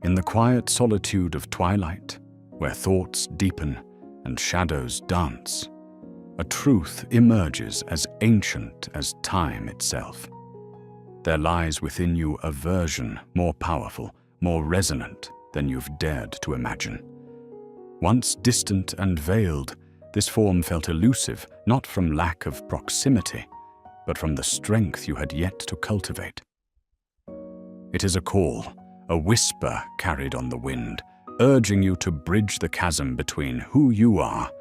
In the quiet solitude of twilight, where thoughts deepen and shadows dance, a truth emerges as ancient as time itself. There lies within you a version more powerful, more resonant than you've dared to imagine. Once distant and veiled, this form felt elusive, not from lack of proximity, but from the strength you had yet to cultivate. It is a call, a whisper carried on the wind, urging you to bridge the chasm between who you are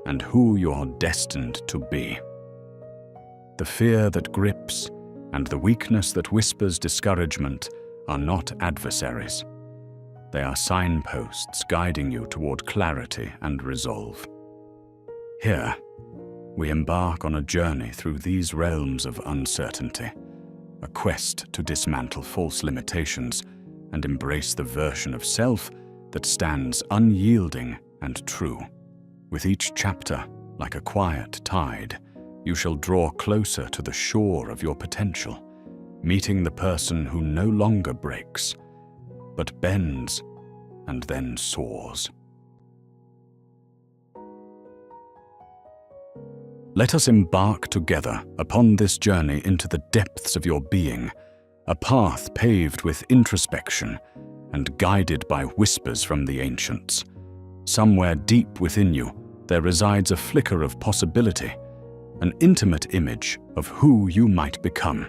and who you're destined to be. The fear that grips and the weakness that whispers discouragement are not adversaries. They are signposts guiding you toward clarity and resolve. Here, we embark on a journey through these realms of uncertainty, a quest to dismantle false limitations and embrace the version of self that stands unyielding and true. With each chapter, like a quiet tide, you shall draw closer to the shore of your potential, meeting the person who no longer breaks, but bends and then soars. Let us embark together upon this journey into the depths of your being, a path paved with introspection and guided by whispers from the ancients. Somewhere deep within you, there resides a flicker of possibility, an intimate image of who you might become.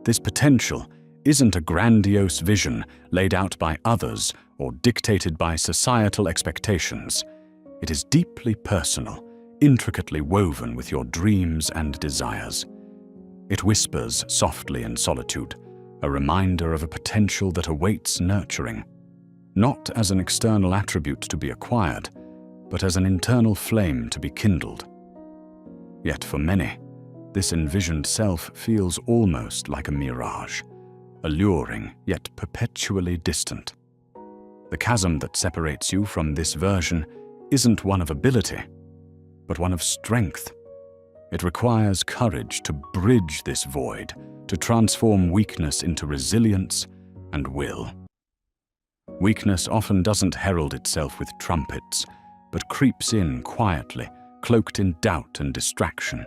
This potential isn't a grandiose vision laid out by others or dictated by societal expectations. It is deeply personal, intricately woven with your dreams and desires. It whispers softly in solitude, a reminder of a potential that awaits nurturing, not as an external attribute to be acquired, but as an internal flame to be kindled. Yet for many, this envisioned self feels almost like a mirage, alluring yet perpetually distant. The chasm that separates you from this version isn't one of ability, but one of strength. It requires courage to bridge this void, to transform weakness into resilience and will. Weakness often doesn't herald itself with trumpets, but creeps in quietly, cloaked in doubt and distraction.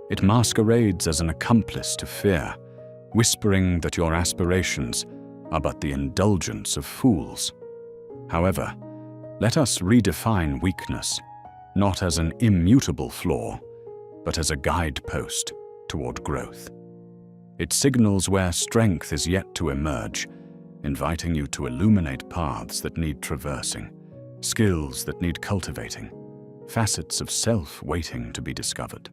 It masquerades as an accomplice to fear, whispering that your aspirations are but the indulgence of fools. However, let us redefine weakness, not as an immutable flaw, but as a guidepost toward growth. It signals where strength is yet to emerge, inviting you to illuminate paths that need traversing, skills that need cultivating, facets of self waiting to be discovered.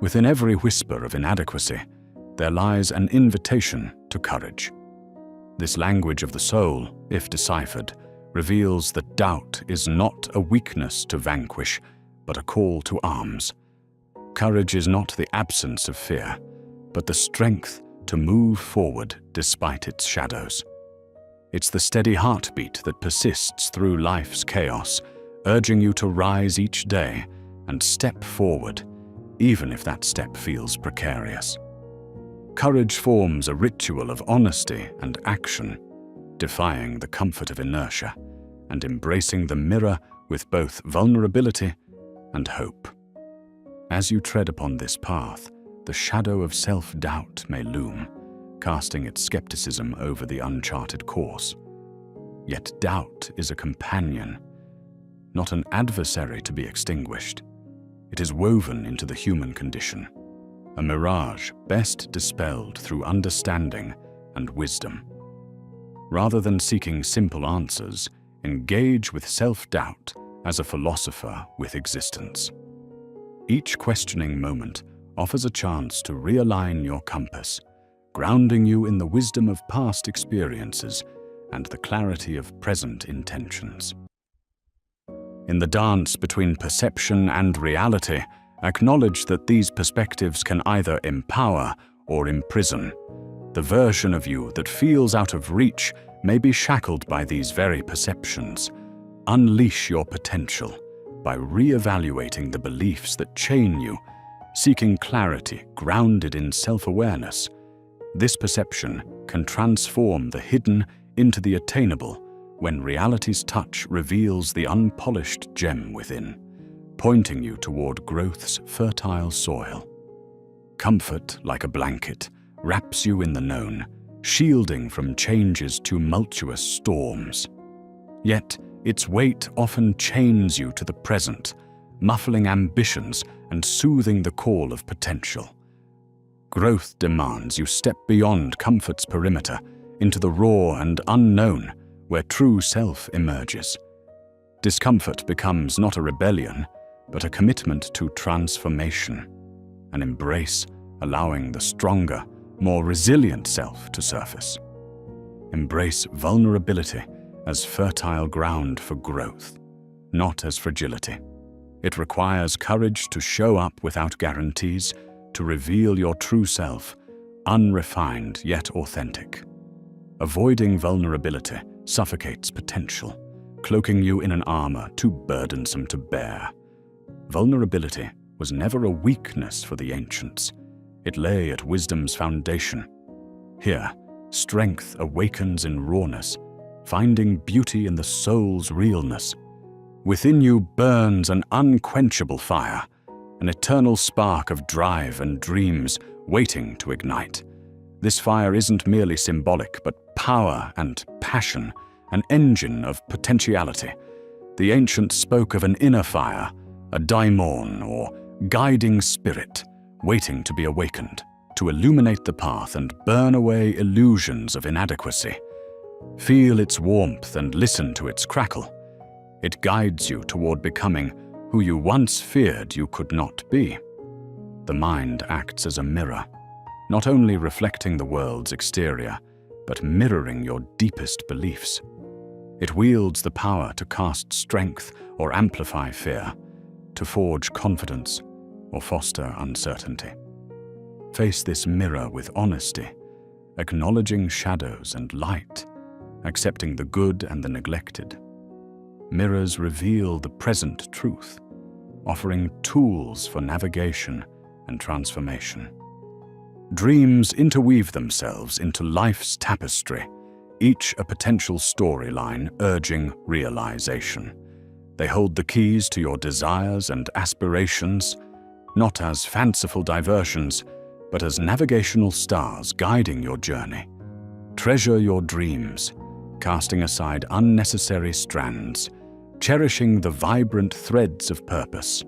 Within every whisper of inadequacy, there lies an invitation to courage. This language of the soul, if deciphered, reveals that doubt is not a weakness to vanquish, but a call to arms. Courage is not the absence of fear, but the strength to move forward despite its shadows. It's the steady heartbeat that persists through life's chaos, urging you to rise each day and step forward, even if that step feels precarious. Courage forms a ritual of honesty and action, defying the comfort of inertia and embracing the mirror with both vulnerability and hope. As you tread upon this path, the shadow of self-doubt may loom, casting its skepticism over the uncharted course. Yet doubt is a companion, not an adversary to be extinguished. It is woven into the human condition, a mirage best dispelled through understanding and wisdom. Rather than seeking simple answers, engage with self-doubt as a philosopher with existence. Each questioning moment offers a chance to realign your compass, grounding you in the wisdom of past experiences and the clarity of present intentions. In the dance between perception and reality, acknowledge that these perspectives can either empower or imprison. The version of you that feels out of reach may be shackled by these very perceptions. Unleash your potential by re-evaluating the beliefs that chain you, seeking clarity grounded in self-awareness. This perception can transform the hidden, into the attainable when reality's touch reveals the unpolished gem within, pointing you toward growth's fertile soil. Comfort, like a blanket, wraps you in the known, shielding from change's tumultuous storms. Yet, its weight often chains you to the present, muffling ambitions and soothing the call of potential. Growth demands you step beyond comfort's perimeter into the raw and unknown where true self emerges. Discomfort becomes not a rebellion, but a commitment to transformation, an embrace allowing the stronger, more resilient self to surface. Embrace vulnerability as fertile ground for growth, not as fragility. It requires courage to show up without guarantees, to reveal your true self, unrefined yet authentic. Avoiding vulnerability suffocates potential, cloaking you in an armor too burdensome to bear. Vulnerability was never a weakness for the ancients. It lay at wisdom's foundation. Here, strength awakens in rawness, finding beauty in the soul's realness. Within you burns an unquenchable fire, an eternal spark of drive and dreams waiting to ignite. This fire isn't merely symbolic, but power and passion, an engine of potentiality. The ancients spoke of an inner fire, a daimon or guiding spirit, waiting to be awakened, to illuminate the path and burn away illusions of inadequacy. Feel its warmth and listen to its crackle. It guides you toward becoming who you once feared you could not be. The mind acts as a mirror, not only reflecting the world's exterior, but mirroring your deepest beliefs. It wields the power to cast strength or amplify fear, to forge confidence or foster uncertainty. Face this mirror with honesty, acknowledging shadows and light, accepting the good and the neglected. Mirrors reveal the present truth, offering tools for navigation and transformation. Dreams interweave themselves into life's tapestry, each a potential storyline urging realization. They hold the keys to your desires and aspirations, not as fanciful diversions, but as navigational stars guiding your journey. Treasure your dreams, casting aside unnecessary strands, cherishing the vibrant threads of purpose.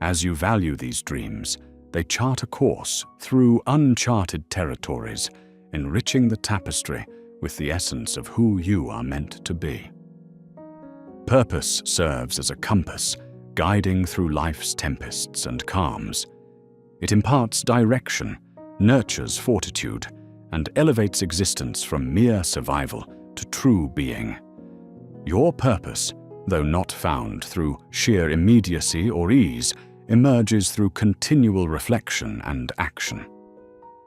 As you value these dreams, they chart a course through uncharted territories, enriching the tapestry with the essence of who you are meant to be. Purpose serves as a compass, guiding through life's tempests and calms. It imparts direction, nurtures fortitude, and elevates existence from mere survival to true being. Your purpose, though not found through sheer immediacy or ease, emerges through continual reflection and action.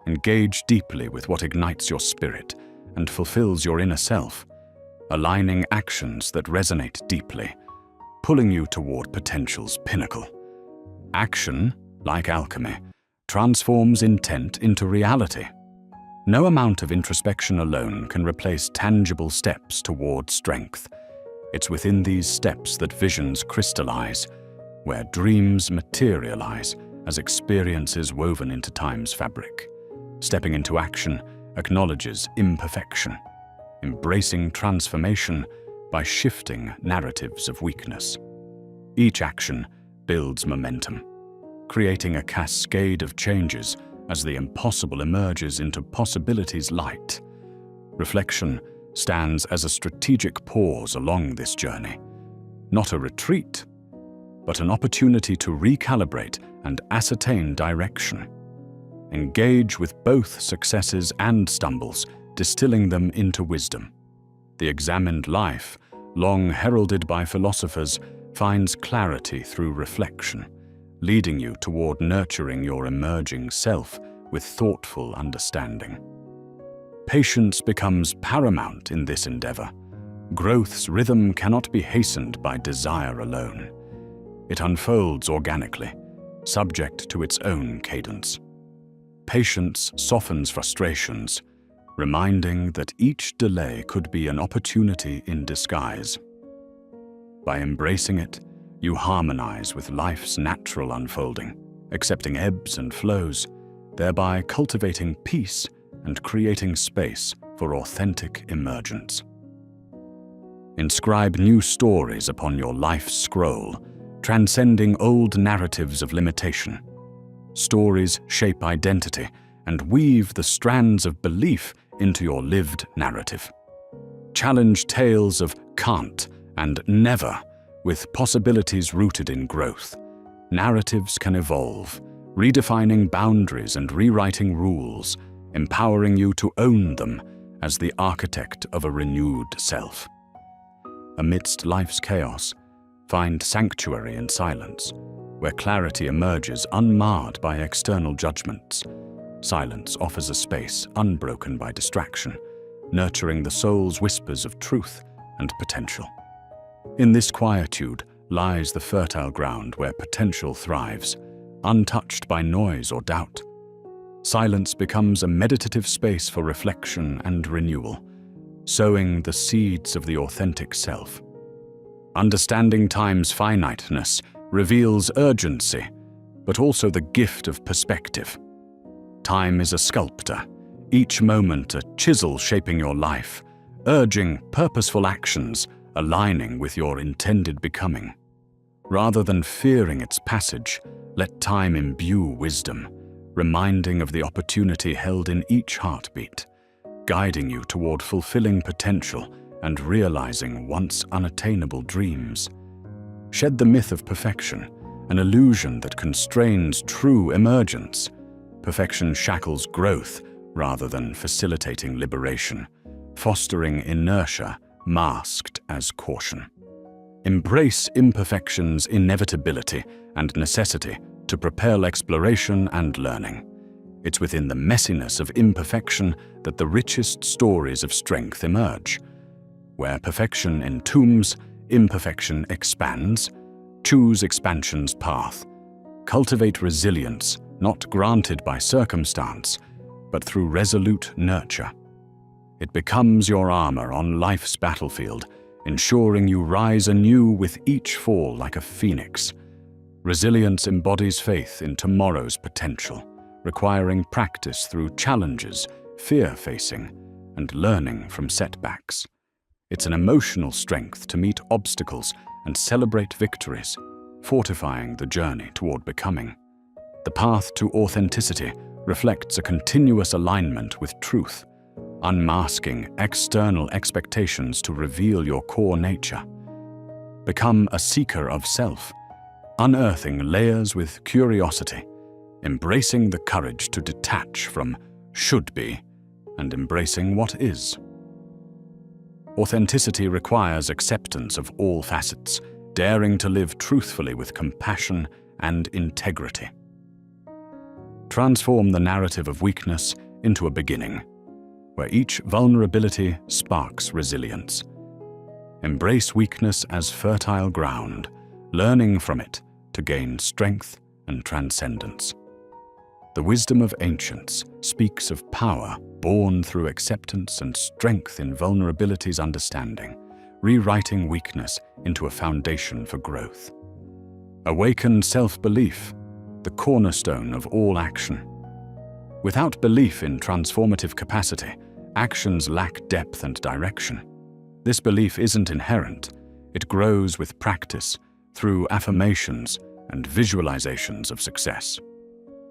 Engage deeply with what ignites your spirit and fulfills your inner self, aligning actions that resonate deeply, pulling you toward potential's pinnacle. Action, like alchemy, transforms intent into reality. No amount of introspection alone can replace tangible steps toward strength. It's within these steps that visions crystallize, where dreams materialize as experiences woven into time's fabric. Stepping into action acknowledges imperfection, embracing transformation by shifting narratives of weakness. Each action builds momentum, creating a cascade of changes as the impossible emerges into possibility's light. Reflection stands as a strategic pause along this journey, not a retreat, but an opportunity to recalibrate and ascertain direction. Engage with both successes and stumbles, distilling them into wisdom. The examined life, long heralded by philosophers, finds clarity through reflection, leading you toward nurturing your emerging self with thoughtful understanding. Patience becomes paramount in this endeavor. Growth's rhythm cannot be hastened by desire alone. It unfolds organically, subject to its own cadence. Patience softens frustrations, reminding that each delay could be an opportunity in disguise. By embracing it, you harmonize with life's natural unfolding, accepting ebbs and flows, thereby cultivating peace and creating space for authentic emergence. Inscribe new stories upon your life's scroll, transcending old narratives of limitation. Stories shape identity and weave the strands of belief into your lived narrative. Challenge tales of can't and never with possibilities rooted in growth. Narratives can evolve, redefining boundaries and rewriting rules, empowering you to own them as the architect of a renewed self. Amidst life's chaos, find sanctuary in silence, where clarity emerges unmarred by external judgments. Silence offers a space unbroken by distraction, nurturing the soul's whispers of truth and potential. In this quietude lies the fertile ground where potential thrives, untouched by noise or doubt. Silence becomes a meditative space for reflection and renewal, sowing the seeds of the authentic self. Understanding time's finiteness reveals urgency, but also the gift of perspective. Time is a sculptor, each moment a chisel shaping your life, urging purposeful actions aligning with your intended becoming. Rather than fearing its passage, let time imbue wisdom, reminding of the opportunity held in each heartbeat, guiding you toward fulfilling potential and realizing once unattainable dreams. Shed the myth of perfection, an illusion that constrains true emergence. Perfection shackles growth rather than facilitating liberation, fostering inertia masked as caution. Embrace imperfection's inevitability and necessity to propel exploration and learning. It's within the messiness of imperfection that the richest stories of strength emerge. Where perfection entombs, imperfection expands. Choose expansion's path. Cultivate resilience, not granted by circumstance, but through resolute nurture. It becomes your armor on life's battlefield, ensuring you rise anew with each fall like a phoenix. Resilience embodies faith in tomorrow's potential, requiring practice through challenges, fear-facing, and learning from setbacks. It's an emotional strength to meet obstacles and celebrate victories, fortifying the journey toward becoming. The path to authenticity reflects a continuous alignment with truth, unmasking external expectations to reveal your core nature. Become a seeker of self, unearthing layers with curiosity, embracing the courage to detach from should be and embracing what is. Authenticity requires acceptance of all facets, daring to live truthfully with compassion and integrity. Transform the narrative of weakness into a beginning, where each vulnerability sparks resilience. Embrace weakness as fertile ground, learning from it to gain strength and transcendence. The wisdom of ancients speaks of power born through acceptance and strength in vulnerability's understanding, rewriting weakness into a foundation for growth. Awaken self-belief, the cornerstone of all action. Without belief in transformative capacity, actions lack depth and direction. This belief isn't inherent. It grows with practice, through affirmations and visualizations of success.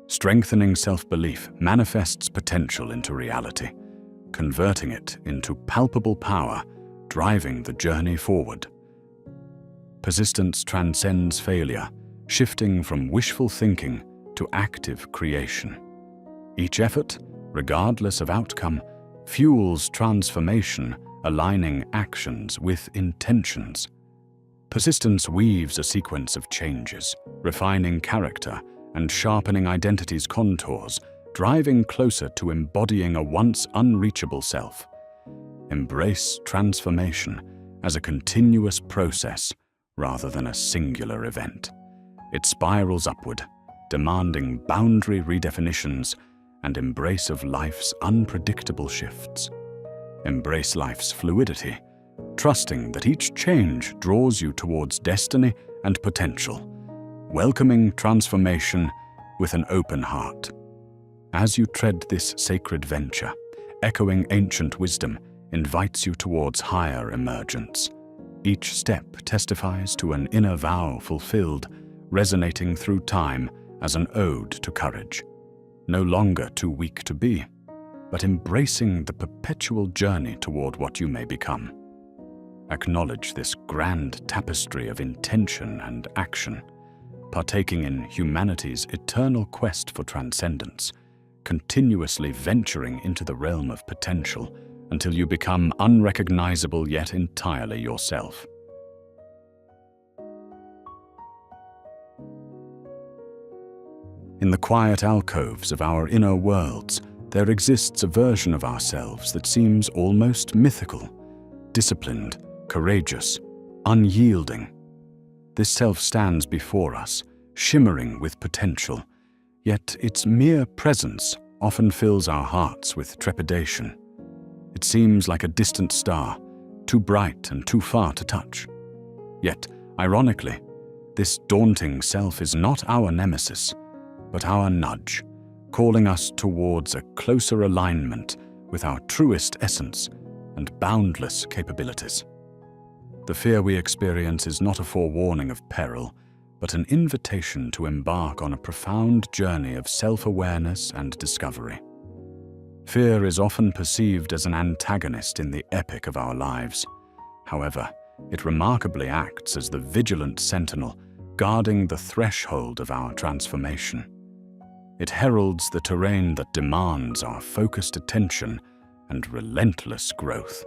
Strengthening self-belief manifests potential into reality, converting it into palpable power, driving the journey forward. Persistence transcends failure, shifting from wishful thinking to active creation. Each effort, regardless of outcome, fuels transformation, aligning actions with intentions. Persistence weaves a sequence of changes, refining character and sharpening identity's contours, driving closer to embodying a once unreachable self. Embrace transformation as a continuous process rather than a singular event. It spirals upward, demanding boundary redefinitions and embrace of life's unpredictable shifts. Embrace life's fluidity, trusting that each change draws you towards destiny and potential, welcoming transformation with an open heart. As you tread this sacred venture, echoing ancient wisdom invites you towards higher emergence. Each step testifies to an inner vow fulfilled, resonating through time as an ode to courage. No longer too weak to be, but embracing the perpetual journey toward what you may become. Acknowledge this grand tapestry of intention and action, partaking in humanity's eternal quest for transcendence, continuously venturing into the realm of potential until you become unrecognizable yet entirely yourself. In the quiet alcoves of our inner worlds, there exists a version of ourselves that seems almost mythical, disciplined, courageous, unyielding. This self stands before us, shimmering with potential, yet its mere presence often fills our hearts with trepidation. It seems like a distant star, too bright and too far to touch. Yet, ironically, this daunting self is not our nemesis, but our nudge, calling us towards a closer alignment with our truest essence and boundless capabilities. The fear we experience is not a forewarning of peril, but an invitation to embark on a profound journey of self-awareness and discovery. Fear is often perceived as an antagonist in the epic of our lives. However, it remarkably acts as the vigilant sentinel, guarding the threshold of our transformation. It heralds the terrain that demands our focused attention and relentless growth.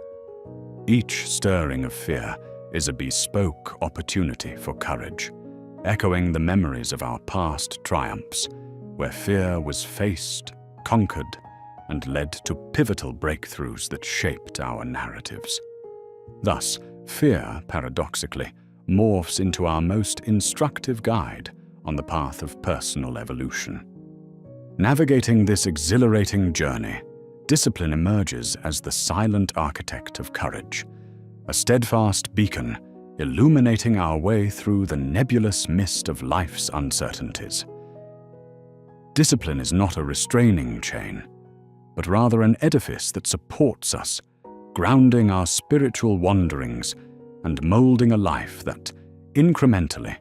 Each stirring of fear is a bespoke opportunity for courage, echoing the memories of our past triumphs, where fear was faced, conquered, and led to pivotal breakthroughs that shaped our narratives. Thus, fear, paradoxically, morphs into our most instructive guide on the path of personal evolution. Navigating this exhilarating journey, discipline emerges as the silent architect of courage, a steadfast beacon illuminating our way through the nebulous mist of life's uncertainties. Discipline is not a restraining chain, but rather an edifice that supports us, grounding our spiritual wanderings and molding a life that, incrementally,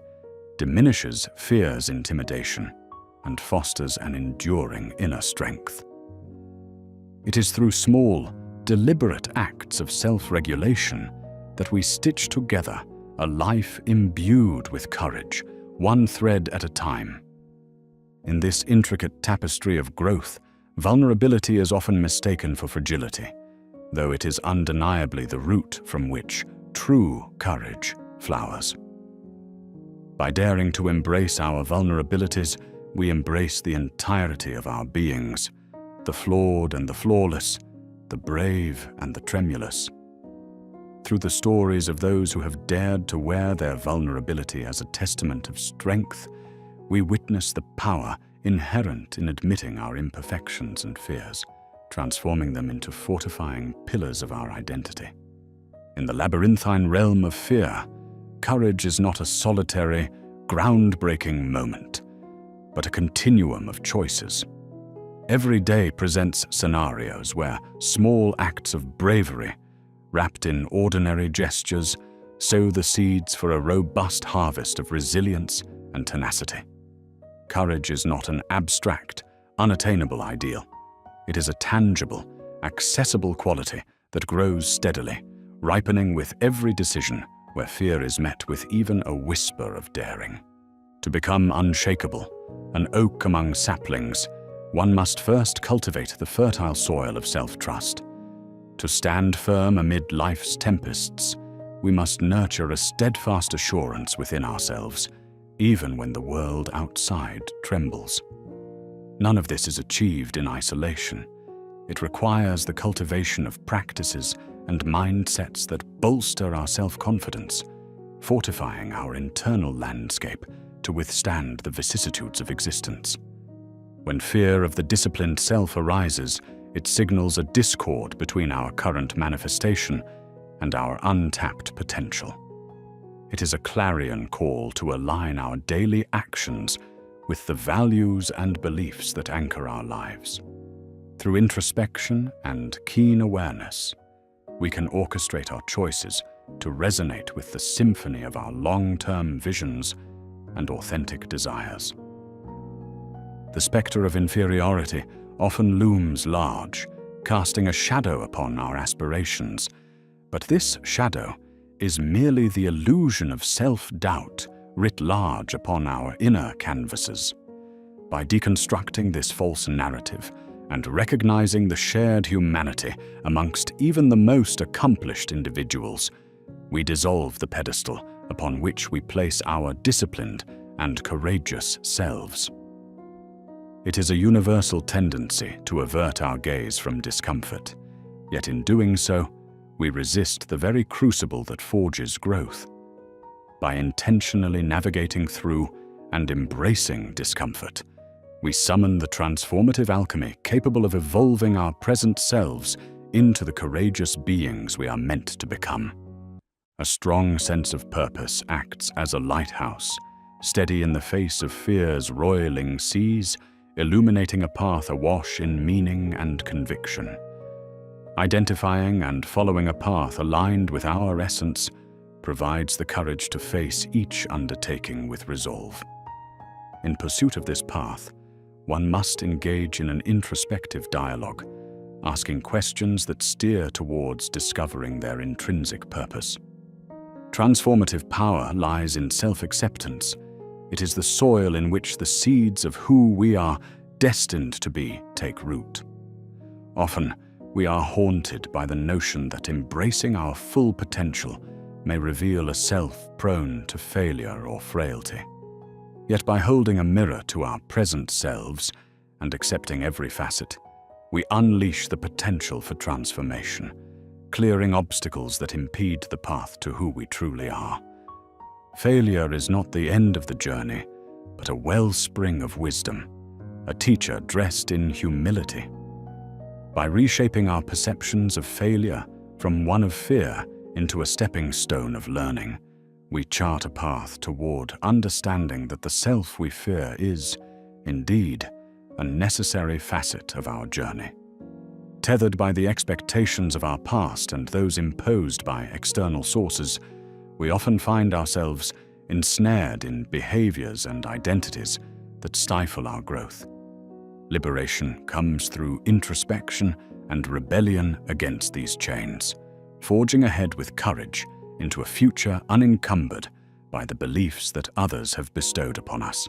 diminishes fear's intimidation and fosters an enduring inner strength. It is through small, deliberate acts of self-regulation that we stitch together a life imbued with courage, one thread at a time. In this intricate tapestry of growth, vulnerability is often mistaken for fragility, though it is undeniably the root from which true courage flowers. By daring to embrace our vulnerabilities, we embrace the entirety of our beings, the flawed and the flawless, the brave and the tremulous. Through the stories of those who have dared to wear their vulnerability as a testament of strength, we witness the power inherent in admitting our imperfections and fears, transforming them into fortifying pillars of our identity. In the labyrinthine realm of fear, courage is not a solitary, groundbreaking moment, but a continuum of choices. Every day presents scenarios where small acts of bravery, wrapped in ordinary gestures, sow the seeds for a robust harvest of resilience and tenacity. Courage is not an abstract, unattainable ideal. It is a tangible, accessible quality that grows steadily, ripening with every decision where fear is met with even a whisper of daring. To become unshakable, an oak among saplings, one must first cultivate the fertile soil of self-trust. To stand firm amid life's tempests, we must nurture a steadfast assurance within ourselves, even when the world outside trembles. None of this is achieved in isolation. It requires the cultivation of practices and mindsets that bolster our self-confidence, fortifying our internal landscape to withstand the vicissitudes of existence. When fear of the disciplined self arises, it signals a discord between our current manifestation and our untapped potential. It is a clarion call to align our daily actions with the values and beliefs that anchor our lives. Through introspection and keen awareness, we can orchestrate our choices to resonate with the symphony of our long-term visions and authentic desires. The specter of inferiority often looms large, casting a shadow upon our aspirations. But this shadow is merely the illusion of self-doubt writ large upon our inner canvases. By deconstructing this false narrative and recognizing the shared humanity amongst even the most accomplished individuals, we dissolve the pedestal upon which we place our disciplined and courageous selves. It is a universal tendency to avert our gaze from discomfort, yet in doing so, we resist the very crucible that forges growth. By intentionally navigating through and embracing discomfort, we summon the transformative alchemy capable of evolving our present selves into the courageous beings we are meant to become. A strong sense of purpose acts as a lighthouse, steady in the face of fear's roiling seas, illuminating a path awash in meaning and conviction. Identifying and following a path aligned with our essence provides the courage to face each undertaking with resolve. In pursuit of this path, one must engage in an introspective dialogue, asking questions that steer towards discovering their intrinsic purpose. Transformative power lies in self-acceptance. It is the soil in which the seeds of who we are destined to be take root. Often, we are haunted by the notion that embracing our full potential may reveal a self prone to failure or frailty. Yet by holding a mirror to our present selves and accepting every facet, we unleash the potential for transformation, clearing obstacles that impede the path to who we truly are. Failure is not the end of the journey, but a wellspring of wisdom, a teacher dressed in humility. By reshaping our perceptions of failure from one of fear into a stepping stone of learning, we chart a path toward understanding that the self we fear is, indeed, a necessary facet of our journey. Tethered by the expectations of our past and those imposed by external sources, we often find ourselves ensnared in behaviors and identities that stifle our growth. Liberation comes through introspection and rebellion against these chains, forging ahead with courage into a future unencumbered by the beliefs that others have bestowed upon us.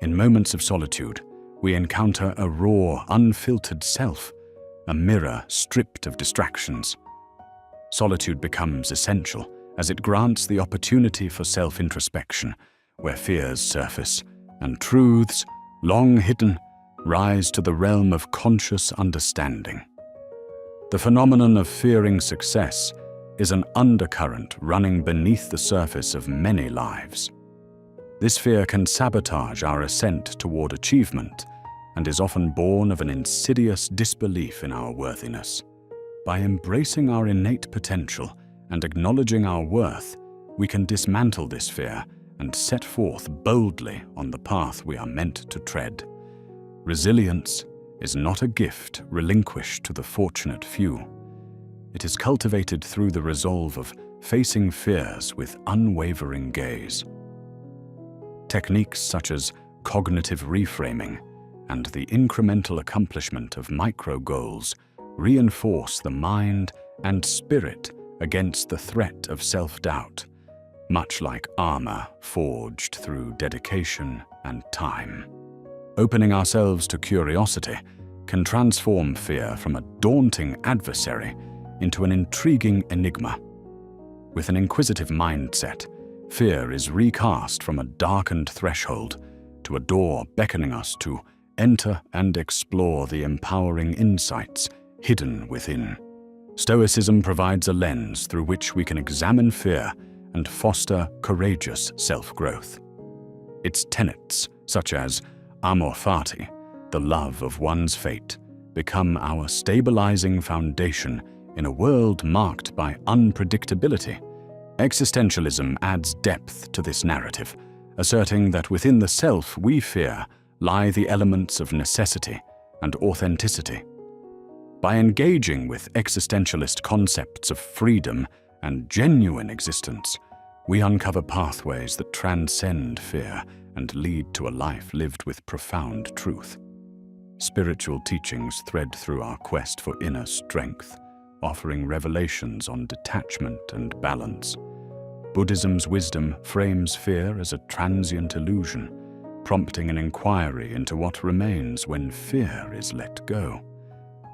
In moments of solitude, we encounter a raw, unfiltered self, a mirror stripped of distractions. Solitude becomes essential as it grants the opportunity for self-introspection, where fears surface and truths, long hidden, rise to the realm of conscious understanding. The phenomenon of fearing success is an undercurrent running beneath the surface of many lives. This fear can sabotage our ascent toward achievement and is often born of an insidious disbelief in our worthiness. By embracing our innate potential and acknowledging our worth, we can dismantle this fear and set forth boldly on the path we are meant to tread. Resilience is not a gift relinquished to the fortunate few. It is cultivated through the resolve of facing fears with unwavering gaze. Techniques such as cognitive reframing and the incremental accomplishment of micro-goals reinforce the mind and spirit against the threat of self-doubt, much like armor forged through dedication and time. Opening ourselves to curiosity can transform fear from a daunting adversary into an intriguing enigma. With an inquisitive mindset, fear is recast from a darkened threshold to a door beckoning us to enter and explore the empowering insights hidden within. Stoicism provides a lens through which we can examine fear and foster courageous self-growth. Its tenets, such as amor fati, the love of one's fate, become our stabilizing foundation in a world marked by unpredictability. Existentialism adds depth to this narrative, asserting that within the self we fear lie the elements of necessity and authenticity. By engaging with existentialist concepts of freedom and genuine existence, we uncover pathways that transcend fear and lead to a life lived with profound truth. Spiritual teachings thread through our quest for inner strength, offering revelations on detachment and balance. Buddhism's wisdom frames fear as a transient illusion, prompting an inquiry into what remains when fear is let go,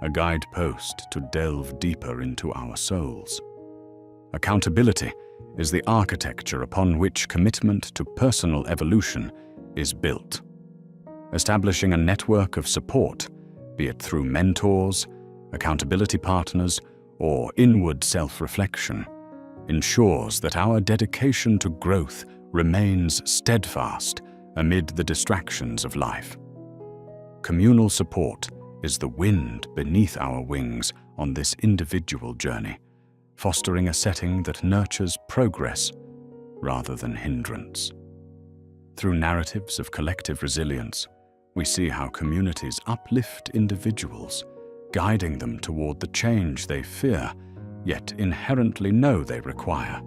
a guidepost to delve deeper into our souls. Accountability is the architecture upon which commitment to personal evolution is built. Establishing a network of support, be it through mentors, accountability partners, or inward self-reflection, ensures that our dedication to growth remains steadfast amid the distractions of life. Communal support is the wind beneath our wings on this individual journey, fostering a setting that nurtures progress rather than hindrance. Through narratives of collective resilience, we see how communities uplift individuals, guiding them toward the change they fear, yet inherently know they require.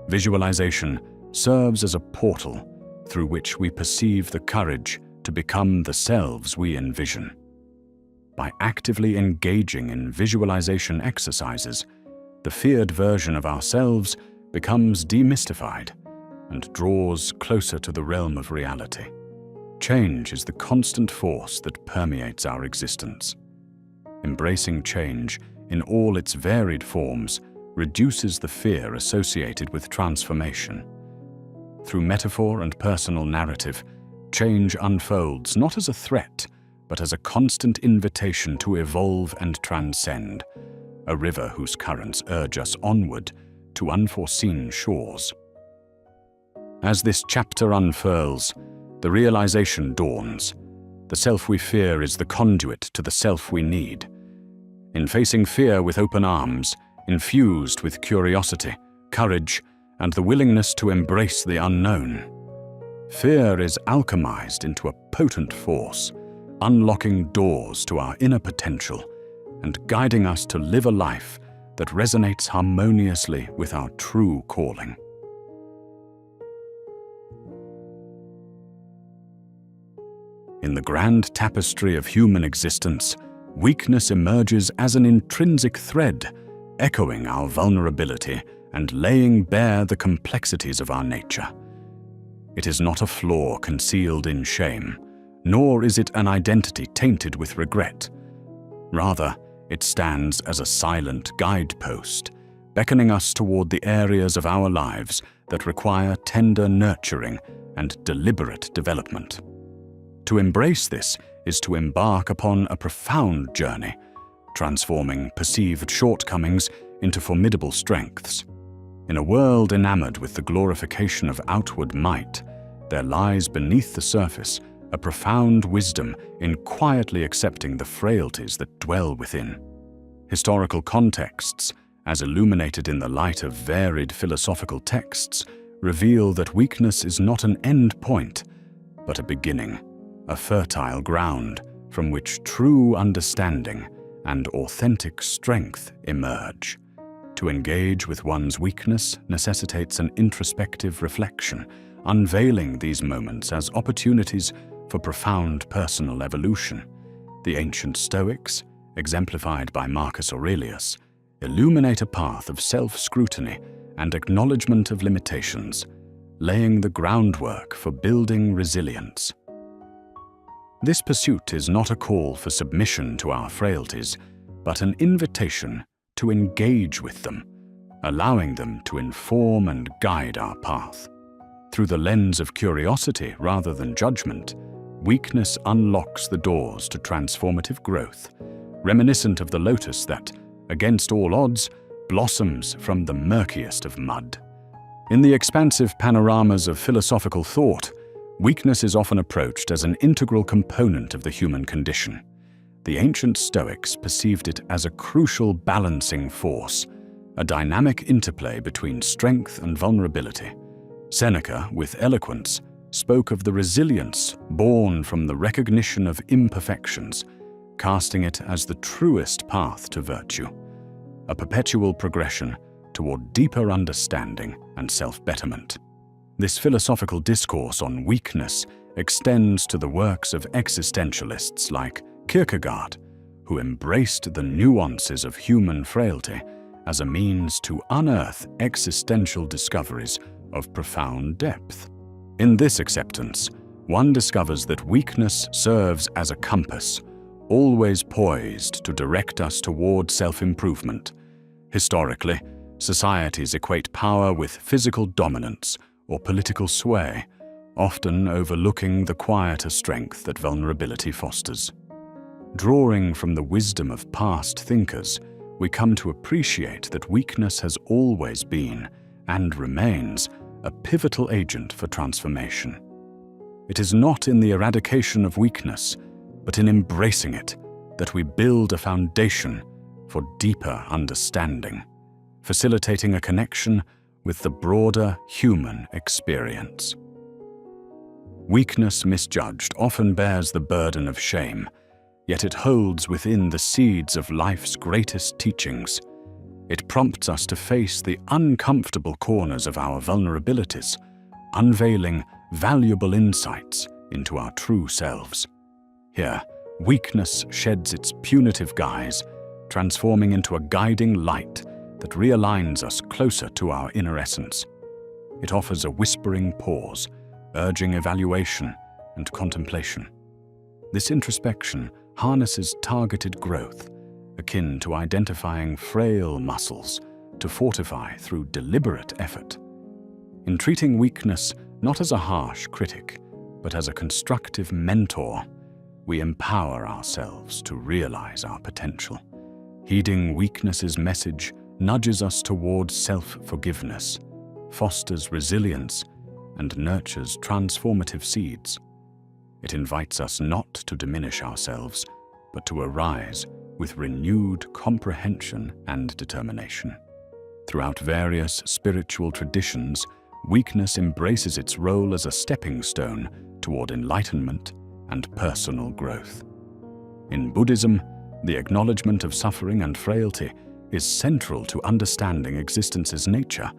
Visualization serves as a portal through which we perceive the courage to become the selves we envision. By actively engaging in visualization exercises, the feared version of ourselves becomes demystified and draws closer to the realm of reality. Change is the constant force that permeates our existence. Embracing change in all its varied forms reduces the fear associated with transformation. Through metaphor and personal narrative, change unfolds not as a threat, but as a constant invitation to evolve and transcend, a river whose currents urge us onward to unforeseen shores. As this chapter unfurls, the realization dawns. The self we fear is the conduit to the self we need. In facing fear with open arms, infused with curiosity, courage, and the willingness to embrace the unknown, fear is alchemized into a potent force, unlocking doors to our inner potential and guiding us to live a life that resonates harmoniously with our true calling. In the grand tapestry of human existence, weakness emerges as an intrinsic thread, echoing our vulnerability and laying bare the complexities of our nature. It is not a flaw concealed in shame, nor is it an identity tainted with regret. Rather, it stands as a silent guidepost, beckoning us toward the areas of our lives that require tender nurturing and deliberate development. To embrace this is to embark upon a profound journey, transforming perceived shortcomings into formidable strengths. In a world enamored with the glorification of outward might, there lies beneath the surface a profound wisdom in quietly accepting the frailties that dwell within. Historical contexts, as illuminated in the light of varied philosophical texts, reveal that weakness is not an end point, but a beginning, a fertile ground from which true understanding and authentic strength emerge. To engage with one's weakness necessitates an introspective reflection, unveiling these moments as opportunities for profound personal evolution. The ancient Stoics, exemplified by Marcus Aurelius, illuminate a path of self-scrutiny and acknowledgement of limitations, laying the groundwork for building resilience. This pursuit is not a call for submission to our frailties, but an invitation to engage with them, allowing them to inform and guide our path. Through the lens of curiosity rather than judgment, weakness unlocks the doors to transformative growth, reminiscent of the lotus that, against all odds, blossoms from the murkiest of mud. In the expansive panoramas of philosophical thought, Weakness is often approached as an integral component of the human condition. The ancient Stoics perceived it as a crucial balancing force, a dynamic interplay between strength and vulnerability. Seneca, with eloquence, spoke of the resilience born from the recognition of imperfections, casting it as the truest path to virtue, a perpetual progression toward deeper understanding and self-betterment. This philosophical discourse on weakness extends to the works of existentialists like Kierkegaard, who embraced the nuances of human frailty as a means to unearth existential discoveries of profound depth. In this acceptance, one discovers that weakness serves as a compass, always poised to direct us toward self-improvement. Historically, societies equate power with physical dominance or political sway, often overlooking the quieter strength that vulnerability fosters. Drawing from the wisdom of past thinkers, we come to appreciate that weakness has always been, and remains, a pivotal agent for transformation. It is not in the eradication of weakness, but in embracing it, that we build a foundation for deeper understanding, facilitating a connection with the broader human experience. Weakness misjudged often bears the burden of shame, yet it holds within the seeds of life's greatest teachings. It prompts us to face the uncomfortable corners of our vulnerabilities, unveiling valuable insights into our true selves. Here, weakness sheds its punitive guise, transforming into a guiding light that realigns us closer to our inner essence. It offers a whispering pause, urging evaluation and contemplation. This introspection harnesses targeted growth, akin to identifying frail muscles to fortify through deliberate effort. In treating weakness not as a harsh critic, but as a constructive mentor, we empower ourselves to realize our potential. Heeding weakness's message nudges us towards self-forgiveness, fosters resilience, and nurtures transformative seeds. It invites us not to diminish ourselves, but to arise with renewed comprehension and determination. Throughout various spiritual traditions, weakness embraces its role as a stepping stone toward enlightenment and personal growth. In Buddhism, the acknowledgement of suffering and frailty is central to understanding existence's nature,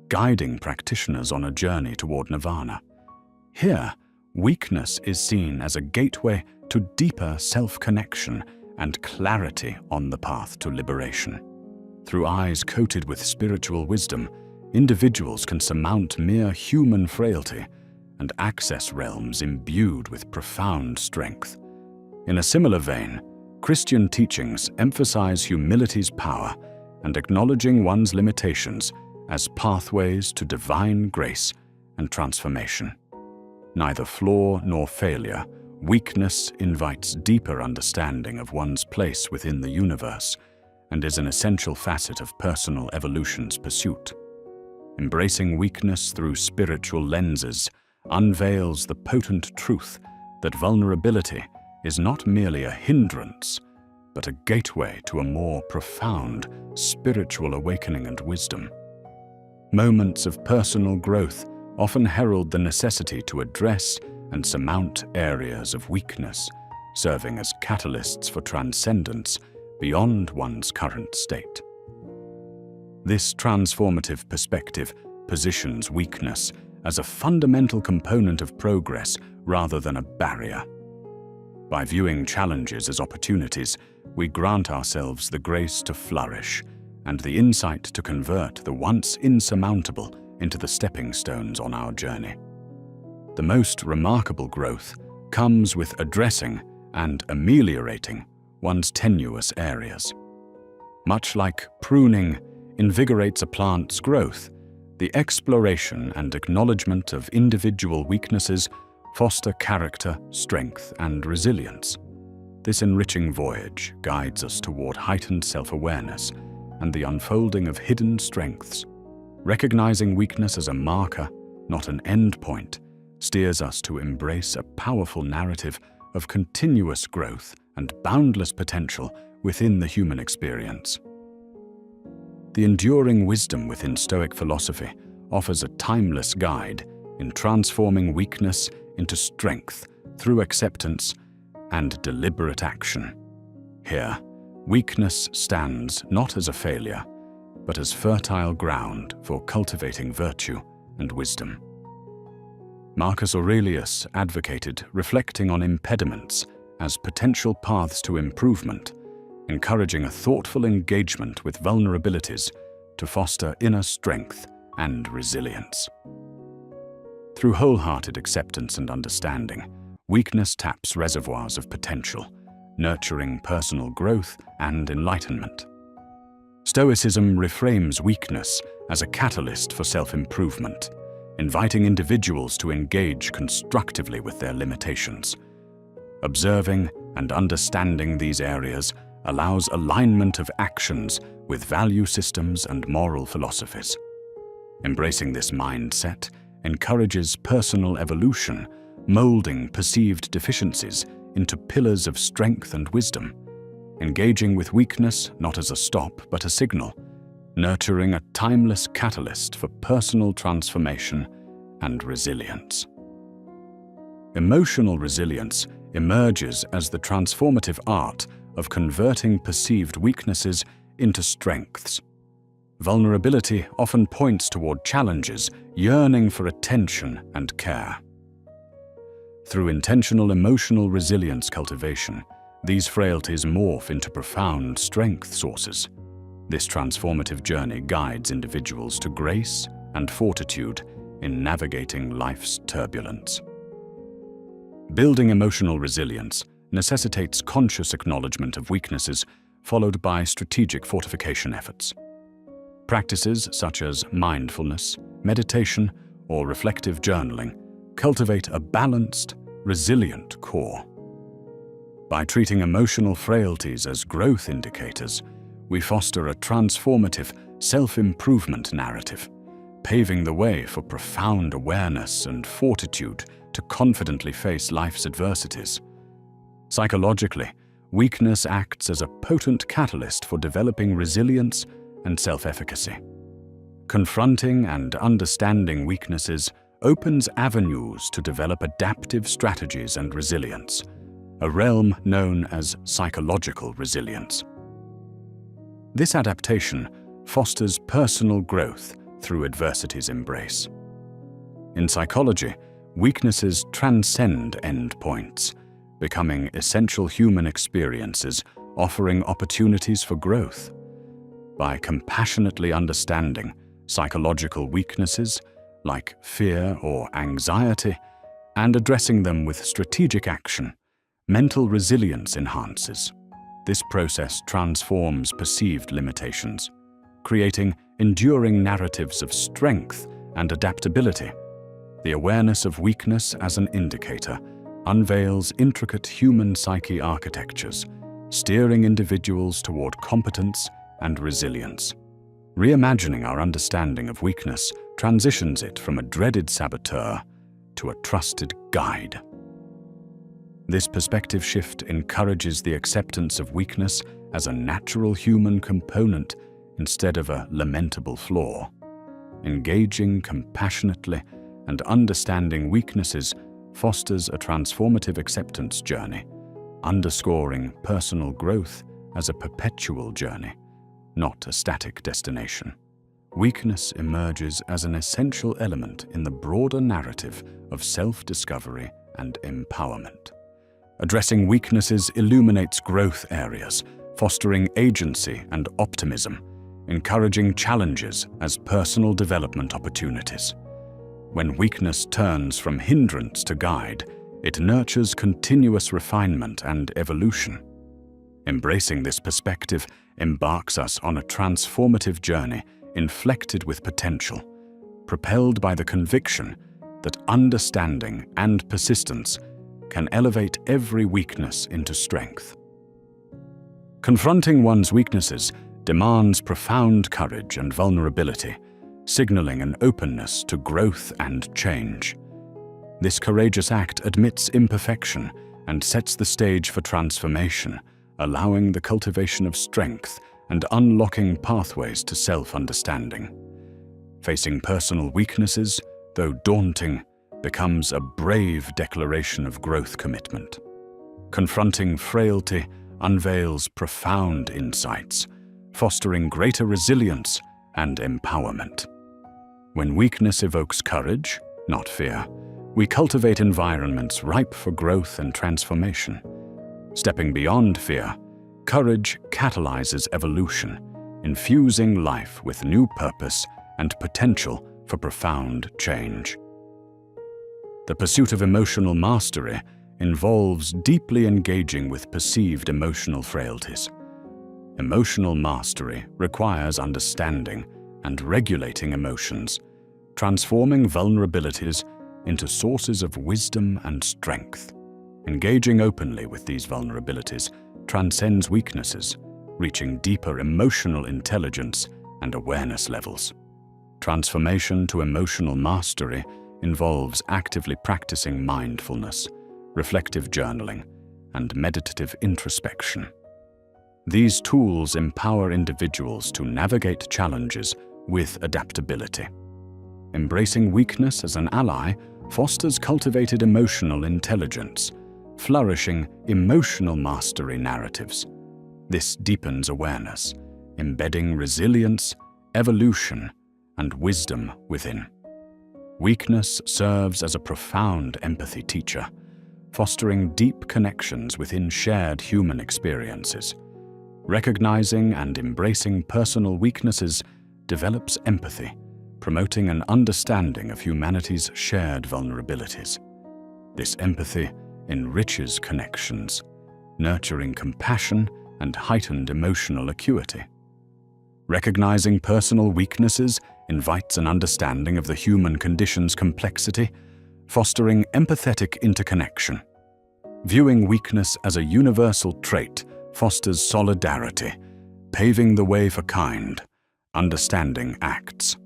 guiding practitioners on a journey toward nirvana. Here, weakness is seen as a gateway to deeper self-connection and clarity on the path to liberation. Through eyes coated with spiritual wisdom, individuals can surmount mere human frailty and access realms imbued with profound strength. In a similar vein, Christian teachings emphasize humility's power and acknowledging one's limitations as pathways to divine grace and transformation. Neither flaw nor failure, weakness invites deeper understanding of one's place within the universe and is an essential facet of personal evolution's pursuit. Embracing weakness through spiritual lenses unveils the potent truth that vulnerability is not merely a hindrance, but a gateway to a more profound spiritual awakening and wisdom. Moments of personal growth often herald the necessity to address and surmount areas of weakness, serving as catalysts for transcendence beyond one's current state. This transformative perspective positions weakness as a fundamental component of progress rather than a barrier. By viewing challenges as opportunities, we grant ourselves the grace to flourish and the insight to convert the once insurmountable into the stepping stones on our journey. The most remarkable growth comes with addressing and ameliorating one's tenuous areas. Much like pruning invigorates a plant's growth, the exploration and acknowledgement of individual weaknesses foster character, strength, and resilience. This enriching voyage guides us toward heightened self-awareness and the unfolding of hidden strengths. Recognizing weakness as a marker, not an endpoint, steers us to embrace a powerful narrative of continuous growth and boundless potential within the human experience. The enduring wisdom within Stoic philosophy offers a timeless guide in transforming weakness into strength through acceptance and deliberate action. Here, weakness stands not as a failure, but as fertile ground for cultivating virtue and wisdom. Marcus Aurelius advocated reflecting on impediments as potential paths to improvement, encouraging a thoughtful engagement with vulnerabilities to foster inner strength and resilience. Through wholehearted acceptance and understanding, weakness taps reservoirs of potential, nurturing personal growth and enlightenment. Stoicism reframes weakness as a catalyst for self-improvement, inviting individuals to engage constructively with their limitations. Observing and understanding these areas allows alignment of actions with value systems and moral philosophies. Embracing this mindset encourages personal evolution, molding perceived deficiencies into pillars of strength and wisdom, engaging with weakness not as a stop but a signal, nurturing a timeless catalyst for personal transformation and resilience. Emotional resilience emerges as the transformative art of converting perceived weaknesses into strengths. Vulnerability often points toward challenges, yearning for attention and care. Through intentional emotional resilience cultivation, these frailties morph into profound strength sources. This transformative journey guides individuals to grace and fortitude in navigating life's turbulence. Building emotional resilience necessitates conscious acknowledgement of weaknesses, followed by strategic fortification efforts. Practices such as mindfulness, meditation, or reflective journaling cultivate a balanced, resilient core. By treating emotional frailties as growth indicators, we foster a transformative self-improvement narrative, paving the way for profound awareness and fortitude to confidently face life's adversities. Psychologically, weakness acts as a potent catalyst for developing resilience and self-efficacy. Confronting and understanding weaknesses opens avenues to develop adaptive strategies and resilience, a realm known as psychological resilience. This adaptation fosters personal growth through adversity's embrace. In psychology, weaknesses transcend endpoints, becoming essential human experiences, offering opportunities for growth. By compassionately understanding psychological weaknesses like fear or anxiety and addressing them with strategic action, mental resilience enhances. This process transforms perceived limitations, creating enduring narratives of strength and adaptability. The awareness of weakness as an indicator unveils intricate human psyche architectures, steering individuals toward competence and resilience. Reimagining our understanding of weakness transitions it from a dreaded saboteur to a trusted guide. This perspective shift encourages the acceptance of weakness as a natural human component instead of a lamentable flaw. Engaging compassionately and understanding weaknesses fosters a transformative acceptance journey, underscoring personal growth as a perpetual journey, not a static destination. Weakness emerges as an essential element in the broader narrative of self-discovery and empowerment. Addressing weaknesses illuminates growth areas, fostering agency and optimism, encouraging challenges as personal development opportunities. When weakness turns from hindrance to guide, it nurtures continuous refinement and evolution. Embracing this perspective embarks us on a transformative journey inflected with potential, propelled by the conviction that understanding and persistence can elevate every weakness into strength. Confronting one's weaknesses demands profound courage and vulnerability, signaling an openness to growth and change. This courageous act admits imperfection and sets the stage for transformation, allowing the cultivation of strength and unlocking pathways to self-understanding. Facing personal weaknesses, though daunting, becomes a brave declaration of growth commitment. Confronting frailty unveils profound insights, fostering greater resilience and empowerment. When weakness evokes courage, not fear, we cultivate environments ripe for growth and transformation. Stepping beyond fear, courage catalyzes evolution, infusing life with new purpose and potential for profound change. The pursuit of emotional mastery involves deeply engaging with perceived emotional frailties. Emotional mastery requires understanding and regulating emotions, transforming vulnerabilities into sources of wisdom and strength. Engaging openly with these vulnerabilities transcends weaknesses, reaching deeper emotional intelligence and awareness levels. Transformation to emotional mastery involves actively practicing mindfulness, reflective journaling, and meditative introspection. These tools empower individuals to navigate challenges with adaptability. Embracing weakness as an ally fosters cultivated emotional intelligence, flourishing emotional mastery narratives. This deepens awareness, embedding resilience, evolution, and wisdom within. Weakness serves as a profound empathy teacher, fostering deep connections within shared human experiences. Recognizing and embracing personal weaknesses develops empathy, promoting an understanding of humanity's shared vulnerabilities. This empathy enriches connections, nurturing compassion and heightened emotional acuity. Recognizing personal weaknesses invites an understanding of the human condition's complexity, fostering empathetic interconnection. Viewing weakness as a universal trait fosters solidarity, paving the way for kind, understanding acts.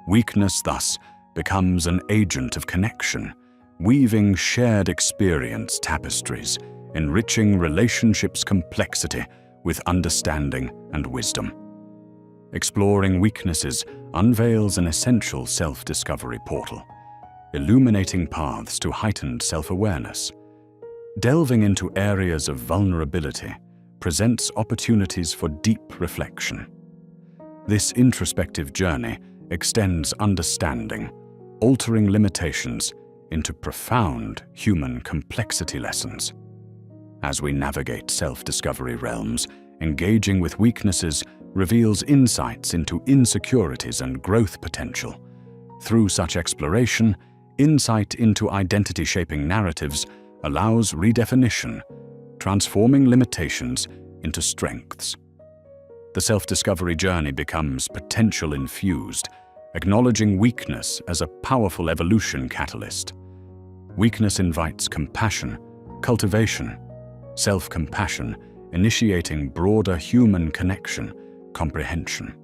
Weakness thus becomes an agent of connection, weaving shared experience tapestries, enriching relationships' complexity with understanding and wisdom. Exploring weaknesses unveils an essential self-discovery portal, illuminating paths to heightened self-awareness. Delving into areas of vulnerability presents opportunities for deep reflection. This introspective journey extends understanding, altering limitations into profound human complexity lessons. As we navigate self-discovery realms, engaging with weaknesses reveals insights into insecurities and growth potential. Through such exploration, insight into identity-shaping narratives allows redefinition, transforming limitations into strengths. The self-discovery journey becomes potential-infused, acknowledging weakness as a powerful evolution catalyst. Weakness invites compassion, cultivation, self-compassion, initiating broader human connection, comprehension.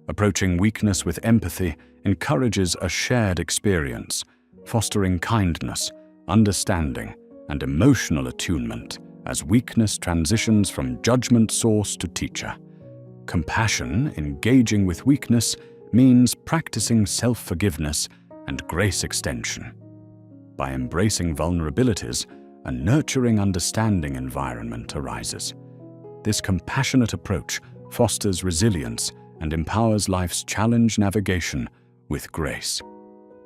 Approaching weakness with empathy encourages a shared experience, fostering kindness, understanding, and emotional attunement as weakness transitions from judgment source to teacher. Compassion, engaging with weakness, means practicing self-forgiveness and grace extension. By embracing vulnerabilities, a nurturing understanding environment arises. This compassionate approach fosters resilience and empowers life's challenge navigation with grace.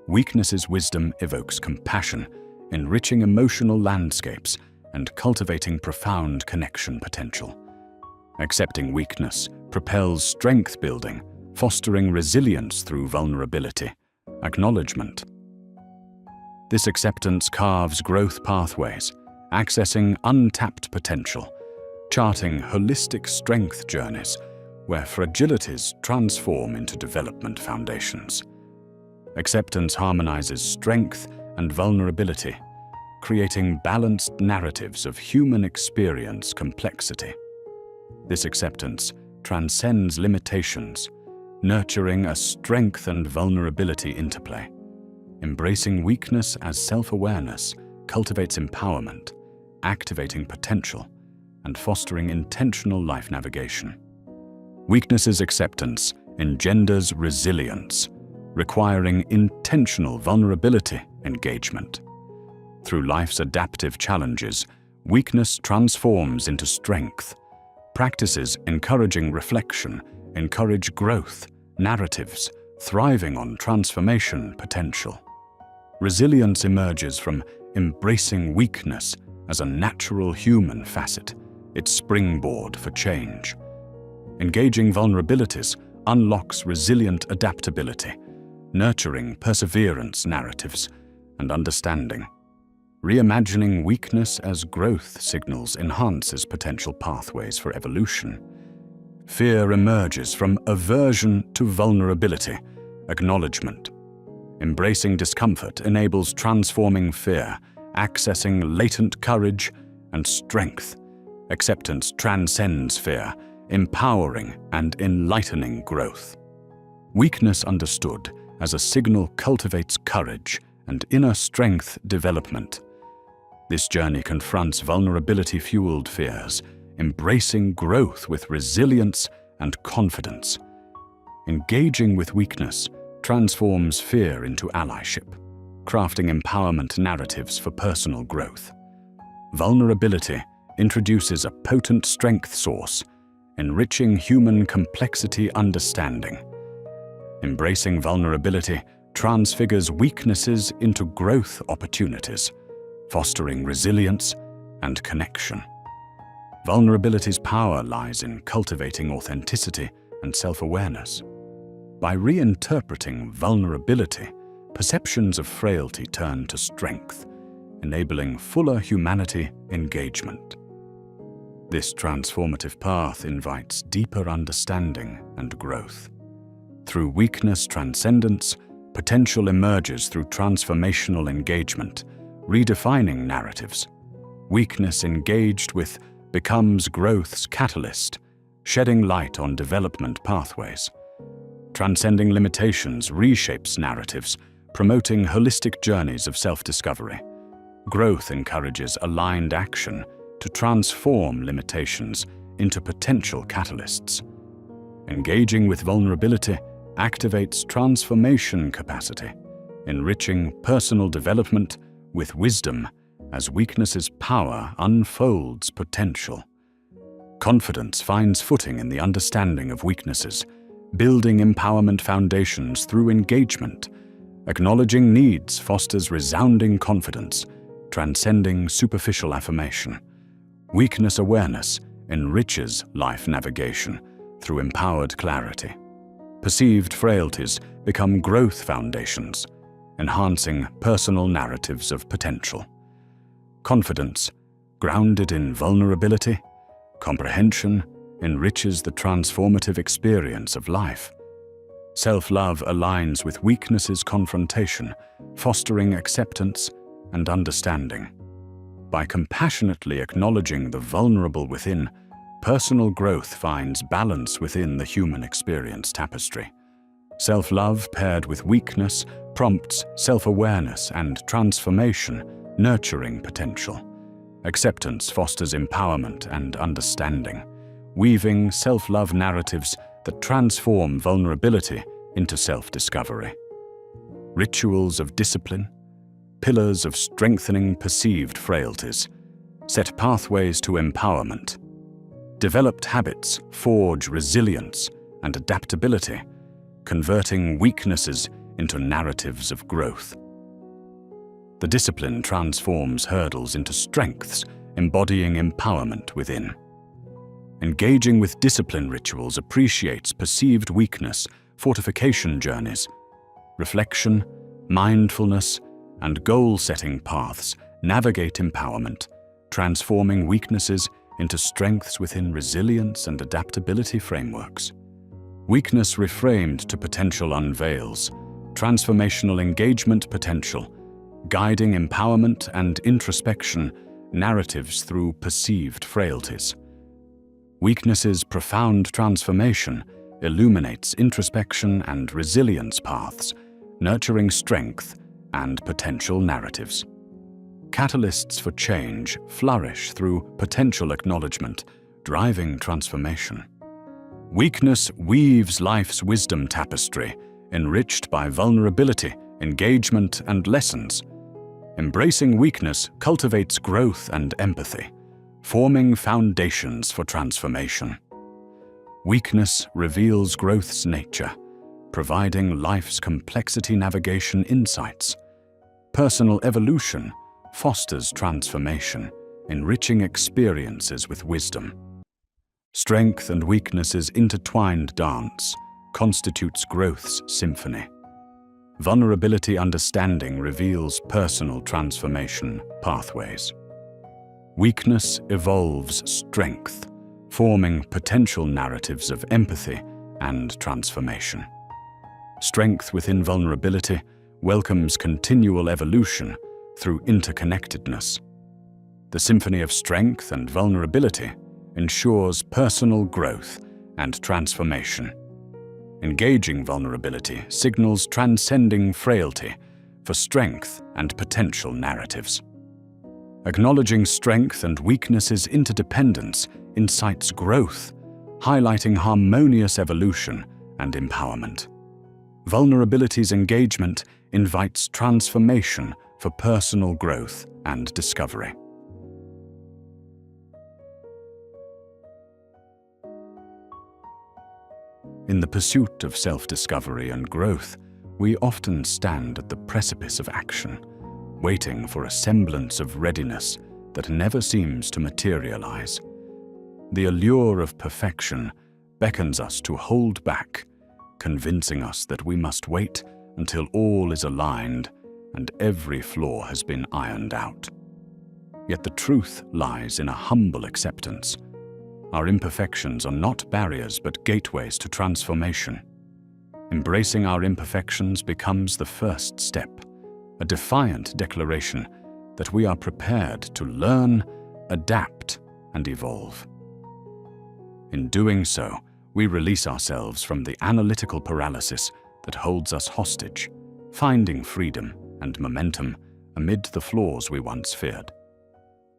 Weakness's wisdom evokes compassion, enriching emotional landscapes and cultivating profound connection potential. Accepting weakness propels strength building, fostering resilience through vulnerability, acknowledgement. This acceptance carves growth pathways, accessing untapped potential, charting holistic strength journeys where fragilities transform into development foundations. Acceptance harmonizes strength and vulnerability, creating balanced narratives of human experience complexity. This acceptance transcends limitations, nurturing a strength and vulnerability interplay. Embracing weakness as self-awareness cultivates empowerment, activating potential, and fostering intentional life navigation. Weakness's acceptance engenders resilience, requiring intentional vulnerability engagement. Through life's adaptive challenges, weakness transforms into strength. Practices encouraging reflection encourage growth, narratives thriving on transformation potential. Resilience emerges from embracing weakness as a natural human facet, its springboard for change. Engaging vulnerabilities unlocks resilient adaptability, nurturing perseverance narratives and understanding. Reimagining weakness as growth signals enhances potential pathways for evolution. Fear emerges from aversion to vulnerability, acknowledgement. Embracing discomfort enables transforming fear, accessing latent courage and strength. Acceptance transcends fear, empowering and enlightening growth. Weakness understood as a signal cultivates courage and inner strength development. This journey confronts vulnerability-fueled fears, embracing growth with resilience and confidence. Engaging with weakness transforms fear into allyship, crafting empowerment narratives for personal growth. Vulnerability introduces a potent strength source, enriching human complexity understanding. Embracing vulnerability transfigures weaknesses into growth opportunities, fostering resilience and connection. Vulnerability's power lies in cultivating authenticity and self-awareness. By reinterpreting vulnerability, perceptions of frailty turn to strength, enabling fuller humanity engagement. This transformative path invites deeper understanding and growth. Through weakness transcendence, potential emerges through transformational engagement, redefining narratives. Weakness engaged with becomes growth's catalyst, shedding light on development pathways. Transcending limitations reshapes narratives, promoting holistic journeys of self-discovery. Growth encourages aligned action to transform limitations into potential catalysts. Engaging with vulnerability activates transformation capacity, enriching personal development with wisdom as weakness's power unfolds potential. Confidence finds footing in the understanding of weaknesses, building empowerment foundations through engagement. Acknowledging needs fosters resounding confidence, transcending superficial affirmation. Weakness awareness enriches life navigation through empowered clarity. Perceived frailties become growth foundations, enhancing personal narratives of potential. Confidence, grounded in vulnerability, comprehension, enriches the transformative experience of life. Self-love aligns with weakness's confrontation, fostering acceptance and understanding. By compassionately acknowledging the vulnerable within, personal growth finds balance within the human experience tapestry. Self-love paired with weakness prompts self-awareness and transformation, nurturing potential. Acceptance fosters empowerment and understanding, weaving self-love narratives that transform vulnerability into self-discovery. Rituals of discipline, pillars of strengthening perceived frailties, set pathways to empowerment. Developed habits forge resilience and adaptability, converting weaknesses into narratives of growth. The discipline transforms hurdles into strengths, embodying empowerment within. Engaging with discipline rituals appreciates perceived weakness, fortification journeys. Reflection, mindfulness, and goal-setting paths navigate empowerment, transforming weaknesses into strengths within resilience and adaptability frameworks. Weakness reframed to potential unveils, transformational engagement potential, guiding empowerment and introspection narratives through perceived frailties. Weakness's profound transformation illuminates introspection and resilience paths, nurturing strength and potential narratives. Catalysts for change flourish through potential acknowledgement, driving transformation. Weakness weaves life's wisdom tapestry, enriched by vulnerability, engagement, and lessons. Embracing weakness cultivates growth and empathy, forming foundations for transformation. Weakness reveals growth's nature, providing life's complexity navigation insights. Personal evolution fosters transformation, enriching experiences with wisdom. Strength and weakness's intertwined dance constitutes growth's symphony. Vulnerability understanding reveals personal transformation pathways. Weakness evolves strength, forming potential narratives of empathy and transformation. Strength within vulnerability welcomes continual evolution through interconnectedness. The symphony of strength and vulnerability ensures personal growth and transformation. Engaging vulnerability signals transcending frailty for strength and potential narratives. Acknowledging strength and weakness's interdependence incites growth, highlighting harmonious evolution and empowerment. Vulnerability's engagement invites transformation for personal growth and discovery. In the pursuit of self-discovery and growth, we often stand at the precipice of action, waiting for a semblance of readiness that never seems to materialize. The allure of perfection beckons us to hold back, convincing us that we must wait until all is aligned and every flaw has been ironed out. Yet the truth lies in a humble acceptance. Our imperfections are not barriers but gateways to transformation. Embracing our imperfections becomes the first step, a defiant declaration that we are prepared to learn, adapt, and evolve. In doing so, we release ourselves from the analytical paralysis that holds us hostage, finding freedom and momentum amid the flaws we once feared.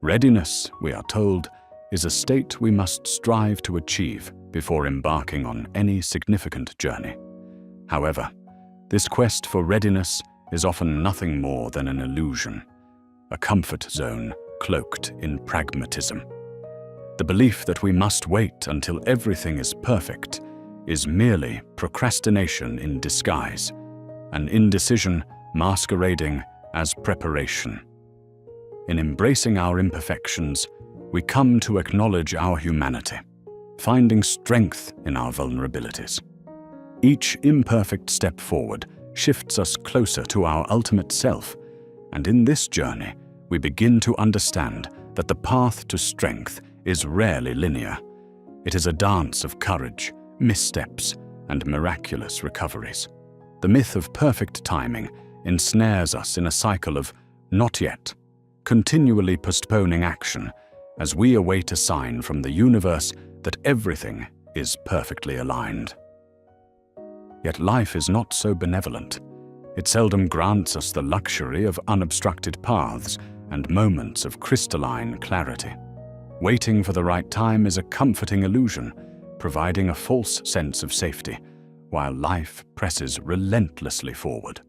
Readiness, we are told, is a state we must strive to achieve before embarking on any significant journey. However, this quest for readiness is often nothing more than an illusion, a comfort zone cloaked in pragmatism. The belief that we must wait until everything is perfect is merely procrastination in disguise, an indecision masquerading as preparation. In embracing our imperfections, we come to acknowledge our humanity, finding strength in our vulnerabilities. Each imperfect step forward shifts us closer to our ultimate self, and in this journey, we begin to understand that the path to strength is rarely linear. It is a dance of courage, missteps, and miraculous recoveries. The myth of perfect timing ensnares us in a cycle of not yet, continually postponing action as we await a sign from the universe that everything is perfectly aligned. Yet life is not so benevolent. It seldom grants us the luxury of unobstructed paths and moments of crystalline clarity. Waiting for the right time is a comforting illusion, providing a false sense of safety, while life presses relentlessly forward.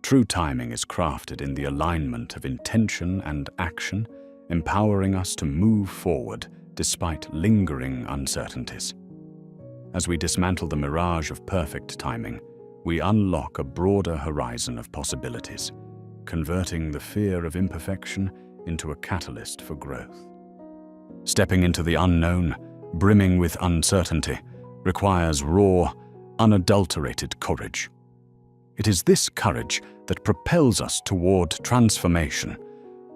True timing is crafted in the alignment of intention and action, empowering us to move forward despite lingering uncertainties. As we dismantle the mirage of perfect timing, we unlock a broader horizon of possibilities, converting the fear of imperfection into a catalyst for growth. Stepping into the unknown, brimming with uncertainty, requires raw, unadulterated courage. It is this courage that propels us toward transformation,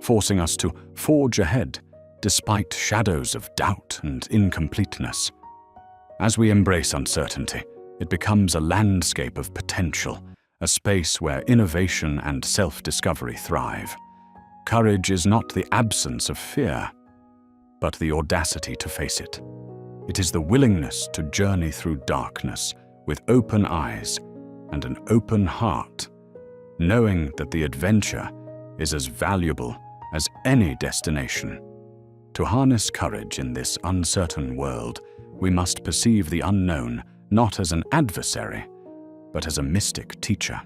forcing us to forge ahead despite shadows of doubt and incompleteness. As we embrace uncertainty, it becomes a landscape of potential, a space where innovation and self-discovery thrive. Courage is not the absence of fear, but the audacity to face it. It is the willingness to journey through darkness with open eyes and an open heart, knowing that the adventure is as valuable as any destination. To harness courage in this uncertain world, we must perceive the unknown not as an adversary, but as a mystic teacher.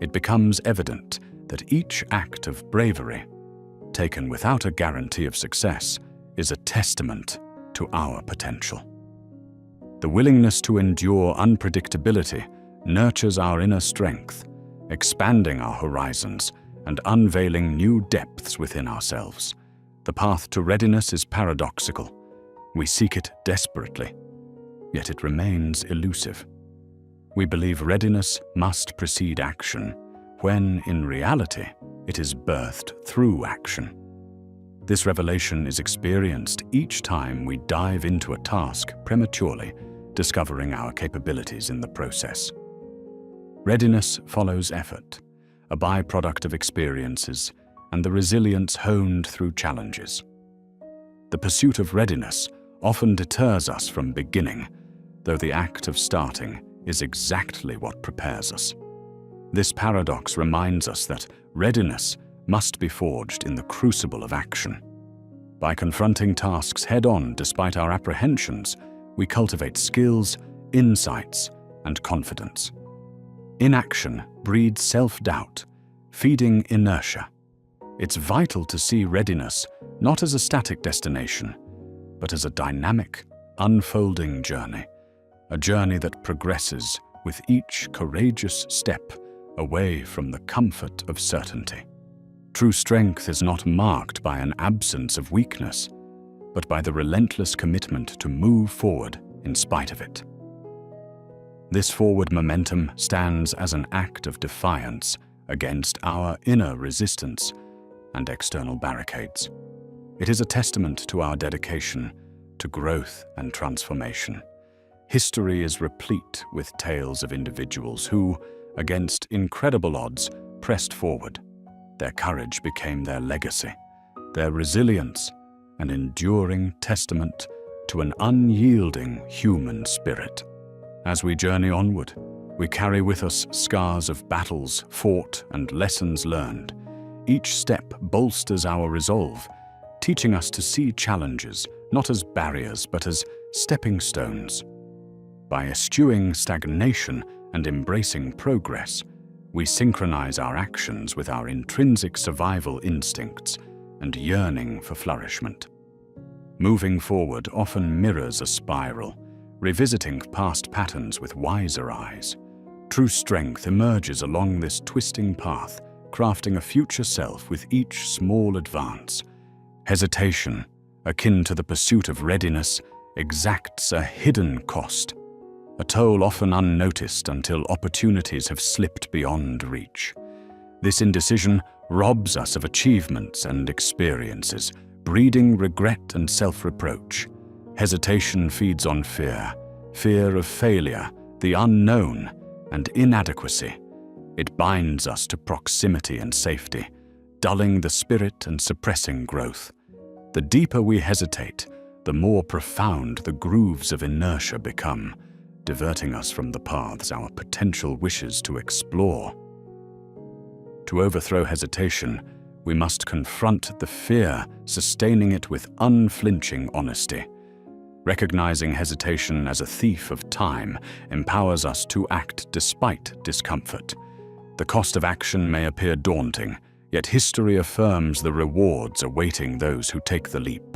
It becomes evident that each act of bravery, taken without a guarantee of success, is a testament to our potential. The willingness to endure unpredictability nurtures our inner strength, expanding our horizons and unveiling new depths within ourselves. The path to readiness is paradoxical. We seek it desperately, yet it remains elusive. We believe readiness must precede action, when, in reality, it is birthed through action. This revelation is experienced each time we dive into a task prematurely, discovering our capabilities in the process. Readiness follows effort, a byproduct of experiences and the resilience honed through challenges. The pursuit of readiness often deters us from beginning, though the act of starting is exactly what prepares us. This paradox reminds us that readiness must be forged in the crucible of action. By confronting tasks head-on despite our apprehensions, we cultivate skills, insights, and confidence. Inaction breeds self-doubt, feeding inertia. It's vital to see readiness not as a static destination, but as a dynamic, unfolding journey, a journey that progresses with each courageous step away from the comfort of certainty. True strength is not marked by an absence of weakness, but by the relentless commitment to move forward in spite of it. This forward momentum stands as an act of defiance against our inner resistance and external barricades. It is a testament to our dedication to growth and transformation. History is replete with tales of individuals who, against incredible odds, pressed forward. Their courage became their legacy, their resilience an enduring testament to an unyielding human spirit. As we journey onward, we carry with us scars of battles fought and lessons learned. Each step bolsters our resolve, teaching us to see challenges not as barriers but as stepping stones. By eschewing stagnation and embracing progress, we synchronize our actions with our intrinsic survival instincts and yearning for flourishment. Moving forward often mirrors a spiral, revisiting past patterns with wiser eyes. True strength emerges along this twisting path, crafting a future self with each small advance. Hesitation, akin to the pursuit of readiness, exacts a hidden cost, a toll often unnoticed until opportunities have slipped beyond reach. This indecision robs us of achievements and experiences, breeding regret and self-reproach. Hesitation feeds on fear, fear of failure, the unknown, and inadequacy. It binds us to proximity and safety, dulling the spirit and suppressing growth. The deeper we hesitate, the more profound the grooves of inertia become, diverting us from the paths our potential wishes to explore. To overthrow hesitation, we must confront the fear, sustaining it with unflinching honesty. Recognizing hesitation as a thief of time empowers us to act despite discomfort. The cost of action may appear daunting, yet history affirms the rewards awaiting those who take the leap.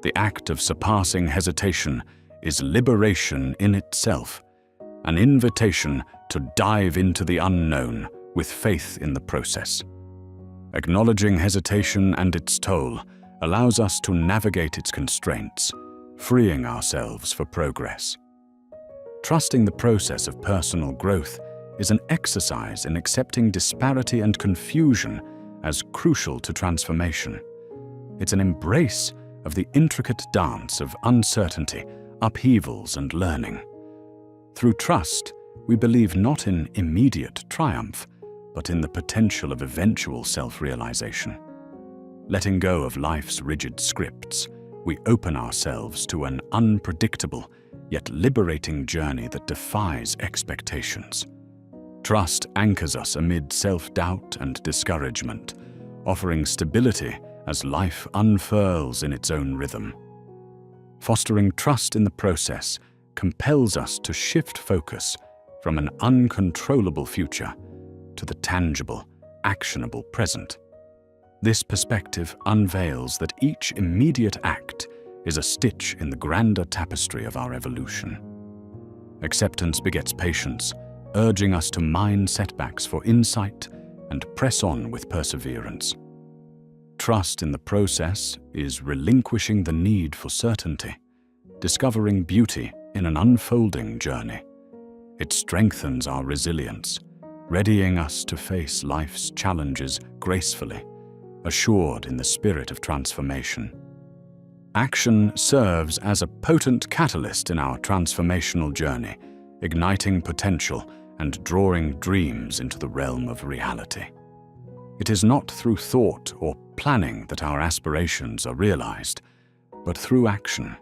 The act of surpassing hesitation is liberation in itself, an invitation to dive into the unknown with faith in the process. Acknowledging hesitation and its toll allows us to navigate its constraints, freeing ourselves for progress. Trusting the process of personal growth is an exercise in accepting disparity and confusion as crucial to transformation. It's an embrace of the intricate dance of uncertainty, upheavals, and learning. Through trust, we believe not in immediate triumph, but in the potential of eventual self-realization. Letting go of life's rigid scripts, we open ourselves to an unpredictable yet liberating journey that defies expectations. Trust anchors us amid self-doubt and discouragement, offering stability as life unfurls in its own rhythm. Fostering trust in the process compels us to shift focus from an uncontrollable future to the tangible, actionable present. This perspective unveils that each immediate act is a stitch in the grander tapestry of our evolution. Acceptance begets patience, urging us to mine setbacks for insight and press on with perseverance. Trust in the process is relinquishing the need for certainty, discovering beauty in an unfolding journey. It strengthens our resilience, readying us to face life's challenges gracefully, assured in the spirit of transformation. Action serves as a potent catalyst in our transformational journey, igniting potential and drawing dreams into the realm of reality. It is not through thought or planning that our aspirations are realized, but through action.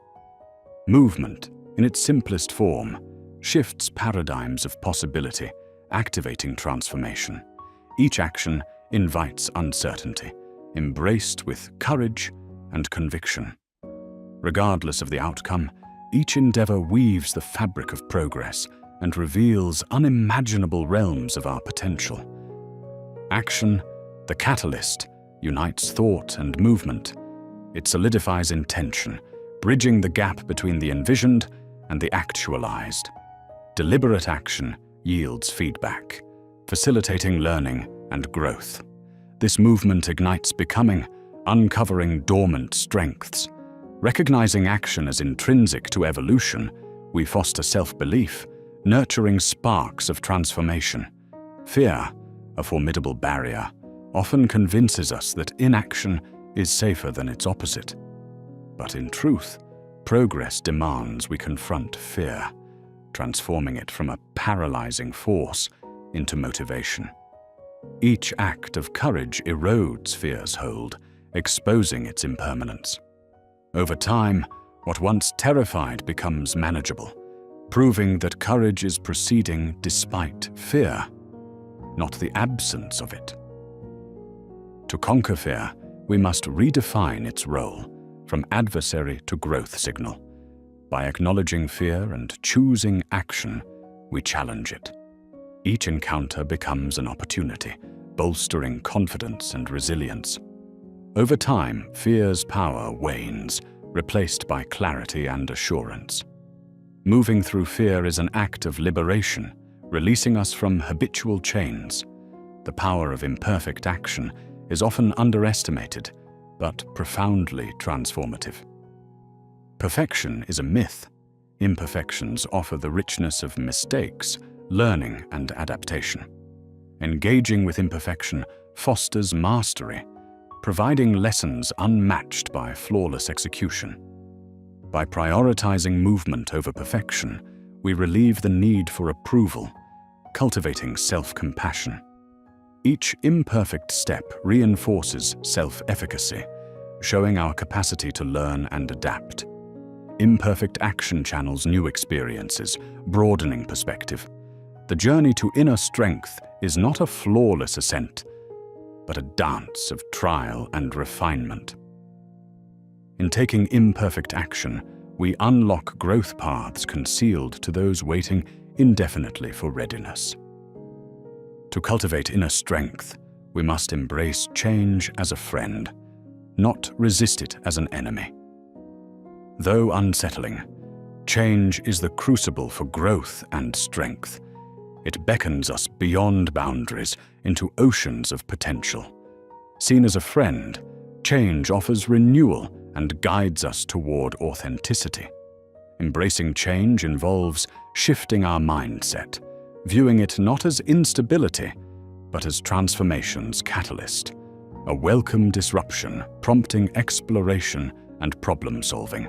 Movement, in its simplest form, shifts paradigms of possibility, activating transformation. Each action invites uncertainty, embraced with courage and conviction. Regardless of the outcome, each endeavor weaves the fabric of progress and reveals unimaginable realms of our potential. Action, the catalyst, unites thought and movement. It solidifies intention, bridging the gap between the envisioned and the actualized. Deliberate action yields feedback, facilitating learning and growth. This movement ignites becoming, uncovering dormant strengths. Recognizing action as intrinsic to evolution, we foster self-belief, nurturing sparks of transformation. Fear, a formidable barrier, often convinces us that inaction is safer than its opposite. But in truth, progress demands we confront fear, transforming it from a paralyzing force into motivation. Each act of courage erodes fear's hold, exposing its impermanence. Over time, what once terrified becomes manageable, proving that courage is proceeding despite fear, not the absence of it. To conquer fear, we must redefine its role, from adversary to growth signal. By acknowledging fear and choosing action, we challenge it. Each encounter becomes an opportunity, bolstering confidence and resilience. Over time, fear's power wanes, replaced by clarity and assurance. Moving through fear is an act of liberation, releasing us from habitual chains. The power of imperfect action is often underestimated, but profoundly transformative. Perfection is a myth. Imperfections offer the richness of mistakes, learning, and adaptation. Engaging with imperfection fosters mastery, providing lessons unmatched by flawless execution. By prioritizing movement over perfection, we relieve the need for approval, cultivating self-compassion. Each imperfect step reinforces self-efficacy, showing our capacity to learn and adapt. Imperfect action channels new experiences, broadening perspective. The journey to inner strength is not a flawless ascent, but a dance of trial and refinement. In taking imperfect action, we unlock growth paths concealed to those waiting indefinitely for readiness. To cultivate inner strength, we must embrace change as a friend, not resist it as an enemy. Though unsettling, change is the crucible for growth and strength. It beckons us beyond boundaries into oceans of potential. Seen as a friend, change offers renewal and guides us toward authenticity. Embracing change involves shifting our mindset, viewing it not as instability, but as transformation's catalyst, a welcome disruption prompting exploration and problem-solving.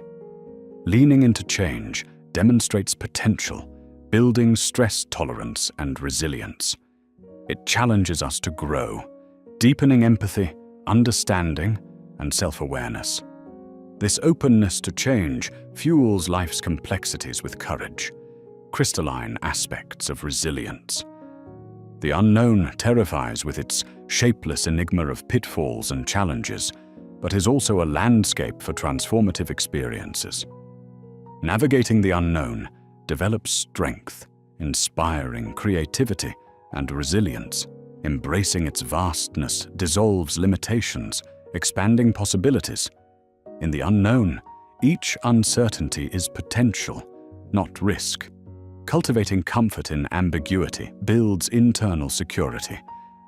Leaning into change demonstrates potential, building stress tolerance and resilience. It challenges us to grow, deepening empathy, understanding, and self-awareness. This openness to change fuels life's complexities with courage, crystalline aspects of resilience. The unknown terrifies with its shapeless enigma of pitfalls and challenges, but is also a landscape for transformative experiences. Navigating the unknown develops strength, inspiring creativity and resilience. Embracing its vastness dissolves limitations, expanding possibilities. In the unknown, each uncertainty is potential, not risk. Cultivating comfort in ambiguity builds internal security,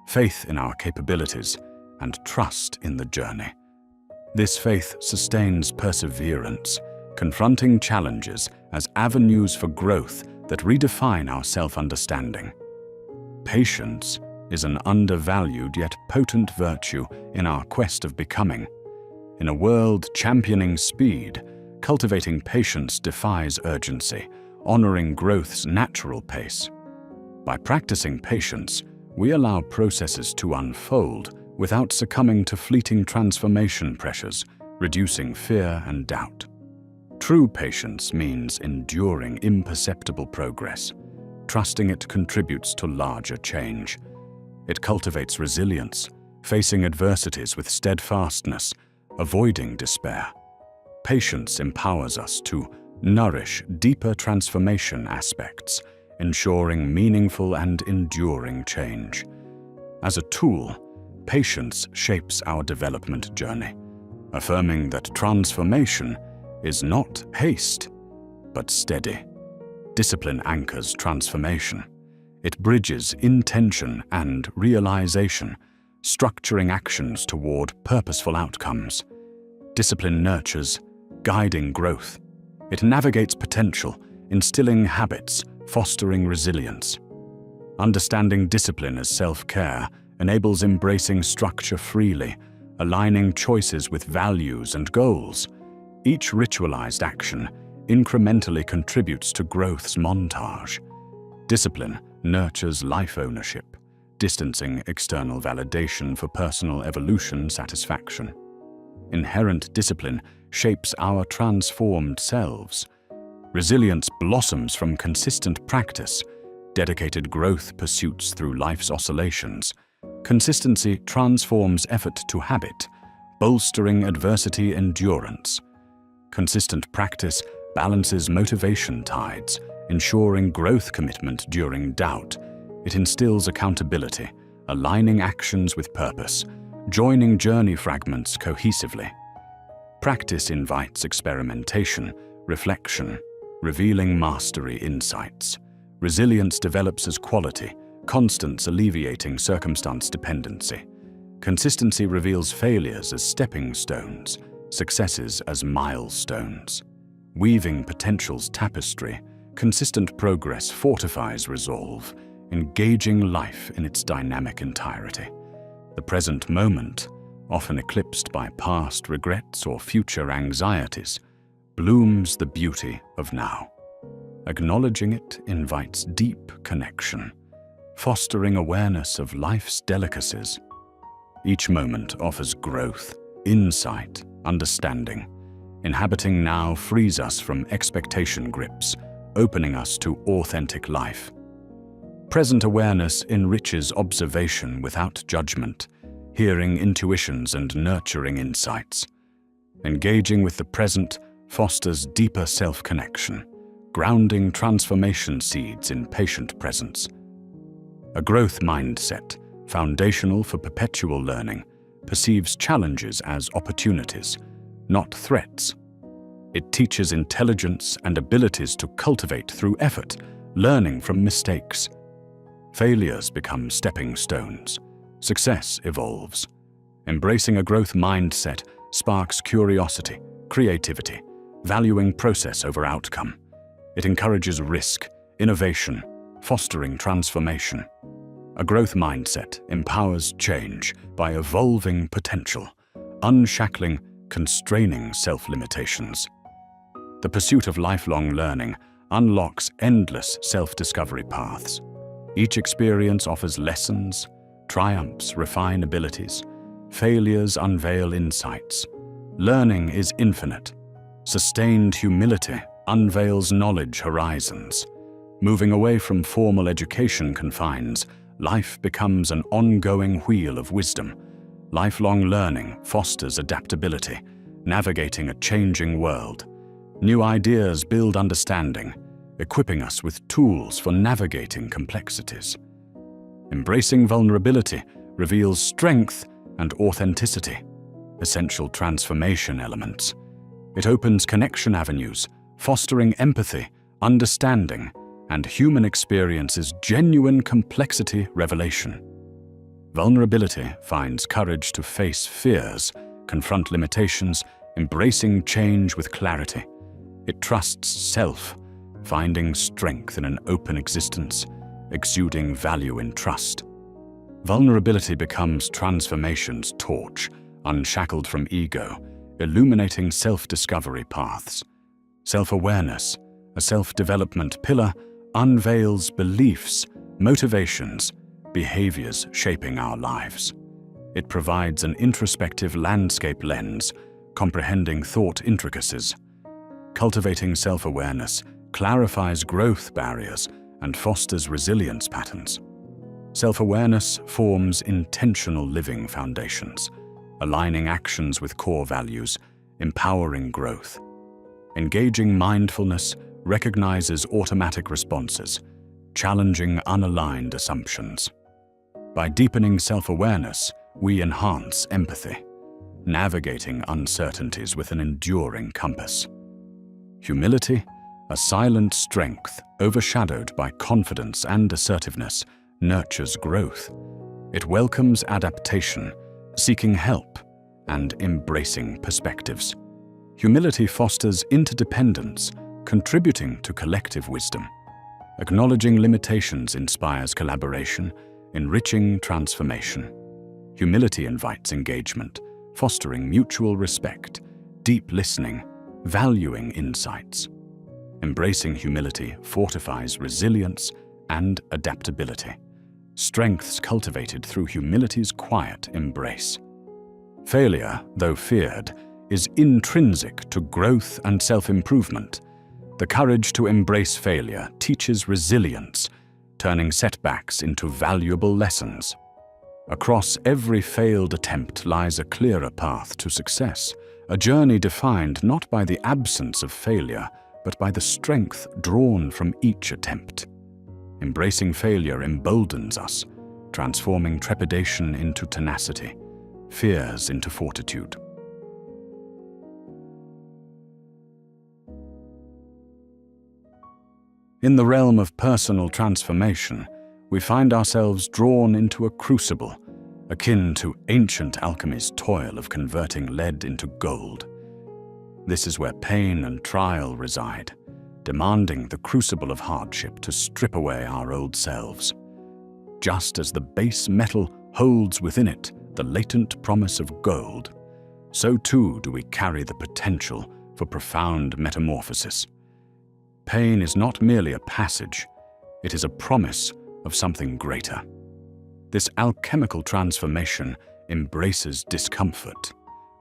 faith in our capabilities, and trust in the journey. This faith sustains perseverance, confronting challenges as avenues for growth that redefine our self-understanding. Patience is an undervalued yet potent virtue in our quest of becoming. In a world championing speed, cultivating patience defies urgency, honoring growth's natural pace. By practicing patience, we allow processes to unfold without succumbing to fleeting transformation pressures, reducing fear and doubt. True patience means enduring imperceptible progress, trusting it contributes to larger change. It cultivates resilience, facing adversities with steadfastness, avoiding despair. Patience empowers us to nourish deeper transformation aspects, ensuring meaningful and enduring change. As a tool, patience shapes our development journey, affirming that transformation is not haste, but steady. Discipline anchors transformation. It bridges intention and realization, structuring actions toward purposeful outcomes. Discipline nurtures, guiding growth. It navigates potential, instilling habits, fostering resilience. Understanding discipline as self-care enables embracing structure freely, aligning choices with values and goals. Each ritualized action incrementally contributes to growth's montage. Discipline nurtures life ownership, distancing external validation for personal evolution satisfaction. Inherent discipline shapes our transformed selves. Resilience blossoms from consistent practice, dedicated growth pursuits through life's oscillations. Consistency transforms effort to habit, bolstering adversity endurance. Consistent practice balances motivation tides, ensuring growth commitment during doubt. It instills accountability, aligning actions with purpose, joining journey fragments cohesively. Practice invites experimentation, reflection, revealing mastery insights. Resilience develops as quality, constance alleviating circumstance dependency. Consistency reveals failures as stepping stones, successes as milestones. Weaving potential's tapestry, consistent progress fortifies resolve, engaging life in its dynamic entirety. The present moment, often eclipsed by past regrets or future anxieties, blooms the beauty of now. Acknowledging it invites deep connection, fostering awareness of life's delicacies. Each moment offers growth, insight, understanding. Inhabiting now frees us from expectation grips, opening us to authentic life. Present awareness enriches observation without judgment, hearing intuitions and nurturing insights. Engaging with the present fosters deeper self-connection, grounding transformation seeds in patient presence. A growth mindset, foundational for perpetual learning, perceives challenges as opportunities, not threats. It teaches intelligence and abilities to cultivate through effort, learning from mistakes. Failures become stepping stones. Success evolves. Embracing a growth mindset sparks curiosity, creativity, valuing process over outcome. It encourages risk, innovation, fostering transformation. A growth mindset empowers change by evolving potential, unshackling, constraining self-limitations. The pursuit of lifelong learning unlocks endless self-discovery paths. Each experience offers lessons, triumphs refine abilities, failures unveil insights. Learning is infinite. Sustained humility unveils knowledge horizons. Moving away from formal education confines, life becomes an ongoing wheel of wisdom. Lifelong learning fosters adaptability, navigating a changing world. New ideas build understanding, equipping us with tools for navigating complexities. Embracing vulnerability reveals strength and authenticity, essential transformation elements. It opens connection avenues, fostering empathy, understanding, and human experience's genuine complexity revelation. Vulnerability finds courage to face fears, confront limitations, embracing change with clarity. It trusts self, finding strength in an open existence, exuding value in trust. Vulnerability becomes transformation's torch, unshackled from ego, illuminating self-discovery paths. Self-awareness, a self-development pillar, unveils beliefs, motivations, behaviors shaping our lives. It provides an introspective landscape lens, comprehending thought intricacies. Cultivating self-awareness clarifies growth barriers and fosters resilience patterns. Self-awareness forms intentional living foundations, aligning actions with core values, empowering growth. Engaging mindfulness recognizes automatic responses, challenging unaligned assumptions. By deepening self-awareness, we enhance empathy, navigating uncertainties with an enduring compass. Humility, a silent strength overshadowed by confidence and assertiveness, nurtures growth. It welcomes adaptation, seeking help, and embracing perspectives. Humility fosters interdependence, contributing to collective wisdom. Acknowledging limitations inspires collaboration, enriching transformation. Humility invites engagement, fostering mutual respect, deep listening, valuing insights. Embracing humility fortifies resilience and adaptability, strengths cultivated through humility's quiet embrace. Failure, though feared, is intrinsic to growth and self-improvement. The courage to embrace failure teaches resilience, turning setbacks into valuable lessons. Across every failed attempt lies a clearer path to success, a journey defined not by the absence of failure, but by the strength drawn from each attempt. Embracing failure emboldens us, transforming trepidation into tenacity, fears into fortitude. In the realm of personal transformation, we find ourselves drawn into a crucible, akin to ancient alchemy's toil of converting lead into gold. This is where pain and trial reside, demanding the crucible of hardship to strip away our old selves. Just as the base metal holds within it the latent promise of gold, so too do we carry the potential for profound metamorphosis. Pain is not merely a passage, it is a promise of something greater. This alchemical transformation embraces discomfort,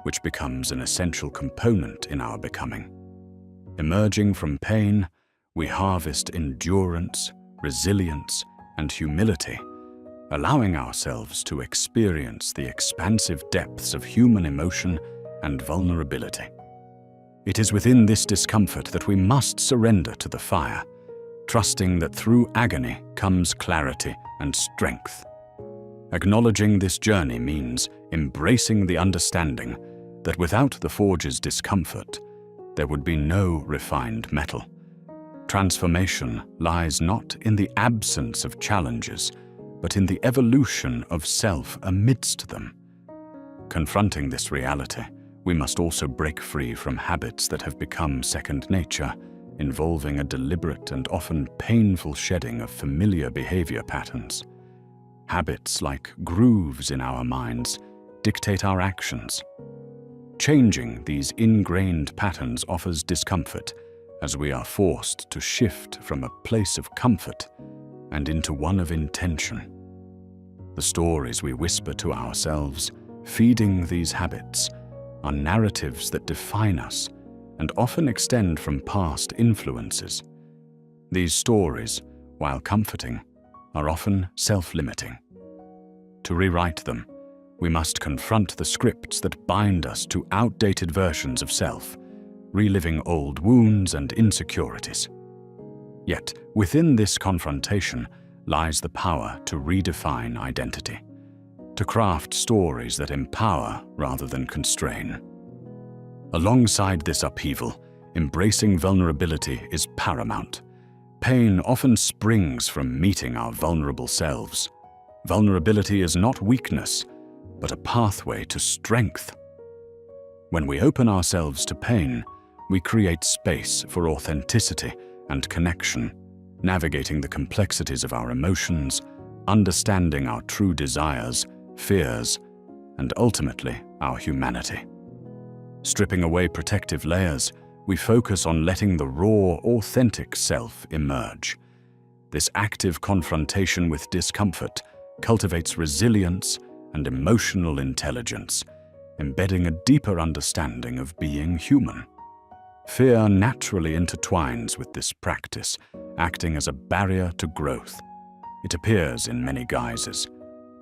which becomes an essential component in our becoming. Emerging from pain, we harvest endurance, resilience, and humility, allowing ourselves to experience the expansive depths of human emotion and vulnerability. It is within this discomfort that we must surrender to the fire, trusting that through agony comes clarity and strength. Acknowledging this journey means embracing the understanding that without the forge's discomfort, there would be no refined metal. Transformation lies not in the absence of challenges, but in the evolution of self amidst them. Confronting this reality, we must also break free from habits that have become second nature, involving a deliberate and often painful shedding of familiar behavior patterns. Habits, like grooves in our minds, dictate our actions. Changing these ingrained patterns offers discomfort, as we are forced to shift from a place of comfort and into one of intention. The stories we whisper to ourselves, feeding these habits, are narratives that define us and often extend from past influences. These stories, while comforting, are often self-limiting. To rewrite them, we must confront the scripts that bind us to outdated versions of self, reliving old wounds and insecurities. Yet, within this confrontation lies the power to redefine identity, to craft stories that empower rather than constrain. Alongside this upheaval, embracing vulnerability is paramount. Pain often springs from meeting our vulnerable selves. Vulnerability is not weakness, but a pathway to strength. When we open ourselves to pain, we create space for authenticity and connection, navigating the complexities of our emotions, understanding our true desires, fears, and ultimately our humanity. Stripping away protective layers, we focus on letting the raw, authentic self emerge. This active confrontation with discomfort cultivates resilience and emotional intelligence, embedding a deeper understanding of being human. Fear naturally intertwines with this practice, acting as a barrier to growth. It appears in many guises: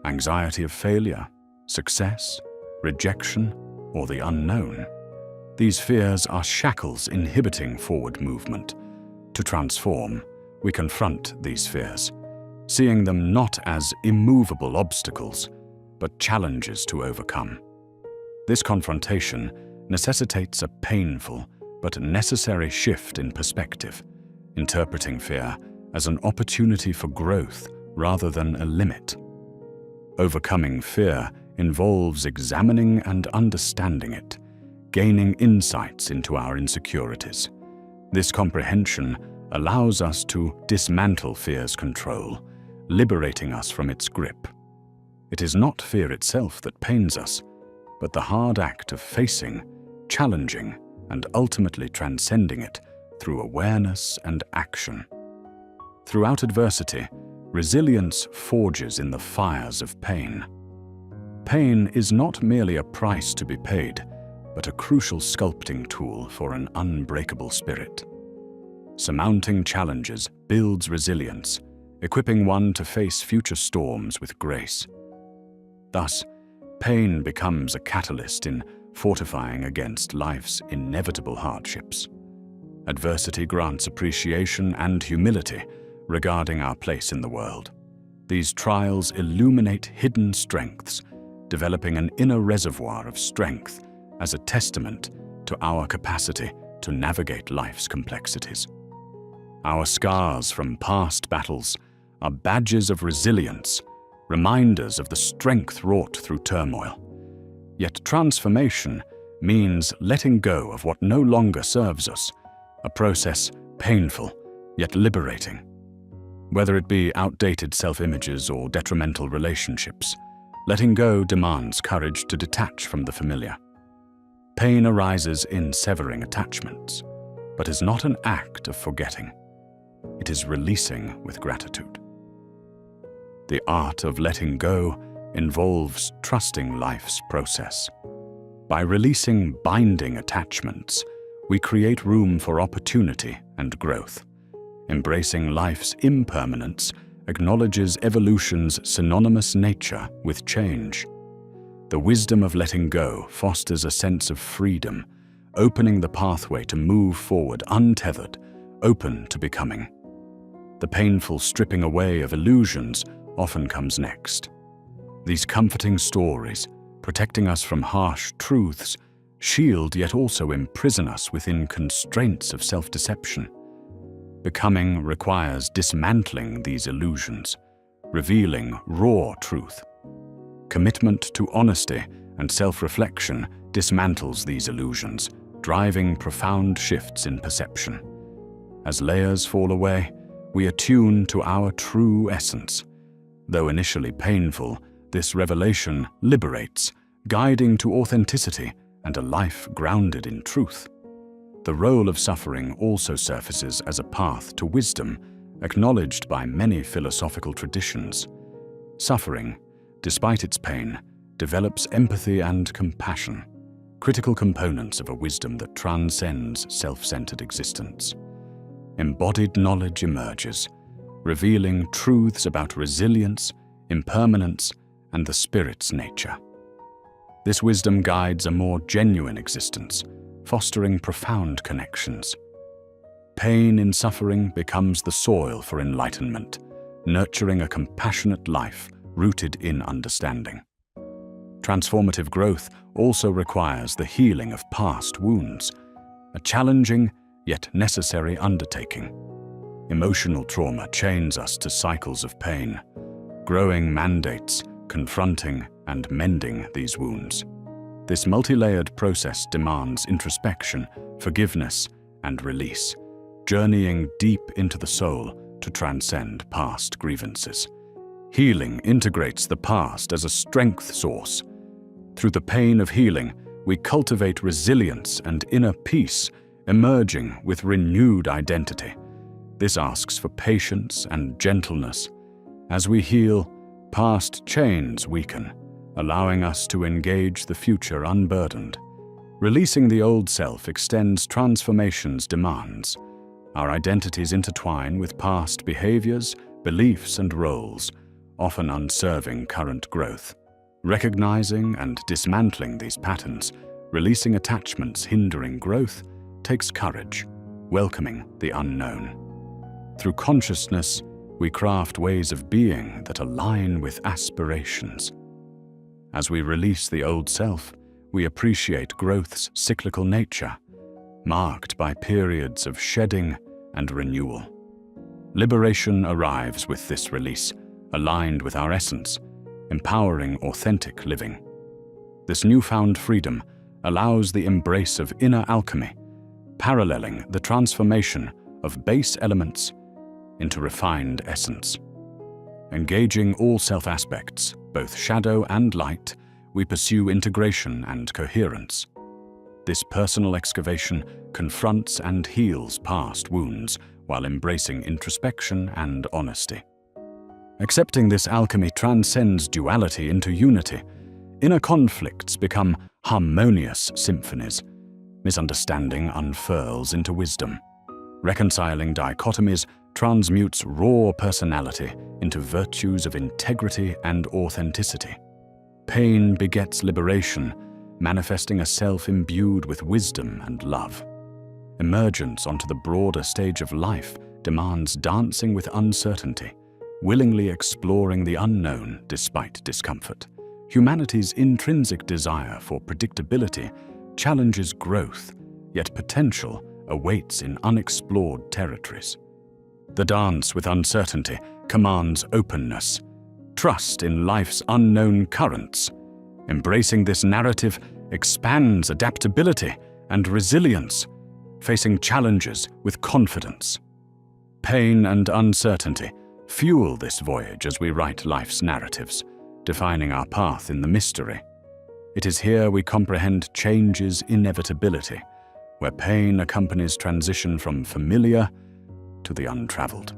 anxiety of failure, success, rejection, or the unknown. These fears are shackles inhibiting forward movement. To transform, we confront these fears, seeing them not as immovable obstacles, but challenges to overcome. This confrontation necessitates a painful but necessary shift in perspective, interpreting fear as an opportunity for growth rather than a limit. Overcoming fear involves examining and understanding it, gaining insights into our insecurities. This comprehension allows us to dismantle fear's control, liberating us from its grip. It is not fear itself that pains us, but the hard act of facing, challenging, and ultimately transcending it through awareness and action. Throughout adversity, resilience forges in the fires of pain. Pain is not merely a price to be paid, but a crucial sculpting tool for an unbreakable spirit. Surmounting challenges builds resilience, equipping one to face future storms with grace. Thus, pain becomes a catalyst in fortifying against life's inevitable hardships. Adversity grants appreciation and humility regarding our place in the world. These trials illuminate hidden strengths, developing an inner reservoir of strength as a testament to our capacity to navigate life's complexities. Our scars from past battles are badges of resilience, reminders of the strength wrought through turmoil. Yet transformation means letting go of what no longer serves us, a process painful yet liberating. Whether it be outdated self-images or detrimental relationships, letting go demands courage to detach from the familiar. Pain arises in severing attachments, but is not an act of forgetting. It is releasing with gratitude. The art of letting go involves trusting life's process. By releasing binding attachments, we create room for opportunity and growth. Embracing life's impermanence acknowledges evolution's synonymous nature with change. The wisdom of letting go fosters a sense of freedom, opening the pathway to move forward untethered, open to becoming. The painful stripping away of illusions often comes next. These comforting stories, protecting us from harsh truths, shield yet also imprison us within constraints of self-deception. Becoming requires dismantling these illusions, revealing raw truth. Commitment to honesty and self-reflection dismantles these illusions, driving profound shifts in perception. As layers fall away, we attune to our true essence. Though initially painful, this revelation liberates, guiding to authenticity and a life grounded in truth. The role of suffering also surfaces as a path to wisdom, acknowledged by many philosophical traditions. Suffering, despite its pain, develops empathy and compassion, critical components of a wisdom that transcends self-centered existence. Embodied knowledge emerges, revealing truths about resilience, impermanence, and the spirit's nature. This wisdom guides a more genuine existence, fostering profound connections. Pain in suffering becomes the soil for enlightenment, nurturing a compassionate life rooted in understanding. Transformative growth also requires the healing of past wounds, a challenging yet necessary undertaking. Emotional trauma chains us to cycles of pain, growing mandates, confronting and mending these wounds. This multi-layered process demands introspection, forgiveness, and release, journeying deep into the soul to transcend past grievances. Healing integrates the past as a strength source. Through the pain of healing, we cultivate resilience and inner peace, emerging with renewed identity. This asks for patience and gentleness. As we heal, past chains weaken, allowing us to engage the future unburdened. Releasing the old self extends transformation's demands. Our identities intertwine with past behaviors, beliefs, and roles, often unserving current growth. Recognizing and dismantling these patterns, releasing attachments hindering growth, takes courage, welcoming the unknown. Through consciousness, we craft ways of being that align with aspirations. As we release the old self, we appreciate growth's cyclical nature, marked by periods of shedding and renewal. Liberation arrives with this release, aligned with our essence, empowering authentic living. This newfound freedom allows the embrace of inner alchemy, paralleling the transformation of base elements into refined essence. Engaging all self-aspects, both shadow and light, we pursue integration and coherence. This personal excavation confronts and heals past wounds while embracing introspection and honesty. Accepting this alchemy transcends duality into unity. Inner conflicts become harmonious symphonies. Misunderstanding unfurls into wisdom. Reconciling dichotomies transmutes raw personality into virtues of integrity and authenticity. Pain begets liberation, manifesting a self imbued with wisdom and love. Emergence onto the broader stage of life demands dancing with uncertainty, willingly exploring the unknown despite discomfort. Humanity's intrinsic desire for predictability challenges growth, yet potential awaits in unexplored territories. The dance with uncertainty commands openness, trust in life's unknown currents. Embracing this narrative expands adaptability and resilience, facing challenges with confidence. Pain and uncertainty fuel this voyage as we write life's narratives, defining our path in the mystery. It is here we comprehend change's inevitability, where pain accompanies transition from familiar to the untraveled.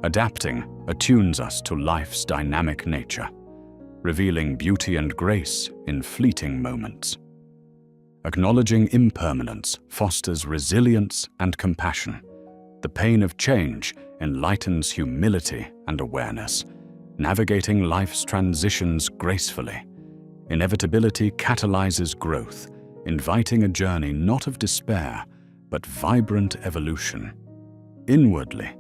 Adapting attunes us to life's dynamic nature, revealing beauty and grace in fleeting moments. Acknowledging impermanence fosters resilience and compassion. The pain of change enlightens humility and awareness, navigating life's transitions gracefully. Inevitability catalyzes growth, inviting a journey not of despair, but vibrant evolution. Inwardly,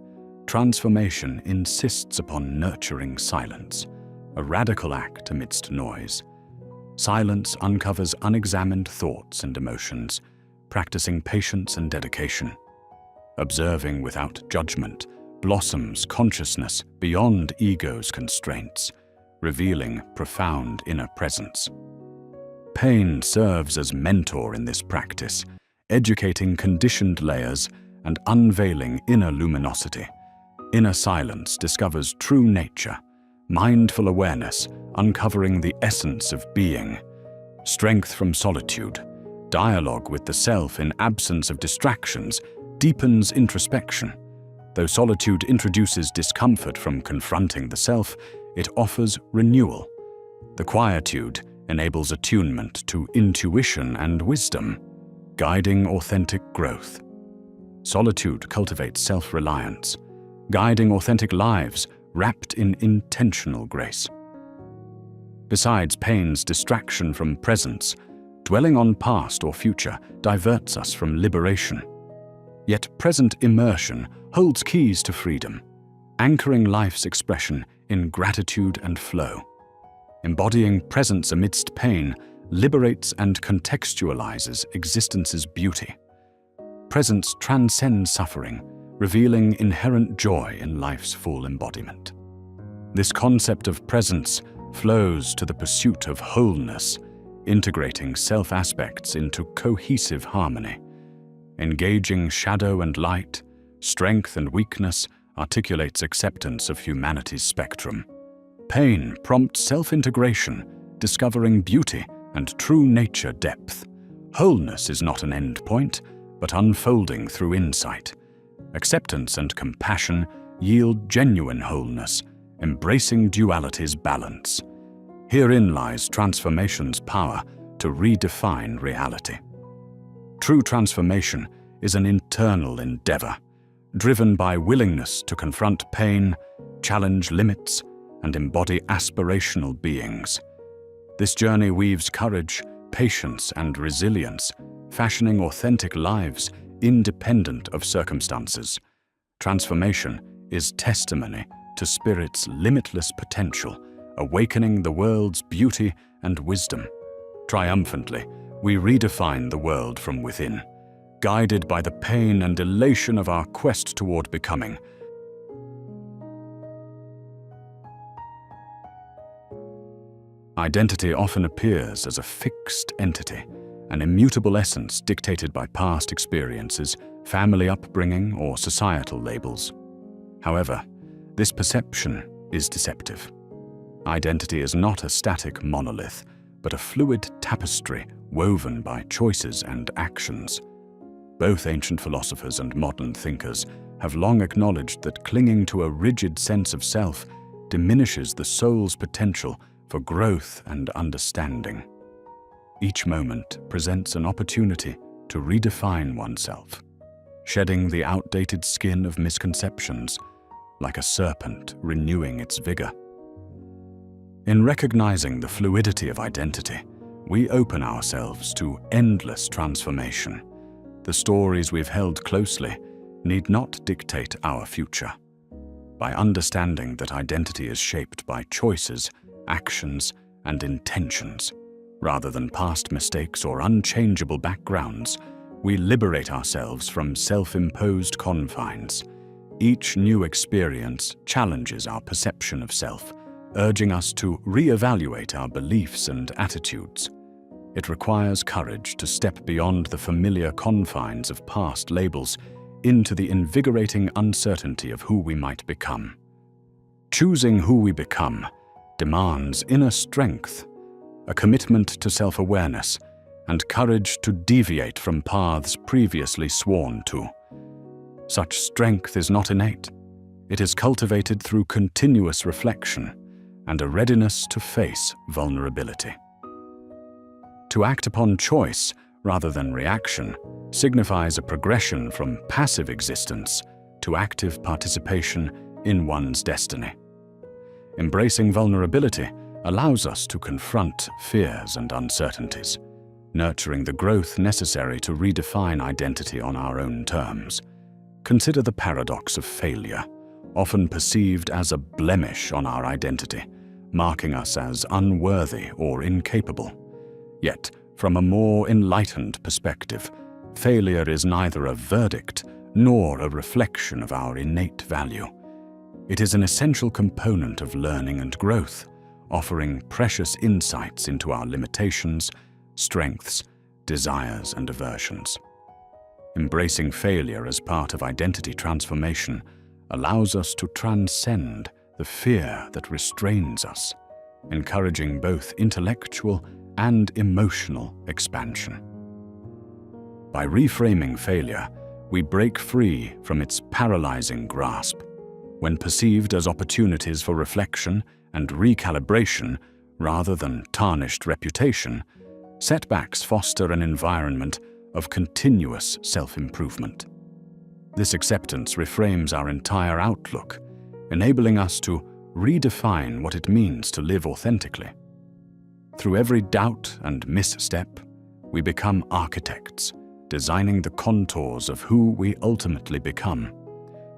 transformation insists upon nurturing silence, a radical act amidst noise. Silence uncovers unexamined thoughts and emotions, practicing patience and dedication. Observing without judgment blossoms consciousness beyond ego's constraints, revealing profound inner presence. Pain serves as mentor in this practice, educating conditioned layers and unveiling inner luminosity. Inner silence discovers true nature, mindful awareness uncovering the essence of being. Strength from solitude, dialogue with the self in absence of distractions, deepens introspection. Though solitude introduces discomfort from confronting the self, it offers renewal. The quietude enables attunement to intuition and wisdom, guiding authentic growth. Solitude cultivates self-reliance, guiding authentic lives wrapped in intentional grace. Besides pain's distraction from presence, dwelling on past or future diverts us from liberation. Yet present immersion holds keys to freedom, anchoring life's expression in gratitude and flow. Embodying presence amidst pain liberates and contextualizes existence's beauty. Presence transcends suffering, revealing inherent joy in life's full embodiment. This concept of presence flows to the pursuit of wholeness, integrating self-aspects into cohesive harmony. Engaging shadow and light, strength and weakness articulates acceptance of humanity's spectrum. Pain prompts self-integration, discovering beauty and true nature depth. Wholeness is not an endpoint, but unfolding through insight. Acceptance and compassion yield genuine wholeness, embracing duality's balance. Herein lies transformation's power to redefine reality. True transformation is an internal endeavor, driven by willingness to confront pain, challenge limits, and embody aspirational beings. This journey weaves courage, patience, and resilience, fashioning authentic lives independent of circumstances. Transformation is testimony to spirit's limitless potential, awakening the world's beauty and wisdom. Triumphantly, we redefine the world from within, guided by the pain and elation of our quest toward becoming. Identity often appears as a fixed entity, an immutable essence dictated by past experiences, family upbringing, or societal labels. However, this perception is deceptive. Identity is not a static monolith, but a fluid tapestry woven by choices and actions. Both ancient philosophers and modern thinkers have long acknowledged that clinging to a rigid sense of self diminishes the soul's potential for growth and understanding. Each moment presents an opportunity to redefine oneself, shedding the outdated skin of misconceptions, like a serpent renewing its vigor. In recognizing the fluidity of identity, we open ourselves to endless transformation. The stories we've held closely need not dictate our future. By understanding that identity is shaped by choices, actions, and intentions, rather than past mistakes or unchangeable backgrounds, we liberate ourselves from self-imposed confines. Each new experience challenges our perception of self, urging us to reevaluate our beliefs and attitudes. It requires courage to step beyond the familiar confines of past labels into the invigorating uncertainty of who we might become. Choosing who we become demands inner strength, a commitment to self-awareness, and courage to deviate from paths previously sworn to. Such strength is not innate. It is cultivated through continuous reflection and a readiness to face vulnerability. To act upon choice rather than reaction signifies a progression from passive existence to active participation in one's destiny. Embracing vulnerability allows us to confront fears and uncertainties, nurturing the growth necessary to redefine identity on our own terms. Consider the paradox of failure, often perceived as a blemish on our identity, marking us as unworthy or incapable. Yet, from a more enlightened perspective, failure is neither a verdict nor a reflection of our innate value. It is an essential component of learning and growth, offering precious insights into our limitations, strengths, desires, and aversions. Embracing failure as part of identity transformation allows us to transcend the fear that restrains us, encouraging both intellectual and emotional expansion. By reframing failure, we break free from its paralyzing grasp. When perceived as opportunities for reflection and recalibration rather than tarnished reputation, setbacks foster an environment of continuous self-improvement. This acceptance reframes our entire outlook, enabling us to redefine what it means to live authentically. Through every doubt and misstep, we become architects, designing the contours of who we ultimately become,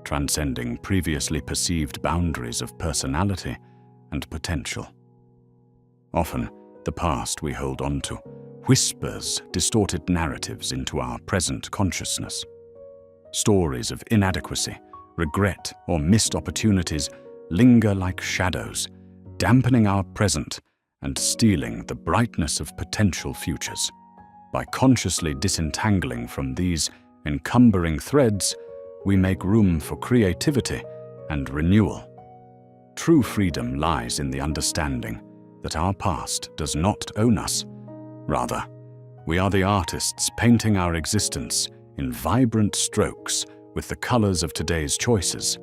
transcending previously perceived boundaries of personality and potential. Often, the past we hold on to whispers distorted narratives into our present consciousness. Stories of inadequacy, regret, or missed opportunities linger like shadows, dampening our present and stealing the brightness of potential futures. By consciously disentangling from these encumbering threads, we make room for creativity and renewal. True freedom lies in the understanding that our past does not own us. Rather, we are the artists painting our existence in vibrant strokes with the colors of today's choices.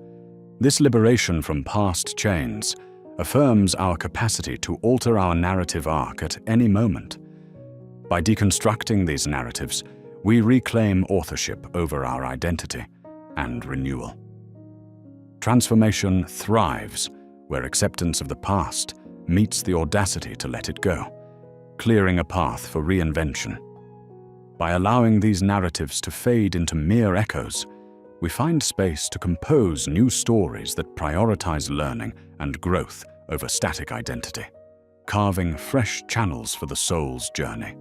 This liberation from past chains affirms our capacity to alter our narrative arc at any moment. By deconstructing these narratives, we reclaim authorship over our identity and renewal. Transformation thrives where acceptance of the past meets the audacity to let it go, clearing a path for reinvention. By allowing these narratives to fade into mere echoes, we find space to compose new stories that prioritize learning and growth over static identity, carving fresh channels for the soul's journey.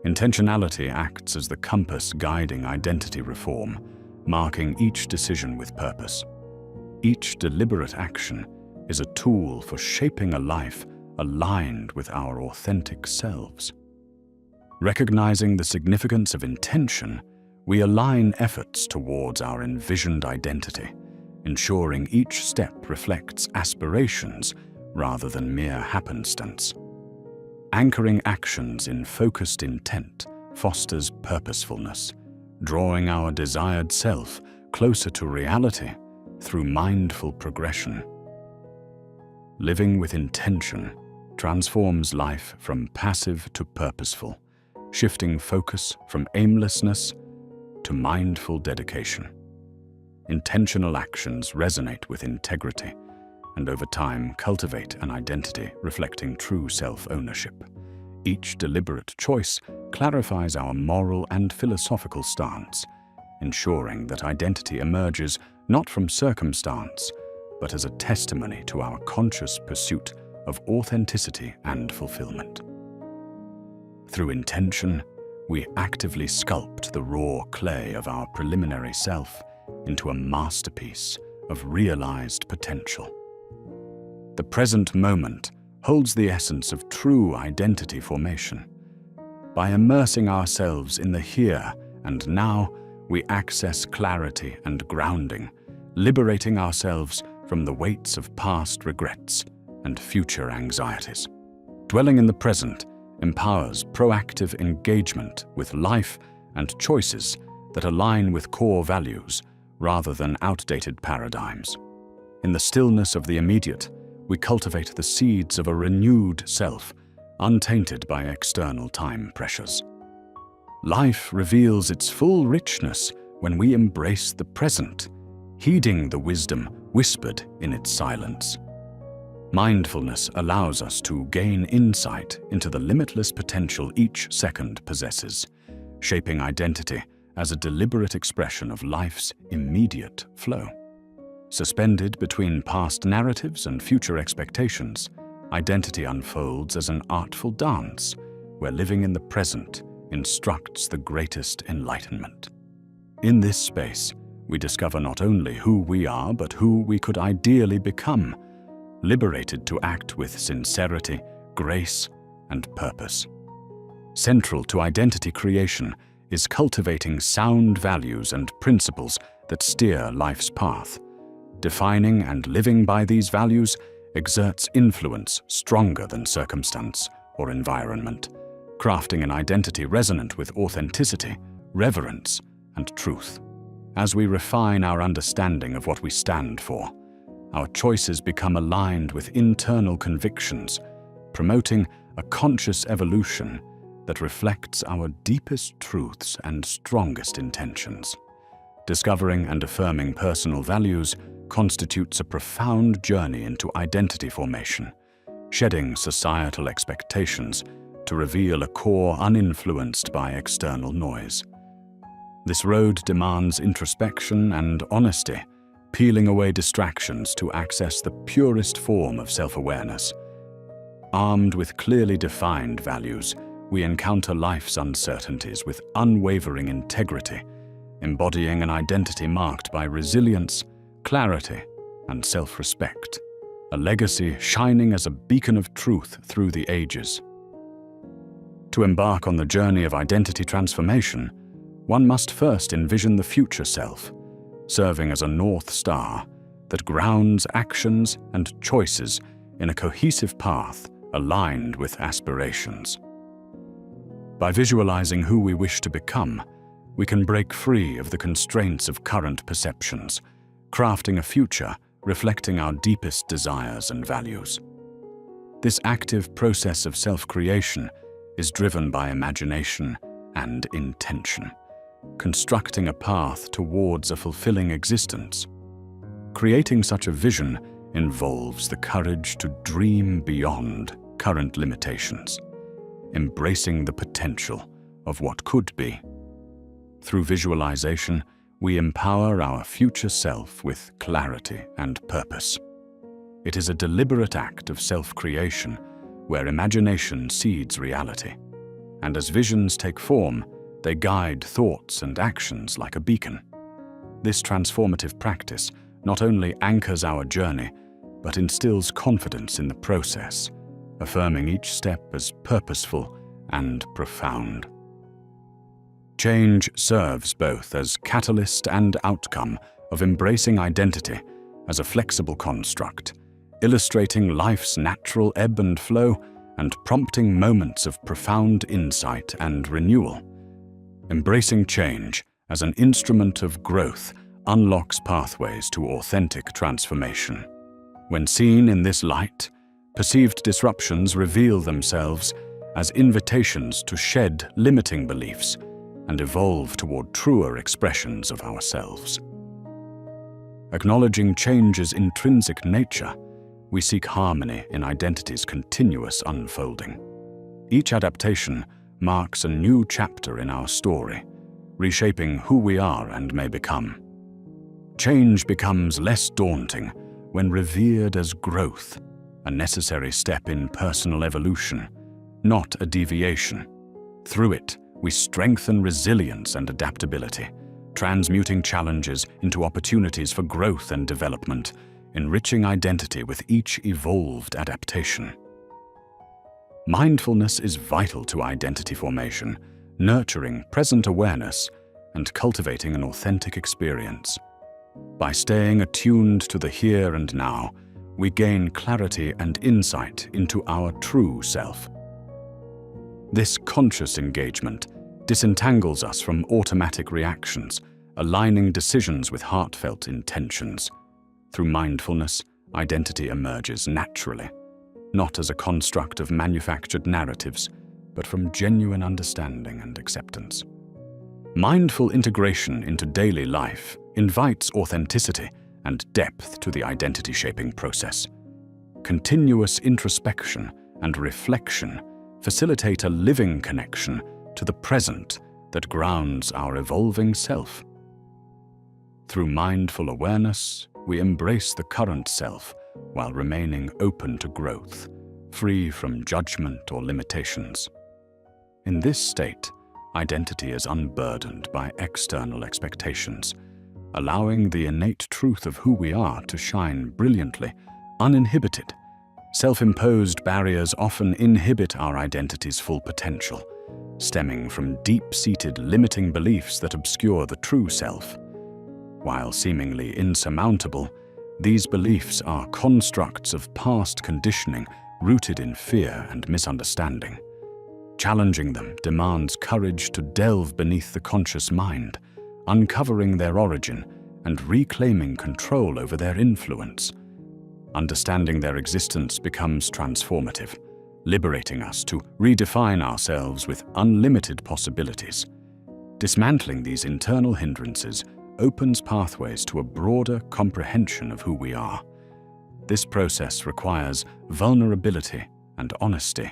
Intentionality acts as the compass guiding identity reform, marking each decision with purpose. Each deliberate action is a tool for shaping a life aligned with our authentic selves. Recognizing the significance of intention, we align efforts towards our envisioned identity, ensuring each step reflects aspirations rather than mere happenstance. Anchoring actions in focused intent fosters purposefulness, drawing our desired self closer to reality through mindful progression. Living with intention transforms life from passive to purposeful, shifting focus from aimlessness to mindful dedication. Intentional actions resonate with integrity and over time cultivate an identity reflecting true self-ownership. Each deliberate choice clarifies our moral and philosophical stance, ensuring that identity emerges not from circumstance, but as a testimony to our conscious pursuit of authenticity and fulfillment. Through intention, we actively sculpt the raw clay of our preliminary self into a masterpiece of realized potential. The present moment holds the essence of true identity formation. By immersing ourselves in the here and now, we access clarity and grounding, liberating ourselves from the weights of past regrets and future anxieties. Dwelling in the present empowers proactive engagement with life and choices that align with core values rather than outdated paradigms. In the stillness of the immediate, we cultivate the seeds of a renewed self, untainted by external time pressures. Life reveals its full richness when we embrace the present, heeding the wisdom whispered in its silence. Mindfulness allows us to gain insight into the limitless potential each second possesses, shaping identity as a deliberate expression of life's immediate flow. Suspended between past narratives and future expectations, identity unfolds as an artful dance, where living in the present instructs the greatest enlightenment. In this space, we discover not only who we are, but who we could ideally become, liberated to act with sincerity, grace, and purpose. Central to identity creation is cultivating sound values and principles that steer life's path. Defining and living by these values exerts influence stronger than circumstance or environment, crafting an identity resonant with authenticity, reverence, and truth. As we refine our understanding of what we stand for, our choices become aligned with internal convictions, promoting a conscious evolution that reflects our deepest truths and strongest intentions. Discovering and affirming personal values constitutes a profound journey into identity formation, shedding societal expectations to reveal a core uninfluenced by external noise. This road demands introspection and honesty, peeling away distractions to access the purest form of self-awareness. Armed with clearly defined values, we encounter life's uncertainties with unwavering integrity, embodying an identity marked by resilience, clarity, and self-respect, a legacy shining as a beacon of truth through the ages. To embark on the journey of identity transformation, one must first envision the future self, serving as a North Star that grounds actions and choices in a cohesive path aligned with aspirations. By visualizing who we wish to become, we can break free of the constraints of current perceptions, crafting a future reflecting our deepest desires and values. This active process of self-creation is driven by imagination and intention, constructing a path towards a fulfilling existence. Creating such a vision involves the courage to dream beyond current limitations, embracing the potential of what could be. Through visualization, we empower our future self with clarity and purpose. It is a deliberate act of self-creation where imagination seeds reality, and as visions take form, they guide thoughts and actions like a beacon. This transformative practice not only anchors our journey, but instills confidence in the process, affirming each step as purposeful and profound. Change serves both as catalyst and outcome of embracing identity as a flexible construct, illustrating life's natural ebb and flow and prompting moments of profound insight and renewal. Embracing change as an instrument of growth unlocks pathways to authentic transformation. When seen in this light, perceived disruptions reveal themselves as invitations to shed limiting beliefs and evolve toward truer expressions of ourselves. Acknowledging change's intrinsic nature, we seek harmony in identity's continuous unfolding. Each adaptation marks a new chapter in our story, reshaping who we are and may become. Change becomes less daunting when revered as growth, a necessary step in personal evolution, not a deviation. Through it, we strengthen resilience and adaptability, transmuting challenges into opportunities for growth and development, enriching identity with each evolved adaptation. Mindfulness is vital to identity formation, nurturing present awareness and cultivating an authentic experience. By staying attuned to the here and now, we gain clarity and insight into our true self. This conscious engagement disentangles us from automatic reactions, aligning decisions with heartfelt intentions. Through mindfulness, identity emerges naturally, not as a construct of manufactured narratives, but from genuine understanding and acceptance. Mindful integration into daily life invites authenticity and depth to the identity-shaping process. Continuous introspection and reflection facilitate a living connection to the present that grounds our evolving self. Through mindful awareness, we embrace the current self while remaining open to growth, free from judgment or limitations. In this state, identity is unburdened by external expectations, allowing the innate truth of who we are to shine brilliantly, uninhibited. Self-imposed barriers often inhibit our identity's full potential, stemming from deep-seated limiting beliefs that obscure the true self. While seemingly insurmountable, these beliefs are constructs of past conditioning rooted in fear and misunderstanding. Challenging them demands courage to delve beneath the conscious mind, uncovering their origin and reclaiming control over their influence. Understanding their existence becomes transformative, liberating us to redefine ourselves with unlimited possibilities. Dismantling these internal hindrances opens pathways to a broader comprehension of who we are. This process requires vulnerability and honesty,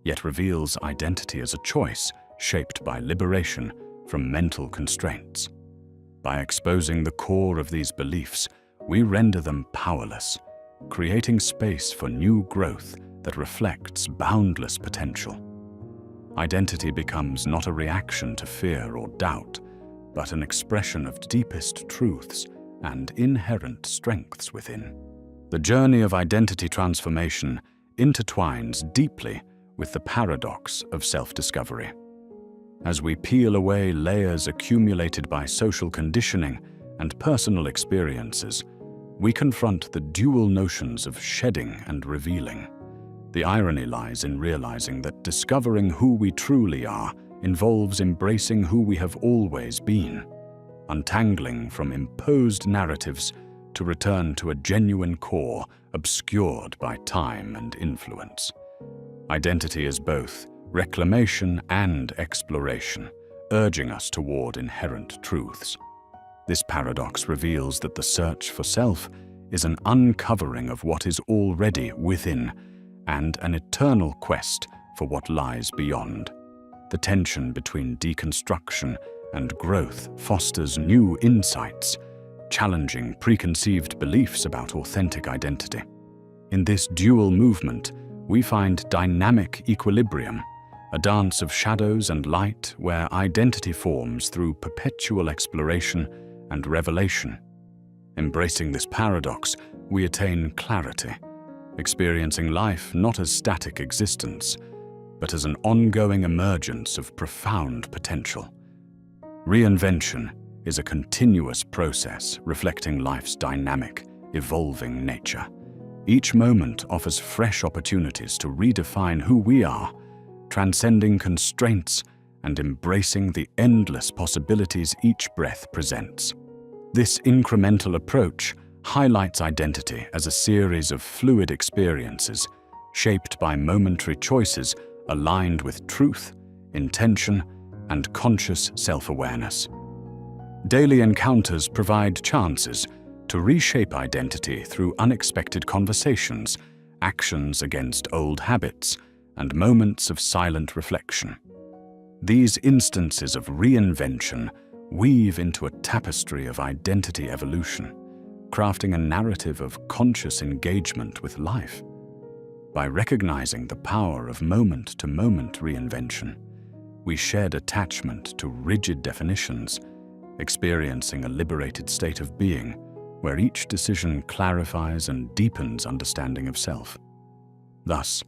yet reveals identity as a choice shaped by liberation from mental constraints. By exposing the core of these beliefs, we render them powerless, creating space for new growth that reflects boundless potential. Identity becomes not a reaction to fear or doubt, but an expression of deepest truths and inherent strengths within. The journey of identity transformation intertwines deeply with the paradox of self-discovery. As we peel away layers accumulated by social conditioning and personal experiences, we confront the dual notions of shedding and revealing. The irony lies in realizing that discovering who we truly are involves embracing who we have always been, untangling from imposed narratives to return to a genuine core obscured by time and influence. Identity is both reclamation and exploration, urging us toward inherent truths. This paradox reveals that the search for self is an uncovering of what is already within and an eternal quest for what lies beyond. The tension between deconstruction and growth fosters new insights, challenging preconceived beliefs about authentic identity. In this dual movement, we find dynamic equilibrium, a dance of shadows and light where identity forms through perpetual exploration and revelation. Embracing this paradox, we attain clarity, experiencing life not as static existence, but as an ongoing emergence of profound potential. Reinvention is a continuous process reflecting life's dynamic, evolving nature. Each moment offers fresh opportunities to redefine who we are, transcending constraints and embracing the endless possibilities each breath presents. This incremental approach highlights identity as a series of fluid experiences, shaped by momentary choices aligned with truth, intention, and conscious self-awareness. Daily encounters provide chances to reshape identity through unexpected conversations, actions against old habits, and moments of silent reflection. These instances of reinvention weave into a tapestry of identity evolution, crafting a narrative of conscious engagement with life. By recognizing the power of moment-to-moment reinvention, we shed attachment to rigid definitions, experiencing a liberated state of being where each decision clarifies and deepens understanding of self. Thus,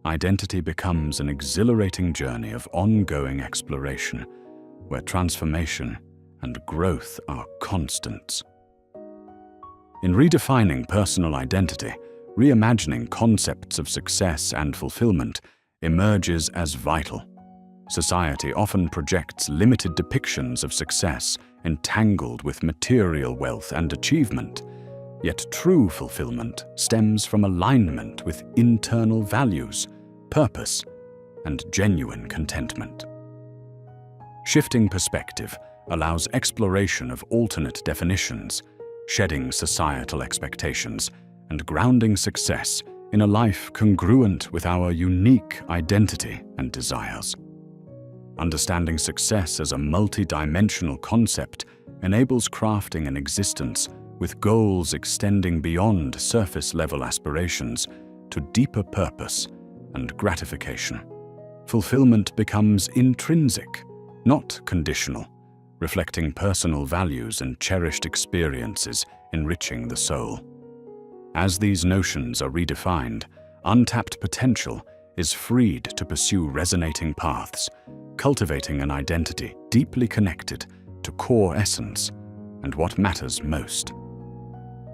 identity becomes an exhilarating journey of ongoing exploration, where transformation and growth are constants. In redefining personal identity, reimagining concepts of success and fulfillment emerges as vital. Society often projects limited depictions of success entangled with material wealth and achievement, yet true fulfillment stems from alignment with internal values, purpose, and genuine contentment. Shifting perspective allows exploration of alternate definitions, shedding societal expectations and grounding success in a life congruent with our unique identity and desires. Understanding success as a multi-dimensional concept enables crafting an existence with goals extending beyond surface-level aspirations to deeper purpose and gratification. Fulfillment becomes intrinsic, not conditional, reflecting personal values and cherished experiences enriching the soul. As these notions are redefined, untapped potential is freed to pursue resonating paths, cultivating an identity deeply connected to core essence and what matters most.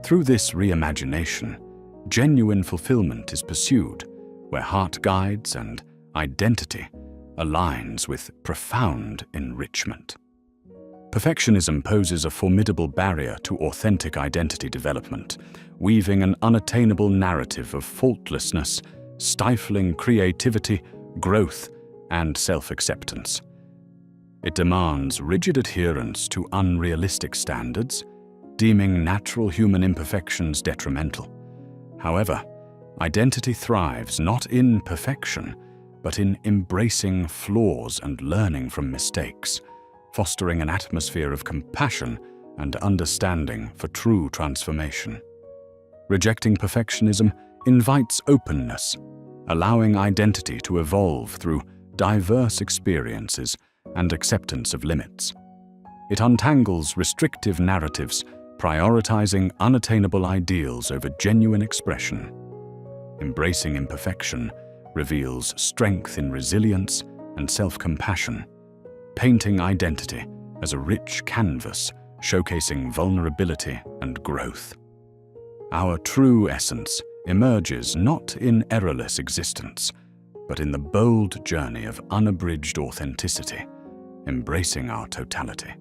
Through this reimagination, genuine fulfillment is pursued, where heart guides and identity aligns with profound enrichment. Perfectionism poses a formidable barrier to authentic identity development, weaving an unattainable narrative of faultlessness, stifling creativity, growth, and self-acceptance. It demands rigid adherence to unrealistic standards, deeming natural human imperfections detrimental. However, identity thrives not in perfection, but in embracing flaws and learning from mistakes, fostering an atmosphere of compassion and understanding for true transformation. Rejecting perfectionism invites openness, allowing identity to evolve through diverse experiences and acceptance of limits. It untangles restrictive narratives, prioritizing unattainable ideals over genuine expression. Embracing imperfection reveals strength in resilience and self-compassion, painting identity as a rich canvas showcasing vulnerability and growth. Our true essence emerges not in errorless existence, but in the bold journey of unabridged authenticity, embracing our totality.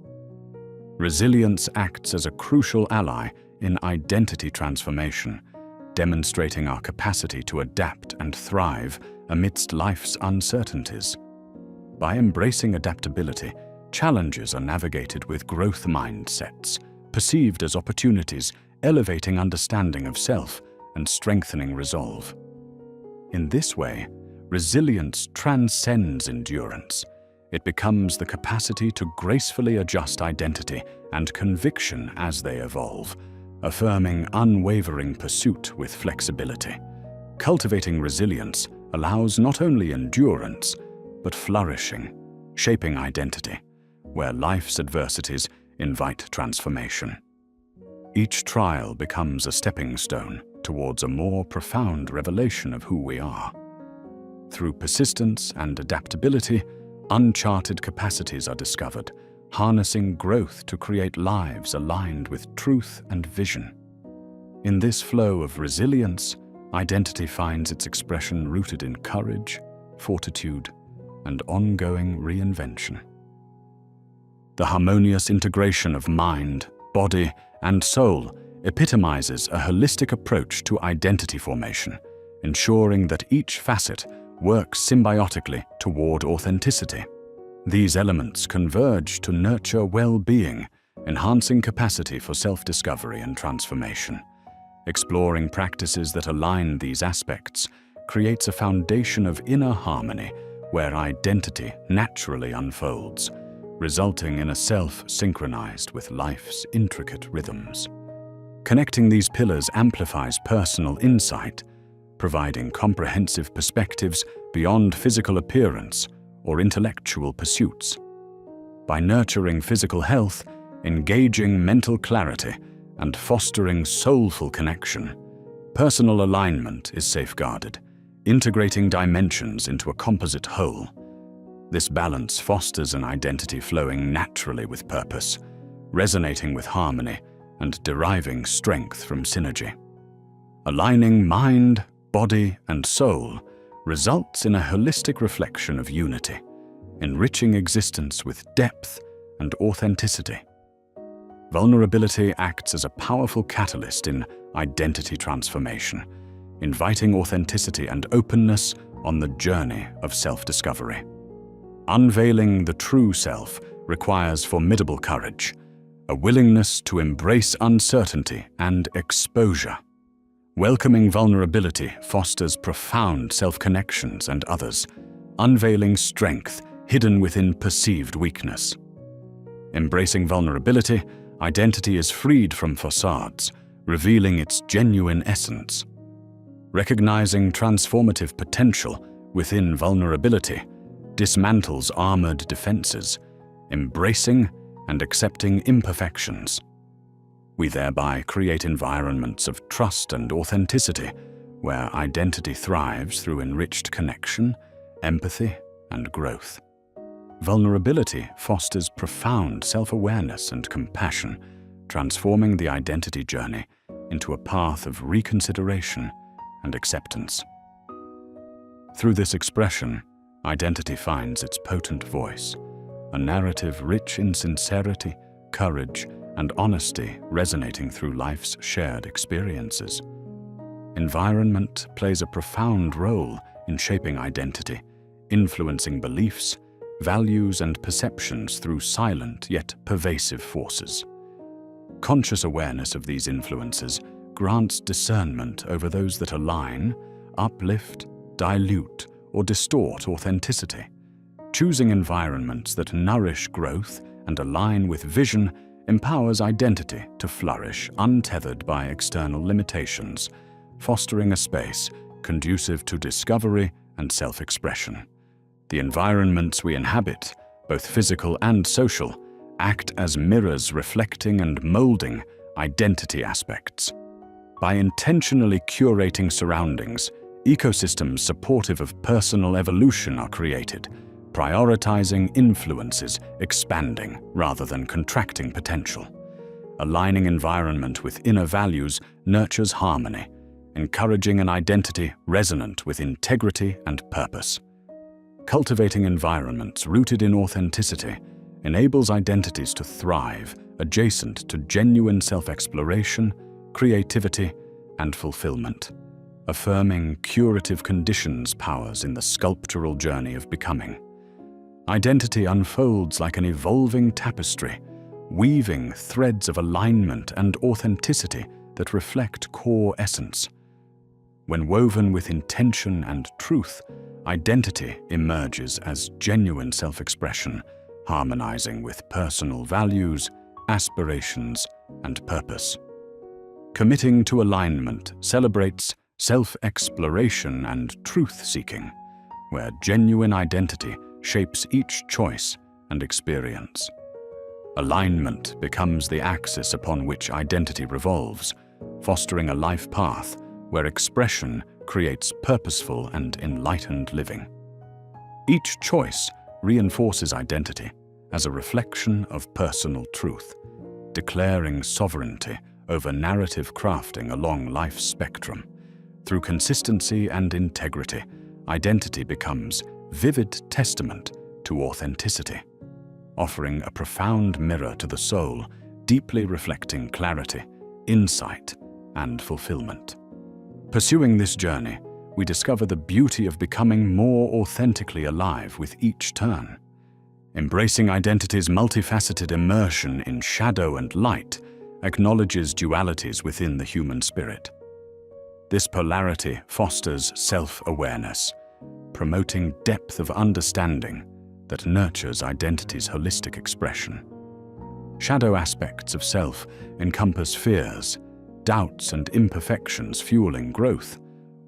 Resilience acts as a crucial ally in identity transformation, demonstrating our capacity to adapt and thrive amidst life's uncertainties. By embracing adaptability, challenges are navigated with growth mindsets, perceived as opportunities, elevating understanding of self and strengthening resolve. In this way, resilience transcends endurance. It becomes the capacity to gracefully adjust identity and conviction as they evolve, affirming unwavering pursuit with flexibility. Cultivating resilience allows not only endurance, but flourishing, shaping identity, where life's adversities invite transformation. Each trial becomes a stepping stone towards a more profound revelation of who we are. Through persistence and adaptability, uncharted capacities are discovered, harnessing growth to create lives aligned with truth and vision. In this flow of resilience, identity finds its expression rooted in courage, fortitude, and ongoing reinvention. The harmonious integration of mind, body, and soul epitomizes a holistic approach to identity formation, ensuring that each facet works symbiotically toward authenticity. These elements converge to nurture well-being, enhancing capacity for self-discovery and transformation. Exploring practices that align these aspects creates a foundation of inner harmony where identity naturally unfolds, resulting in a self synchronized with life's intricate rhythms. Connecting these pillars amplifies personal insight, providing comprehensive perspectives beyond physical appearance or intellectual pursuits. By nurturing physical health, engaging mental clarity, and fostering soulful connection, personal alignment is safeguarded, integrating dimensions into a composite whole. This balance fosters an identity flowing naturally with purpose, resonating with harmony, and deriving strength from synergy. Aligning mind, body, and soul results in a holistic reflection of unity, enriching existence with depth and authenticity. Vulnerability acts as a powerful catalyst in identity transformation, inviting authenticity and openness on the journey of self-discovery. Unveiling the true self requires formidable courage, a willingness to embrace uncertainty and exposure. Welcoming vulnerability fosters profound self-connections and others, unveiling strength hidden within perceived weakness. Embracing vulnerability, identity is freed from facades, revealing its genuine essence. Recognizing transformative potential within vulnerability dismantles armored defenses, embracing and accepting imperfections. We thereby create environments of trust and authenticity, where identity thrives through enriched connection, empathy, and growth. Vulnerability fosters profound self-awareness and compassion, transforming the identity journey into a path of reconsideration and acceptance. Through this expression, identity finds its potent voice, a narrative rich in sincerity, courage, and honesty resonating through life's shared experiences. Environment plays a profound role in shaping identity, influencing beliefs, values and perceptions through silent yet pervasive forces. Conscious awareness of these influences grants discernment over those that align, uplift, dilute, or distort authenticity. Choosing environments that nourish growth and align with vision empowers identity to flourish untethered by external limitations, fostering a space conducive to discovery and self-expression. The environments we inhabit, both physical and social, act as mirrors reflecting and molding identity aspects. By intentionally curating surroundings, ecosystems supportive of personal evolution are created, prioritizing influences expanding rather than contracting potential. Aligning environment with inner values nurtures harmony, encouraging an identity resonant with integrity and purpose. Cultivating environments rooted in authenticity enables identities to thrive adjacent to genuine self-exploration, creativity, and fulfillment, affirming curative conditions powers in the sculptural journey of becoming. Identity unfolds like an evolving tapestry, weaving threads of alignment and authenticity that reflect core essence. When woven with intention and truth, identity emerges as genuine self-expression, harmonizing with personal values, aspirations, and purpose. Committing to alignment celebrates self-exploration and truth-seeking, where genuine identity shapes each choice and experience. Alignment becomes the axis upon which identity revolves, fostering a life path where expression creates purposeful and enlightened living. Each choice reinforces identity as a reflection of personal truth, declaring sovereignty over narrative crafting along life's spectrum. Through consistency and integrity, identity becomes vivid testament to authenticity, offering a profound mirror to the soul, deeply reflecting clarity, insight, and fulfillment. Pursuing this journey, we discover the beauty of becoming more authentically alive with each turn. Embracing identity's multifaceted immersion in shadow and light acknowledges dualities within the human spirit. This polarity fosters self-awareness, promoting depth of understanding that nurtures identity's holistic expression. Shadow aspects of self encompass fears, doubts, and imperfections fueling growth,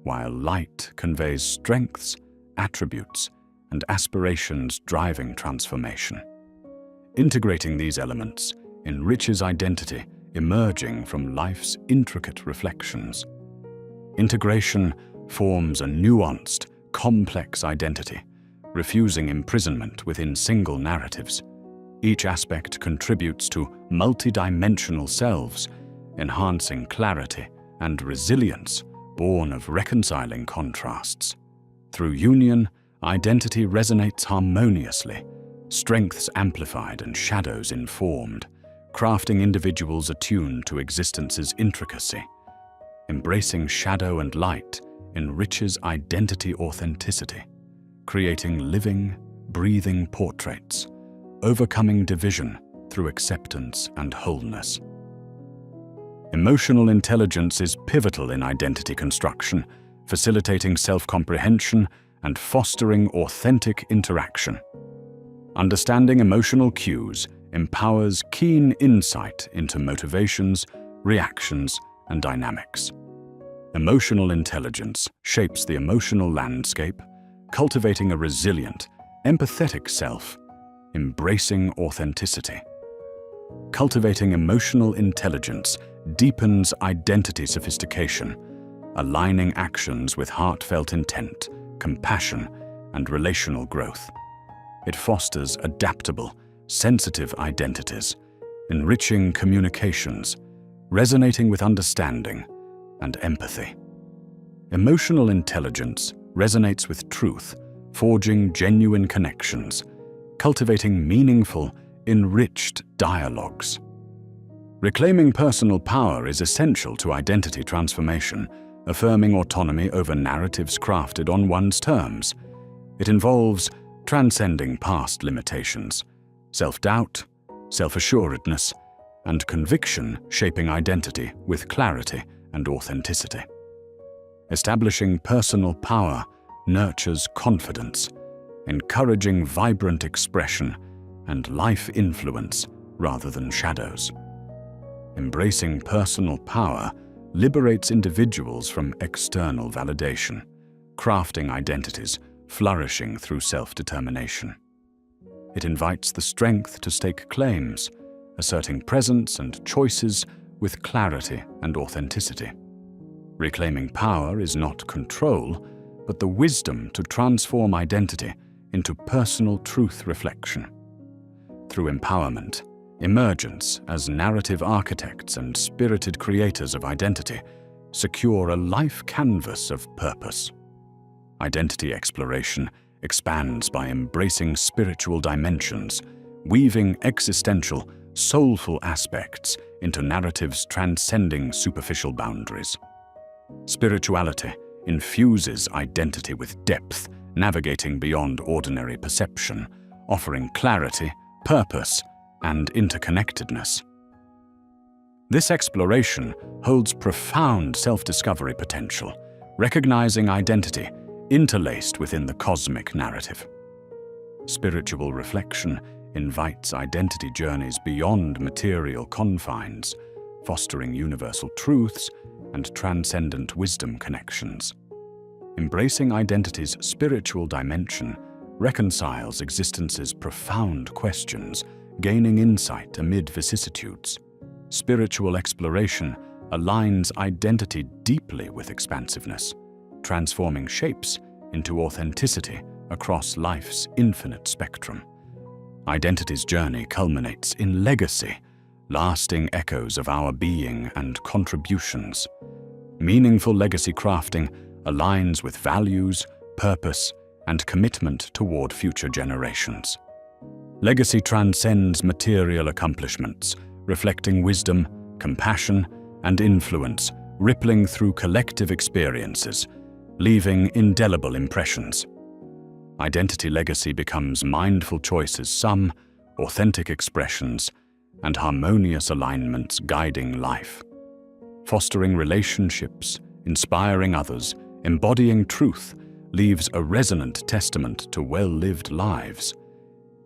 while light conveys strengths, attributes, and aspirations driving transformation. Integrating these elements enriches identity emerging from life's intricate reflections. Integration forms a nuanced, complex identity, refusing imprisonment within single narratives. Each aspect contributes to multidimensional selves, enhancing clarity and resilience born of reconciling contrasts. Through union, identity resonates harmoniously, strengths amplified and shadows informed, crafting individuals attuned to existence's intricacy. Embracing shadow and light enriches identity authenticity, creating living, breathing portraits, overcoming division through acceptance and wholeness. Emotional intelligence is pivotal in identity construction, facilitating self-comprehension and fostering authentic interaction. Understanding emotional cues empowers keen insight into motivations, reactions, and dynamics. Emotional intelligence shapes the emotional landscape, cultivating a resilient, empathetic self, embracing authenticity. Cultivating emotional intelligence deepens identity sophistication, aligning actions with heartfelt intent, compassion, and relational growth. It fosters adaptable, sensitive identities, enriching communications, resonating with understanding and empathy. Emotional intelligence resonates with truth, forging genuine connections, cultivating meaningful, enriched dialogues. Reclaiming personal power is essential to identity transformation, affirming autonomy over narratives crafted on one's terms. It involves transcending past limitations, self-doubt, self-assuredness, and conviction shaping identity with clarity and authenticity. Establishing personal power nurtures confidence, encouraging vibrant expression and life influence rather than shadows. Embracing personal power liberates individuals from external validation, crafting identities flourishing through self-determination. It invites the strength to stake claims, asserting presence and choices with clarity and authenticity. Reclaiming power is not control, but the wisdom to transform identity into personal truth reflection. Through empowerment, emergence as narrative architects and spirited creators of identity secure a life canvas of purpose. Identity exploration expands by embracing spiritual dimensions, weaving existential, soulful aspects into narratives transcending superficial boundaries. Spirituality infuses identity with depth, navigating beyond ordinary perception, offering clarity, purpose, and interconnectedness. This exploration holds profound self-discovery potential, recognizing identity interlaced within the cosmic narrative. Spiritual reflection invites identity journeys beyond material confines, fostering universal truths and transcendent wisdom connections. Embracing identity's spiritual dimension reconciles existence's profound questions, gaining insight amid vicissitudes. Spiritual exploration aligns identity deeply with expansiveness, transforming shapes into authenticity across life's infinite spectrum. Identity's journey culminates in legacy, lasting echoes of our being and contributions. Meaningful legacy crafting aligns with values, purpose, and commitment toward future generations. Legacy transcends material accomplishments, reflecting wisdom, compassion, and influence, rippling through collective experiences, leaving indelible impressions. Identity legacy becomes mindful choices, some authentic expressions, and harmonious alignments guiding life. Fostering relationships, inspiring others, embodying truth, leaves a resonant testament to well-lived lives.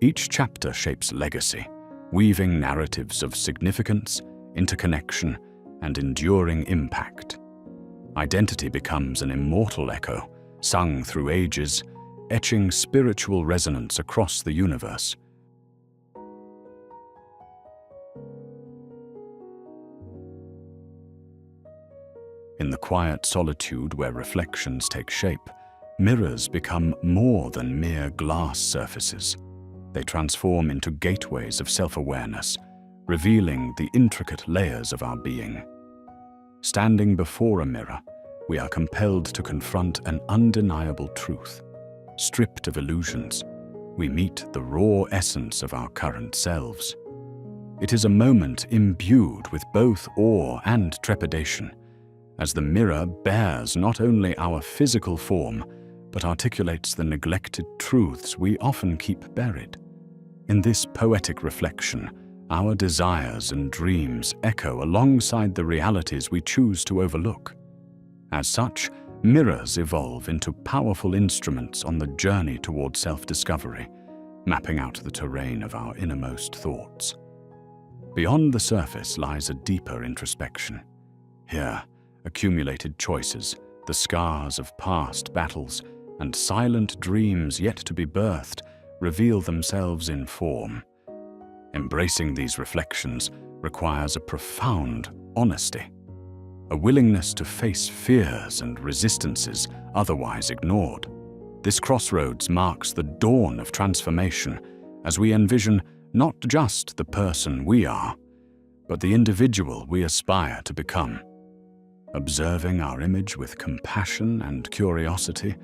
Each chapter shapes legacy, weaving narratives of significance, interconnection, and enduring impact. Identity becomes an immortal echo, sung through ages, etching spiritual resonance across the universe. In the quiet solitude where reflections take shape, mirrors become more than mere glass surfaces. They transform into gateways of self-awareness, revealing the intricate layers of our being. Standing before a mirror, we are compelled to confront an undeniable truth. Stripped of illusions, we meet the raw essence of our current selves. It is a moment imbued with both awe and trepidation, as the mirror bears not only our physical form, but articulates the neglected truths we often keep buried. In this poetic reflection, our desires and dreams echo alongside the realities we choose to overlook. As such, mirrors evolve into powerful instruments on the journey toward self-discovery, mapping out the terrain of our innermost thoughts. Beyond the surface lies a deeper introspection. Here, accumulated choices, the scars of past battles, and silent dreams yet to be birthed reveal themselves in form. Embracing these reflections requires a profound honesty, a willingness to face fears and resistances otherwise ignored. This crossroads marks the dawn of transformation as we envision not just the person we are, but the individual we aspire to become. Observing our image with compassion and curiosity,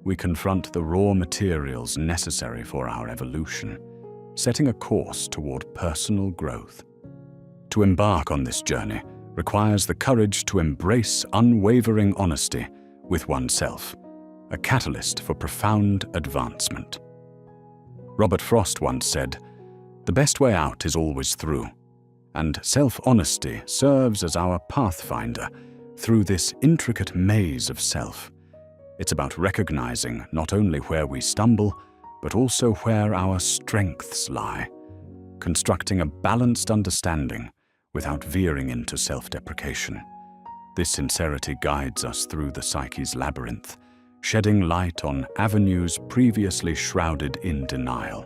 we confront the raw materials necessary for our evolution, setting a course toward personal growth. To embark on this journey requires the courage to embrace unwavering honesty with oneself, a catalyst for profound advancement. Robert Frost once said, "The best way out is always through," and self-honesty serves as our pathfinder through this intricate maze of self. It's about recognizing not only where we stumble, but also where our strengths lie, constructing a balanced understanding without veering into self-deprecation. This sincerity guides us through the psyche's labyrinth, shedding light on avenues previously shrouded in denial.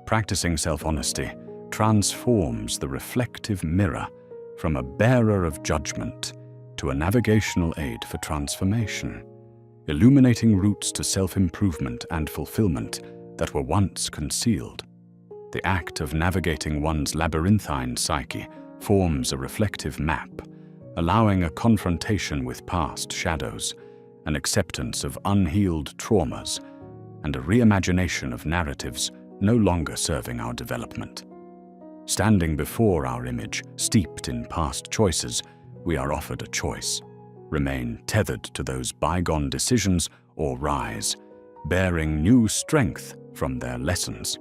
Practicing self-honesty transforms the reflective mirror from a bearer of judgment to a navigational aid for transformation, illuminating routes to self-improvement and fulfillment that were once concealed. The act of navigating one's labyrinthine psyche forms a reflective map, allowing a confrontation with past shadows, an acceptance of unhealed traumas, and a reimagination of narratives no longer serving our development. Standing before our image, steeped in past choices, we are offered a choice: remain tethered to those bygone decisions or rise, bearing new strength from their lessons.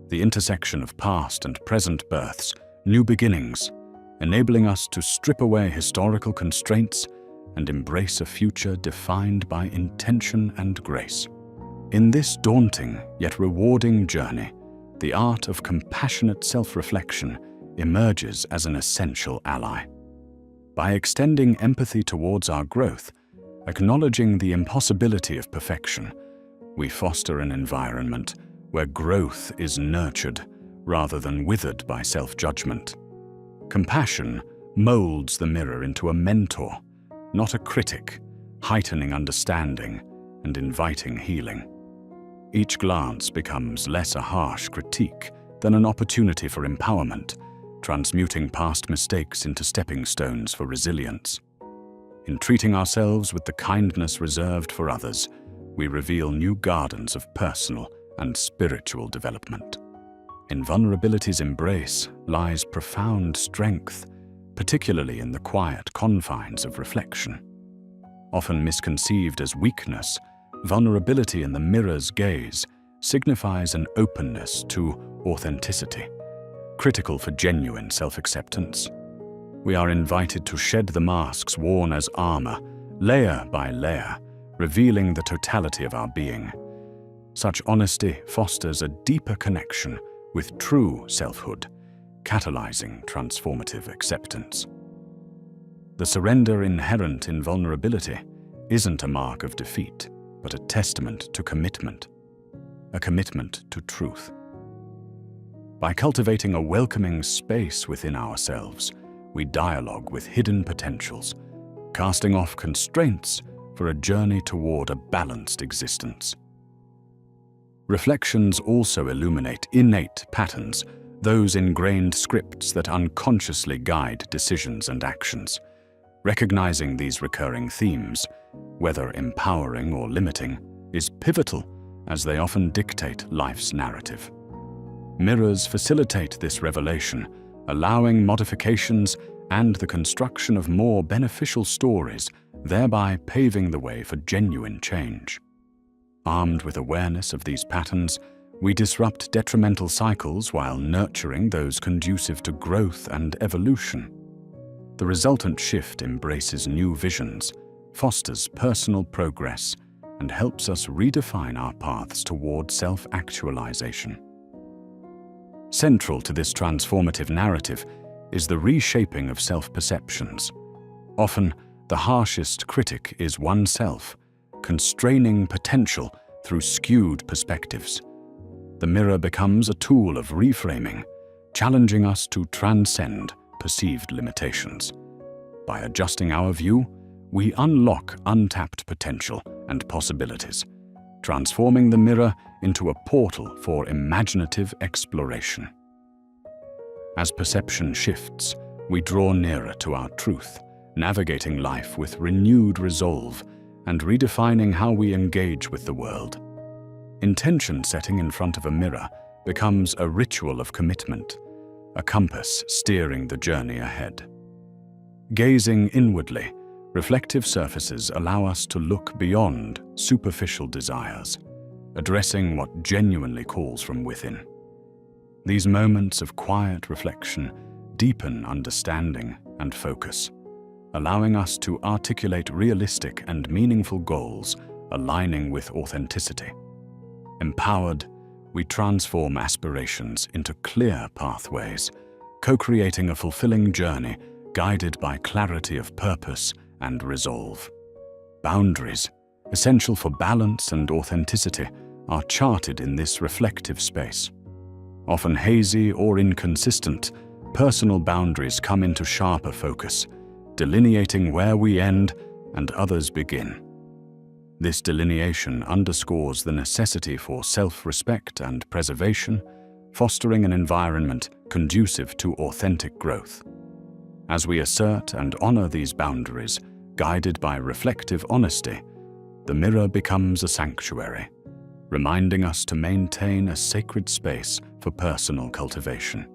The intersection of past and present births, new beginnings, enabling us to strip away historical constraints and embrace a future defined by intention and grace. In this daunting yet rewarding journey, the art of compassionate self-reflection emerges as an essential ally. By extending empathy towards our growth, acknowledging the impossibility of perfection, we foster an environment where growth is nurtured rather than withered by self-judgment. Compassion molds the mirror into a mentor, not a critic, heightening understanding and inviting healing. Each glance becomes less a harsh critique than an opportunity for empowerment, transmuting past mistakes into stepping stones for resilience. In treating ourselves with the kindness reserved for others, we reveal new gardens of personal and spiritual development. In vulnerability's embrace lies profound strength, particularly in the quiet confines of reflection. Often misconceived as weakness, vulnerability in the mirror's gaze signifies an openness to authenticity, critical for genuine self-acceptance. We are invited to shed the masks worn as armor, layer by layer, revealing the totality of our being. Such honesty fosters a deeper connection with true selfhood, catalyzing transformative acceptance. The surrender inherent in vulnerability isn't a mark of defeat, but a testament to commitment, a commitment to truth. By cultivating a welcoming space within ourselves, we dialogue with hidden potentials, casting off constraints for a journey toward a balanced existence. Reflections also illuminate innate patterns, those ingrained scripts that unconsciously guide decisions and actions. Recognizing these recurring themes, whether empowering or limiting, is pivotal as they often dictate life's narrative. Mirrors facilitate this revelation, allowing modifications and the construction of more beneficial stories, thereby paving the way for genuine change. Armed with awareness of these patterns, we disrupt detrimental cycles while nurturing those conducive to growth and evolution. The resultant shift embraces new visions, fosters personal progress, and helps us redefine our paths toward self-actualization. Central to this transformative narrative is the reshaping of self-perceptions. Often, the harshest critic is oneself, constraining potential through skewed perspectives. The mirror becomes a tool of reframing, challenging us to transcend perceived limitations. By adjusting our view, we unlock untapped potential and possibilities, transforming the mirror into a portal for imaginative exploration. As perception shifts, we draw nearer to our truth, navigating life with renewed resolve and redefining how we engage with the world. Intention setting in front of a mirror becomes a ritual of commitment, a compass steering the journey ahead. Gazing inwardly, reflective surfaces allow us to look beyond superficial desires, addressing what genuinely calls from within. These moments of quiet reflection deepen understanding and focus, allowing us to articulate realistic and meaningful goals aligning with authenticity. Empowered, we transform aspirations into clear pathways, co-creating a fulfilling journey guided by clarity of purpose and resolve. Boundaries, essential for balance and authenticity, are charted in this reflective space. Often hazy or inconsistent, personal boundaries come into sharper focus, delineating where we end and others begin. This delineation underscores the necessity for self-respect and preservation, fostering an environment conducive to authentic growth. As we assert and honor these boundaries, guided by reflective honesty, the mirror becomes a sanctuary, reminding us to maintain a sacred space for personal cultivation.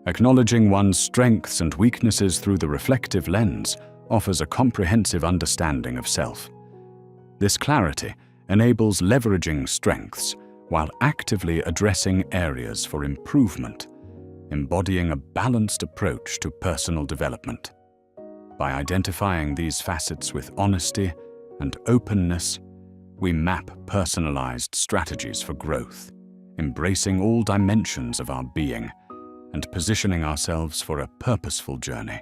Acknowledging one's strengths and weaknesses through the reflective lens offers a comprehensive understanding of self. This clarity enables leveraging strengths while actively addressing areas for improvement, embodying a balanced approach to personal development. By identifying these facets with honesty and openness, we map personalized strategies for growth, embracing all dimensions of our being and positioning ourselves for a purposeful journey.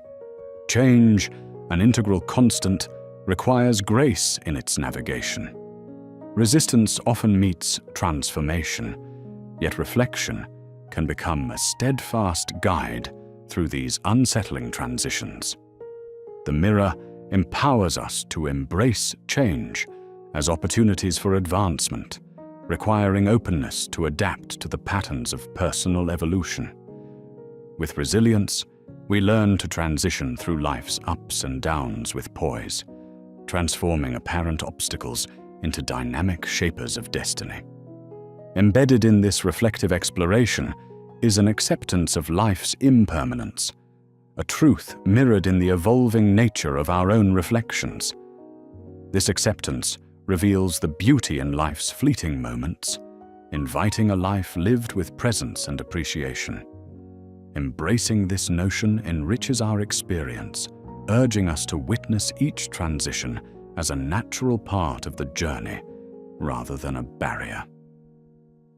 Change, an integral constant, requires grace in its navigation. Resistance often meets transformation, yet reflection can become a steadfast guide through these unsettling transitions. The mirror empowers us to embrace change as opportunities for advancement, requiring openness to adapt to the patterns of personal evolution. With resilience, we learn to transition through life's ups and downs with poise, transforming apparent obstacles into dynamic shapers of destiny. Embedded in this reflective exploration is an acceptance of life's impermanence, a truth mirrored in the evolving nature of our own reflections. This acceptance reveals the beauty in life's fleeting moments, inviting a life lived with presence and appreciation. Embracing this notion enriches our experience, urging us to witness each transition as a natural part of the journey rather than a barrier.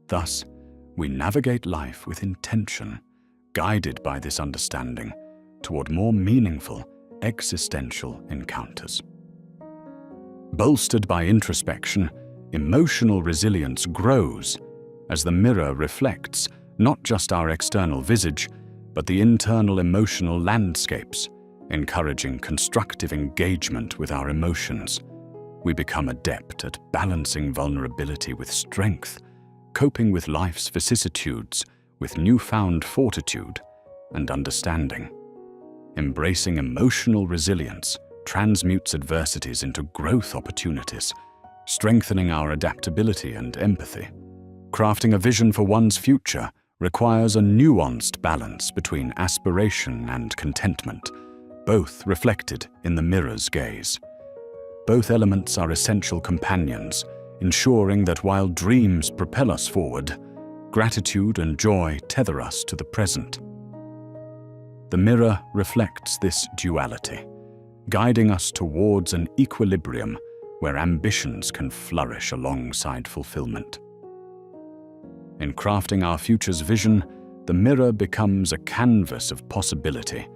Thus, we navigate life with intention, guided by this understanding toward more meaningful existential encounters. Bolstered by introspection, emotional resilience grows as the mirror reflects not just our external visage, but the internal emotional landscapes, encouraging constructive engagement with our emotions. We become adept at balancing vulnerability with strength, coping with life's vicissitudes with newfound fortitude and understanding. Embracing emotional resilience transmutes adversities into growth opportunities, strengthening our adaptability and empathy. Crafting a vision for one's future requires a nuanced balance between aspiration and contentment, both reflected in the mirror's gaze. Both elements are essential companions, ensuring that while dreams propel us forward, gratitude and joy tether us to the present. The mirror reflects this duality, guiding us towards an equilibrium where ambitions can flourish alongside fulfillment. In crafting our future's vision, the mirror becomes a canvas of possibility,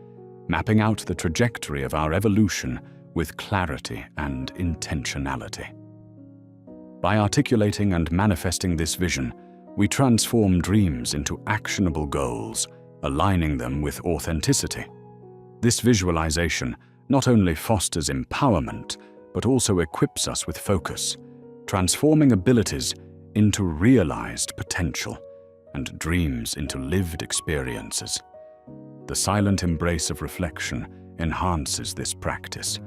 mapping out the trajectory of our evolution with clarity and intentionality. By articulating and manifesting this vision, we transform dreams into actionable goals, aligning them with authenticity. This visualization not only fosters empowerment, but also equips us with focus, transforming abilities into realized potential and dreams into lived experiences. The silent embrace of reflection enhances this practice,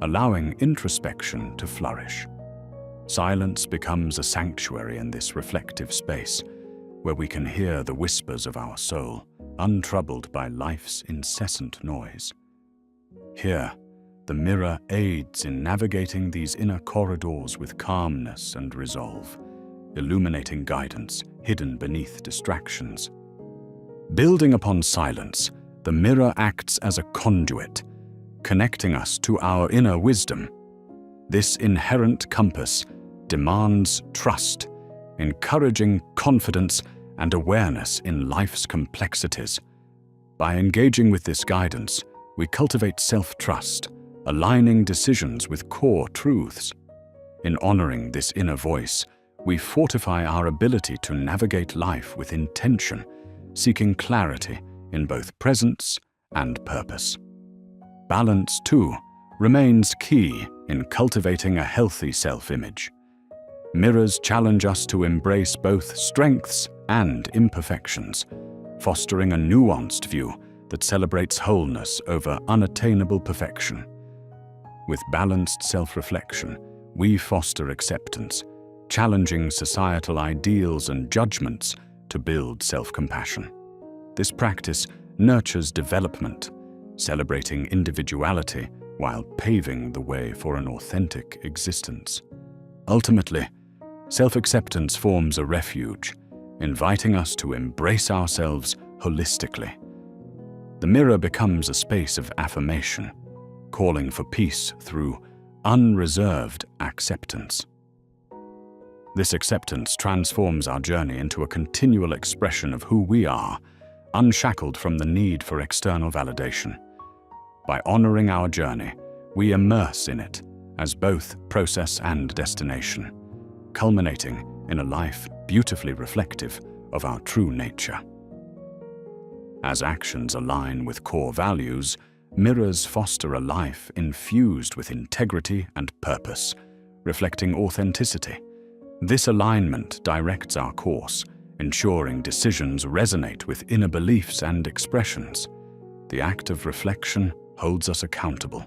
allowing introspection to flourish. Silence becomes a sanctuary in this reflective space, where we can hear the whispers of our soul, untroubled by life's incessant noise. Here, the mirror aids in navigating these inner corridors with calmness and resolve, illuminating guidance hidden beneath distractions. Building upon silence, the mirror acts as a conduit, connecting us to our inner wisdom. This inherent compass demands trust, encouraging confidence and awareness in life's complexities. By engaging with this guidance, we cultivate self-trust, aligning decisions with core truths. In honoring this inner voice, we fortify our ability to navigate life with intention, seeking clarity in both presence and purpose. Balance, too, remains key in cultivating a healthy self-image. Mirrors challenge us to embrace both strengths and imperfections, fostering a nuanced view that celebrates wholeness over unattainable perfection. With balanced self-reflection, we foster acceptance, challenging societal ideals and judgments to build self-compassion. This practice nurtures development, celebrating individuality while paving the way for an authentic existence. Ultimately, self-acceptance forms a refuge, inviting us to embrace ourselves holistically. The mirror becomes a space of affirmation, calling for peace through unreserved acceptance. This acceptance transforms our journey into a continual expression of who we are, unshackled from the need for external validation. By honoring our journey, we immerse in it as both process and destination, culminating in a life beautifully reflective of our true nature. As actions align with core values, mirrors foster a life infused with integrity and purpose, reflecting authenticity. This alignment directs our course, ensuring decisions resonate with inner beliefs and expressions. The act of reflection holds us accountable,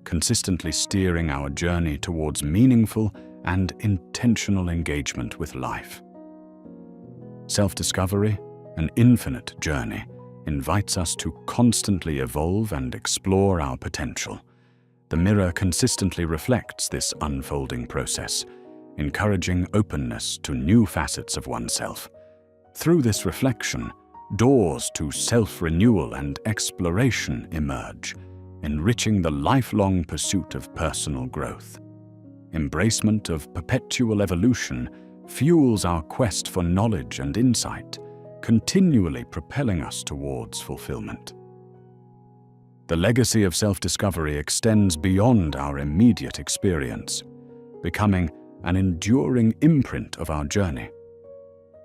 consistently steering our journey towards meaningful and intentional engagement with life. Self-discovery, an infinite journey, invites us to constantly evolve and explore our potential. The mirror consistently reflects this unfolding process, encouraging openness to new facets of oneself. Through this reflection, doors to self-renewal and exploration emerge, enriching the lifelong pursuit of personal growth. Embracement of perpetual evolution fuels our quest for knowledge and insight, continually propelling us towards fulfillment. The legacy of self-discovery extends beyond our immediate experience, becoming an enduring imprint of our journey.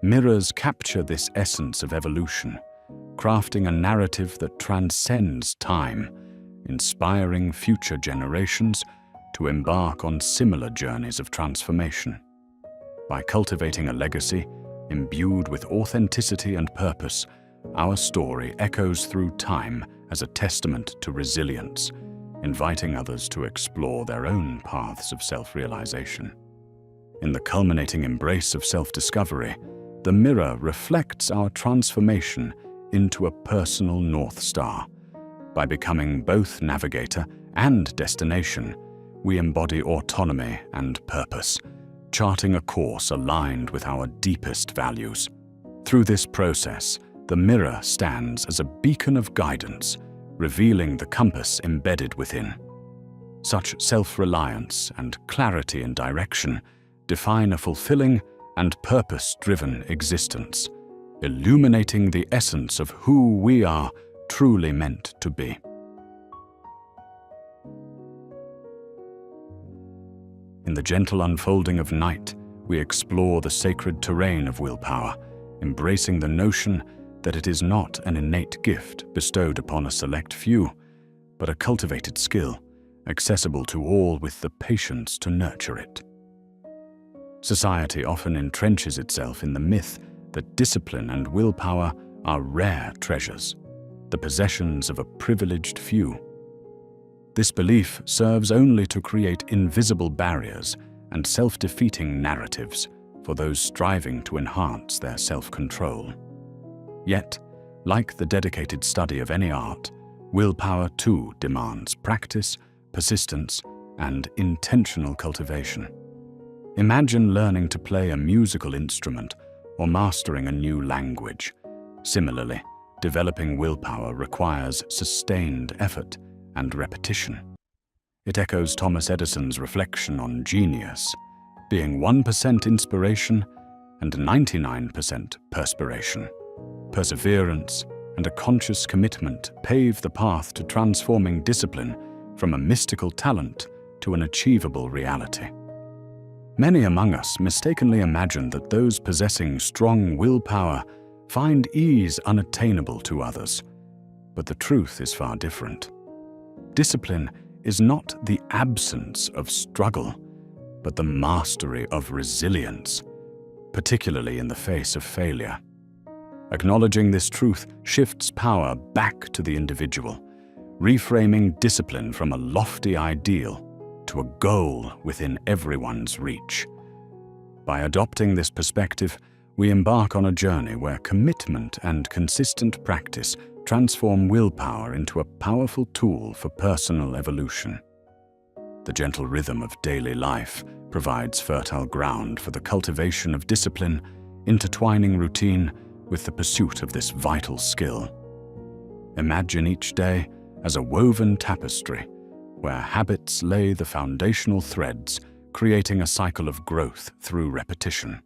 Mirrors capture this essence of evolution, crafting a narrative that transcends time, inspiring future generations to embark on similar journeys of transformation. By cultivating a legacy imbued with authenticity and purpose, our story echoes through time as a testament to resilience, inviting others to explore their own paths of self-realization. In the culminating embrace of self-discovery, the mirror reflects our transformation into a personal North Star. By becoming both navigator and destination, we embody autonomy and purpose, charting a course aligned with our deepest values. Through this process, the mirror stands as a beacon of guidance, revealing the compass embedded within. Such self-reliance and clarity in direction define a fulfilling and purpose-driven existence, illuminating the essence of who we are truly meant to be. In the gentle unfolding of night, we explore the sacred terrain of willpower, embracing the notion that it is not an innate gift bestowed upon a select few, but a cultivated skill, accessible to all with the patience to nurture it. Society often entrenches itself in the myth that discipline and willpower are rare treasures, the possessions of a privileged few. This belief serves only to create invisible barriers and self-defeating narratives for those striving to enhance their self-control. Yet, like the dedicated study of any art, willpower too demands practice, persistence, and intentional cultivation. Imagine learning to play a musical instrument or mastering a new language. Similarly, developing willpower requires sustained effort and repetition. It echoes Thomas Edison's reflection on genius, being 1% inspiration and 99% perspiration. Perseverance and a conscious commitment pave the path to transforming discipline from a mystical talent to an achievable reality. Many among us mistakenly imagine that those possessing strong willpower find ease unattainable to others, but the truth is far different. Discipline is not the absence of struggle, but the mastery of resilience, particularly in the face of failure. Acknowledging this truth shifts power back to the individual, reframing discipline from a lofty ideal to a goal within everyone's reach. By adopting this perspective, we embark on a journey where commitment and consistent practice transform willpower into a powerful tool for personal evolution. The gentle rhythm of daily life provides fertile ground for the cultivation of discipline, intertwining routine with the pursuit of this vital skill. Imagine each day as a woven tapestry, where habits lay the foundational threads, creating a cycle of growth through repetition.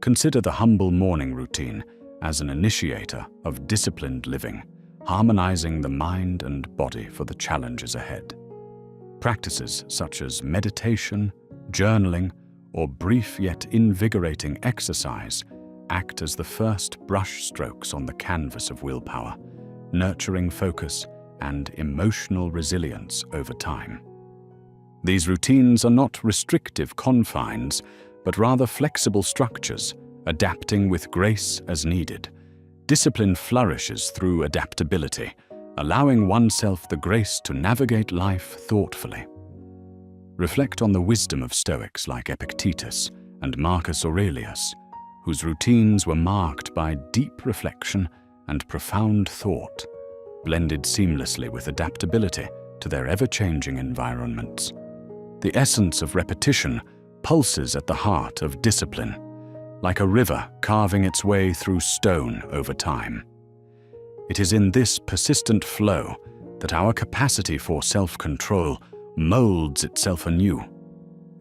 Consider the humble morning routine as an initiator of disciplined living, harmonizing the mind and body for the challenges ahead. Practices such as meditation, journaling, or brief yet invigorating exercise act as the first brush strokes on the canvas of willpower, nurturing focus and emotional resilience over time. These routines are not restrictive confines, but rather flexible structures, adapting with grace as needed. Discipline flourishes through adaptability, allowing oneself the grace to navigate life thoughtfully. Reflect on the wisdom of Stoics like Epictetus and Marcus Aurelius, whose routines were marked by deep reflection and profound thought, blended seamlessly with adaptability to their ever-changing environments. The essence of repetition pulses at the heart of discipline, like a river carving its way through stone over time. It is in this persistent flow that our capacity for self-control molds itself anew.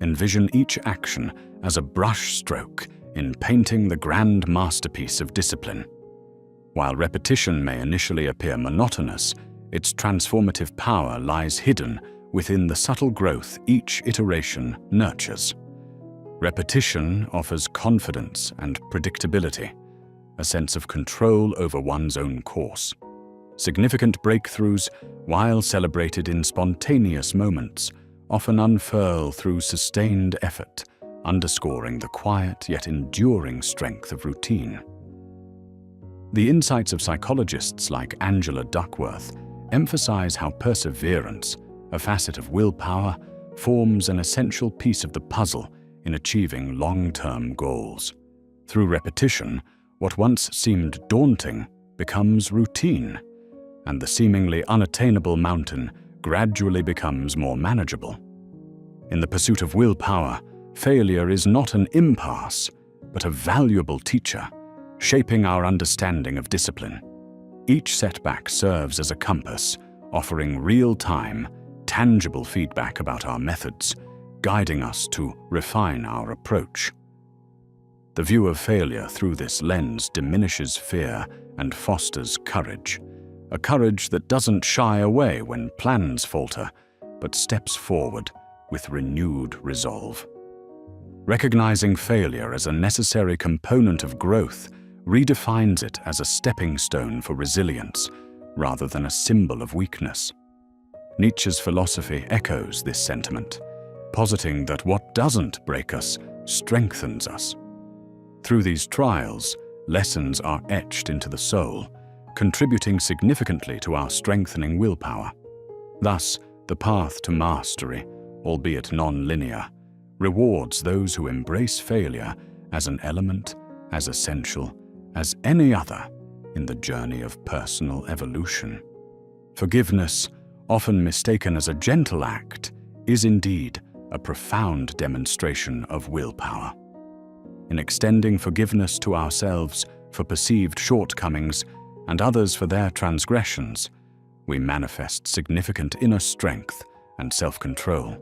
Envision each action as a brushstroke in painting the grand masterpiece of discipline. While repetition may initially appear monotonous, its transformative power lies hidden within the subtle growth each iteration nurtures. Repetition offers confidence and predictability, a sense of control over one's own course. Significant breakthroughs, while celebrated in spontaneous moments, often unfurl through sustained effort, underscoring the quiet yet enduring strength of routine. The insights of psychologists like Angela Duckworth emphasize how perseverance, a facet of willpower, forms an essential piece of the puzzle in achieving long-term goals. Through repetition, what once seemed daunting becomes routine, and the seemingly unattainable mountain gradually becomes more manageable. In the pursuit of willpower, failure is not an impasse, but a valuable teacher, shaping our understanding of discipline. Each setback serves as a compass, offering real-time, tangible feedback about our methods, guiding us to refine our approach. The view of failure through this lens diminishes fear and fosters courage, a courage that doesn't shy away when plans falter, but steps forward with renewed resolve. Recognizing failure as a necessary component of growth redefines it as a stepping stone for resilience, rather than a symbol of weakness. Nietzsche's philosophy echoes this sentiment, positing that what doesn't break us strengthens us. Through these trials, lessons are etched into the soul, contributing significantly to our strengthening willpower. Thus, the path to mastery, albeit non-linear, rewards those who embrace failure as an element as essential as any other in the journey of personal evolution. Forgiveness, often mistaken as a gentle act, is indeed a profound demonstration of willpower. In extending forgiveness to ourselves for perceived shortcomings and others for their transgressions, we manifest significant inner strength and self-control.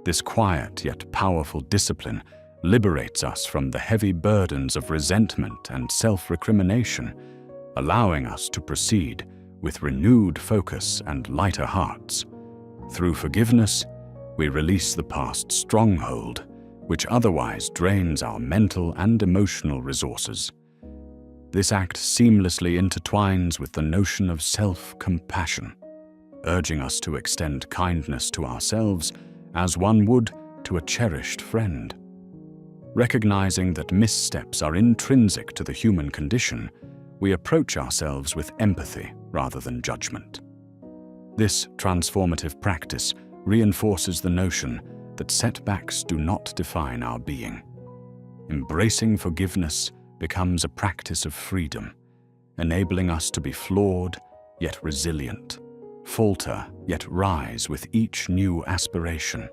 This quiet yet powerful discipline liberates us from the heavy burdens of resentment and self-recrimination, allowing us to proceed with renewed focus and lighter hearts. Through forgiveness, we release the past stronghold, which otherwise drains our mental and emotional resources. This act seamlessly intertwines with the notion of self-compassion, urging us to extend kindness to ourselves as one would to a cherished friend. Recognizing that missteps are intrinsic to the human condition, we approach ourselves with empathy rather than judgment. This transformative practice reinforces the notion that setbacks do not define our being. Embracing forgiveness becomes a practice of freedom, enabling us to be flawed yet resilient, falter yet rise with each new aspiration,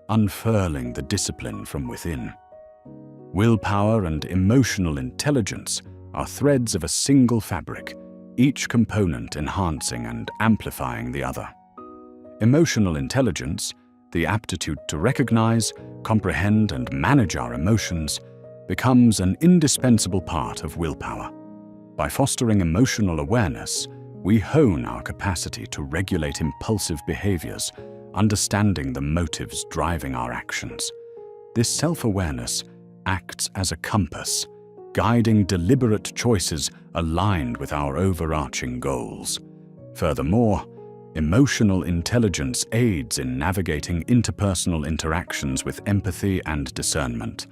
unfurling the discipline from within. Willpower and emotional intelligence are threads of a single fabric, each component enhancing and amplifying the other. Emotional intelligence, the aptitude to recognize, comprehend, and manage our emotions, becomes an indispensable part of willpower. By fostering emotional awareness, we hone our capacity to regulate impulsive behaviors, understanding the motives driving our actions. This self-awareness acts as a compass, guiding deliberate choices aligned with our overarching goals. Furthermore, emotional intelligence aids in navigating interpersonal interactions with empathy and discernment,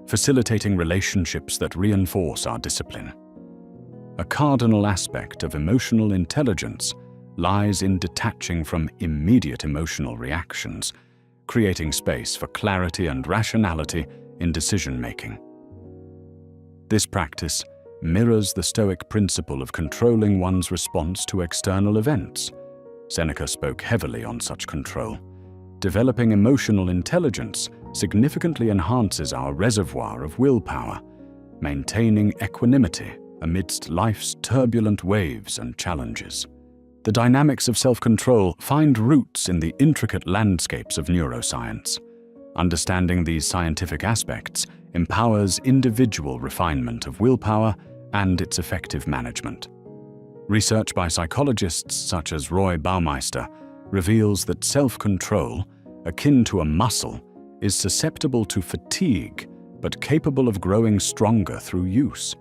facilitating relationships that reinforce our discipline. A cardinal aspect of emotional intelligence lies in detaching from immediate emotional reactions, creating space for clarity and rationality in decision-making. This practice mirrors the Stoic principle of controlling one's response to external events. Seneca spoke heavily on such control. Developing emotional intelligence significantly enhances our reservoir of willpower, maintaining equanimity amidst life's turbulent waves and challenges. The dynamics of self-control find roots in the intricate landscapes of neuroscience. Understanding these scientific aspects empowers individual refinement of willpower and its effective management. Research by psychologists such as Roy Baumeister reveals that self-control, akin to a muscle, is susceptible to fatigue but capable of growing stronger through use.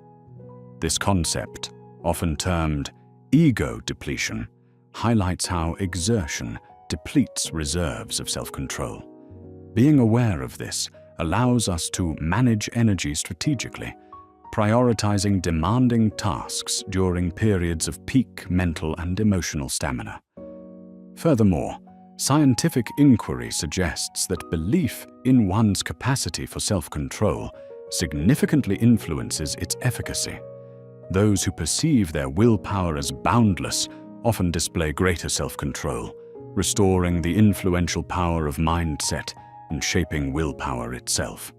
This concept, often termed ego depletion, highlights how exertion depletes reserves of self-control. Being aware of this allows us to manage energy strategically, prioritizing demanding tasks during periods of peak mental and emotional stamina. Furthermore, scientific inquiry suggests that belief in one's capacity for self-control significantly influences its efficacy. Those who perceive their willpower as boundless often display greater self-control, restoring the influential power of mindset in shaping willpower itself.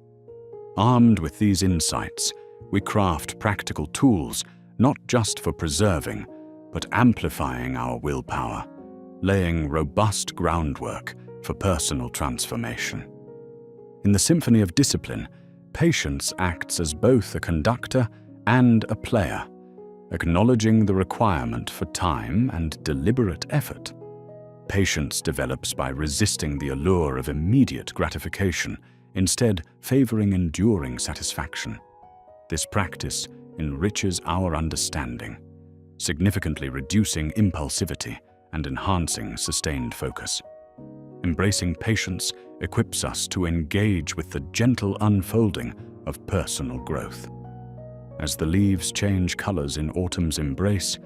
Armed with these insights, we craft practical tools not just for preserving, but amplifying our willpower, laying robust groundwork for personal transformation. In the symphony of discipline, patience acts as both a conductor and a player, acknowledging the requirement for time and deliberate effort. Patience develops by resisting the allure of immediate gratification, instead favoring enduring satisfaction. This practice enriches our understanding, significantly reducing impulsivity and enhancing sustained focus. Embracing patience equips us to engage with the gentle unfolding of personal growth. As the leaves change colors in autumn's embrace,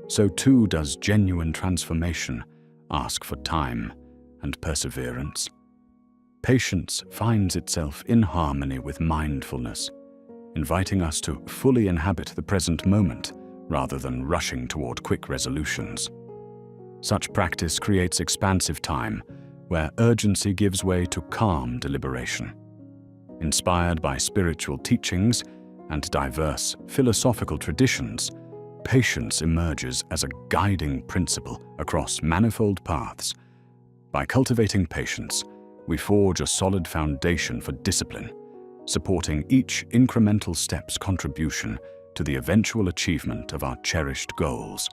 so too does genuine transformation ask for time and perseverance. Patience finds itself in harmony with mindfulness, inviting us to fully inhabit the present moment rather than rushing toward quick resolutions. Such practice creates expansive time, where urgency gives way to calm deliberation. Inspired by spiritual teachings and diverse philosophical traditions, patience emerges as a guiding principle across manifold paths. By cultivating patience, we forge a solid foundation for discipline, supporting each incremental step's contribution to the eventual achievement of our cherished goals,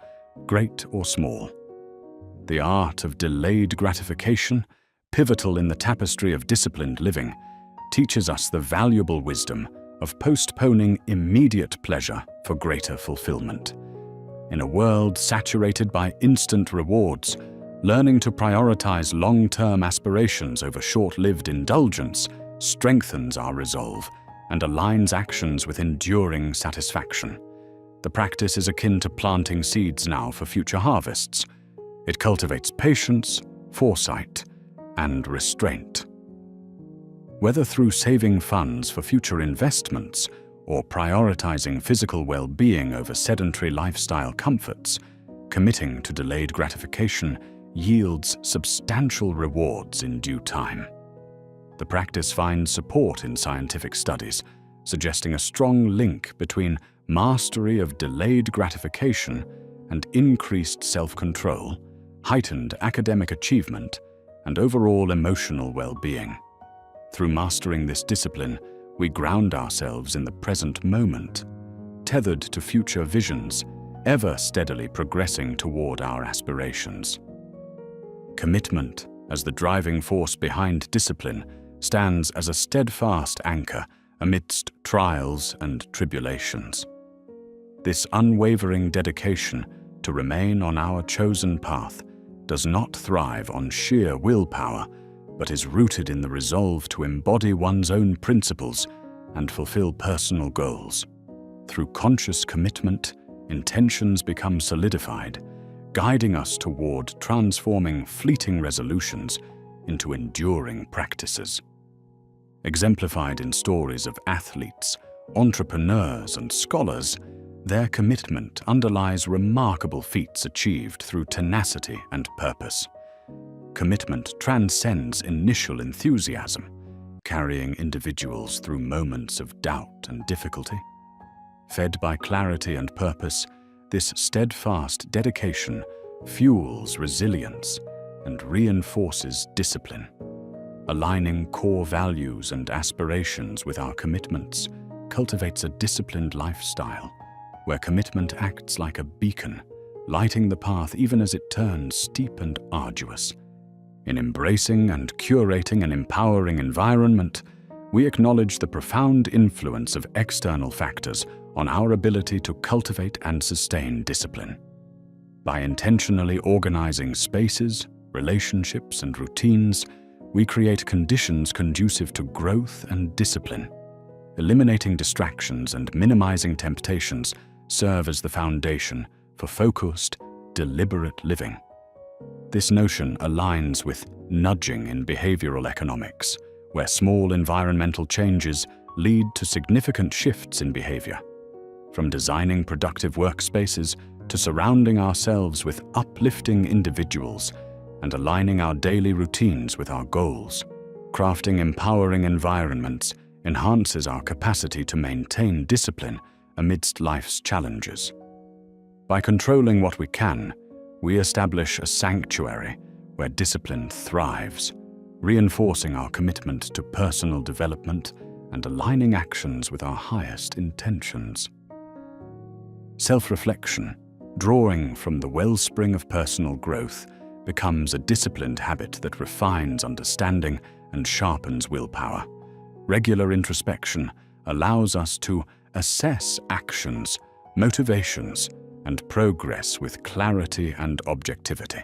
great or small. The art of delayed gratification, pivotal in the tapestry of disciplined living, teaches us the valuable wisdom of postponing immediate pleasure for greater fulfillment. In a world saturated by instant rewards, learning to prioritize long-term aspirations over short-lived indulgence strengthens our resolve and aligns actions with enduring satisfaction. The practice is akin to planting seeds now for future harvests. It cultivates patience, foresight, and restraint. Whether through saving funds for future investments or prioritizing physical well-being over sedentary lifestyle comforts, committing to delayed gratification yields substantial rewards in due time. The practice finds support in scientific studies, suggesting a strong link between mastery of delayed gratification and increased self-control, heightened academic achievement, and overall emotional well-being. Through mastering this discipline, we ground ourselves in the present moment, tethered to future visions, ever steadily progressing toward our aspirations. Commitment, as the driving force behind discipline, stands as a steadfast anchor amidst trials and tribulations. This unwavering dedication to remain on our chosen path does not thrive on sheer willpower, but is rooted in the resolve to embody one's own principles and fulfill personal goals. Through conscious commitment, intentions become solidified, guiding us toward transforming fleeting resolutions into enduring practices. Exemplified in stories of athletes, entrepreneurs, and scholars, their commitment underlies remarkable feats achieved through tenacity and purpose. Commitment transcends initial enthusiasm, carrying individuals through moments of doubt and difficulty. Fed by clarity and purpose, this steadfast dedication fuels resilience and reinforces discipline. Aligning core values and aspirations with our commitments cultivates a disciplined lifestyle, where commitment acts like a beacon, lighting the path even as it turns steep and arduous. In embracing and curating an empowering environment, we acknowledge the profound influence of external factors on our ability to cultivate and sustain discipline. By intentionally organizing spaces, relationships, and routines, we create conditions conducive to growth and discipline. Eliminating distractions and minimizing temptations serve as the foundation for focused, deliberate living. This notion aligns with nudging in behavioral economics, where small environmental changes lead to significant shifts in behavior. From designing productive workspaces to surrounding ourselves with uplifting individuals and aligning our daily routines with our goals, crafting empowering environments enhances our capacity to maintain discipline amidst life's challenges. By controlling what we can, we establish a sanctuary where discipline thrives, reinforcing our commitment to personal development and aligning actions with our highest intentions. Self-reflection, drawing from the wellspring of personal growth, becomes a disciplined habit that refines understanding and sharpens willpower. Regular introspection allows us to assess actions, motivations, and progress with clarity and objectivity.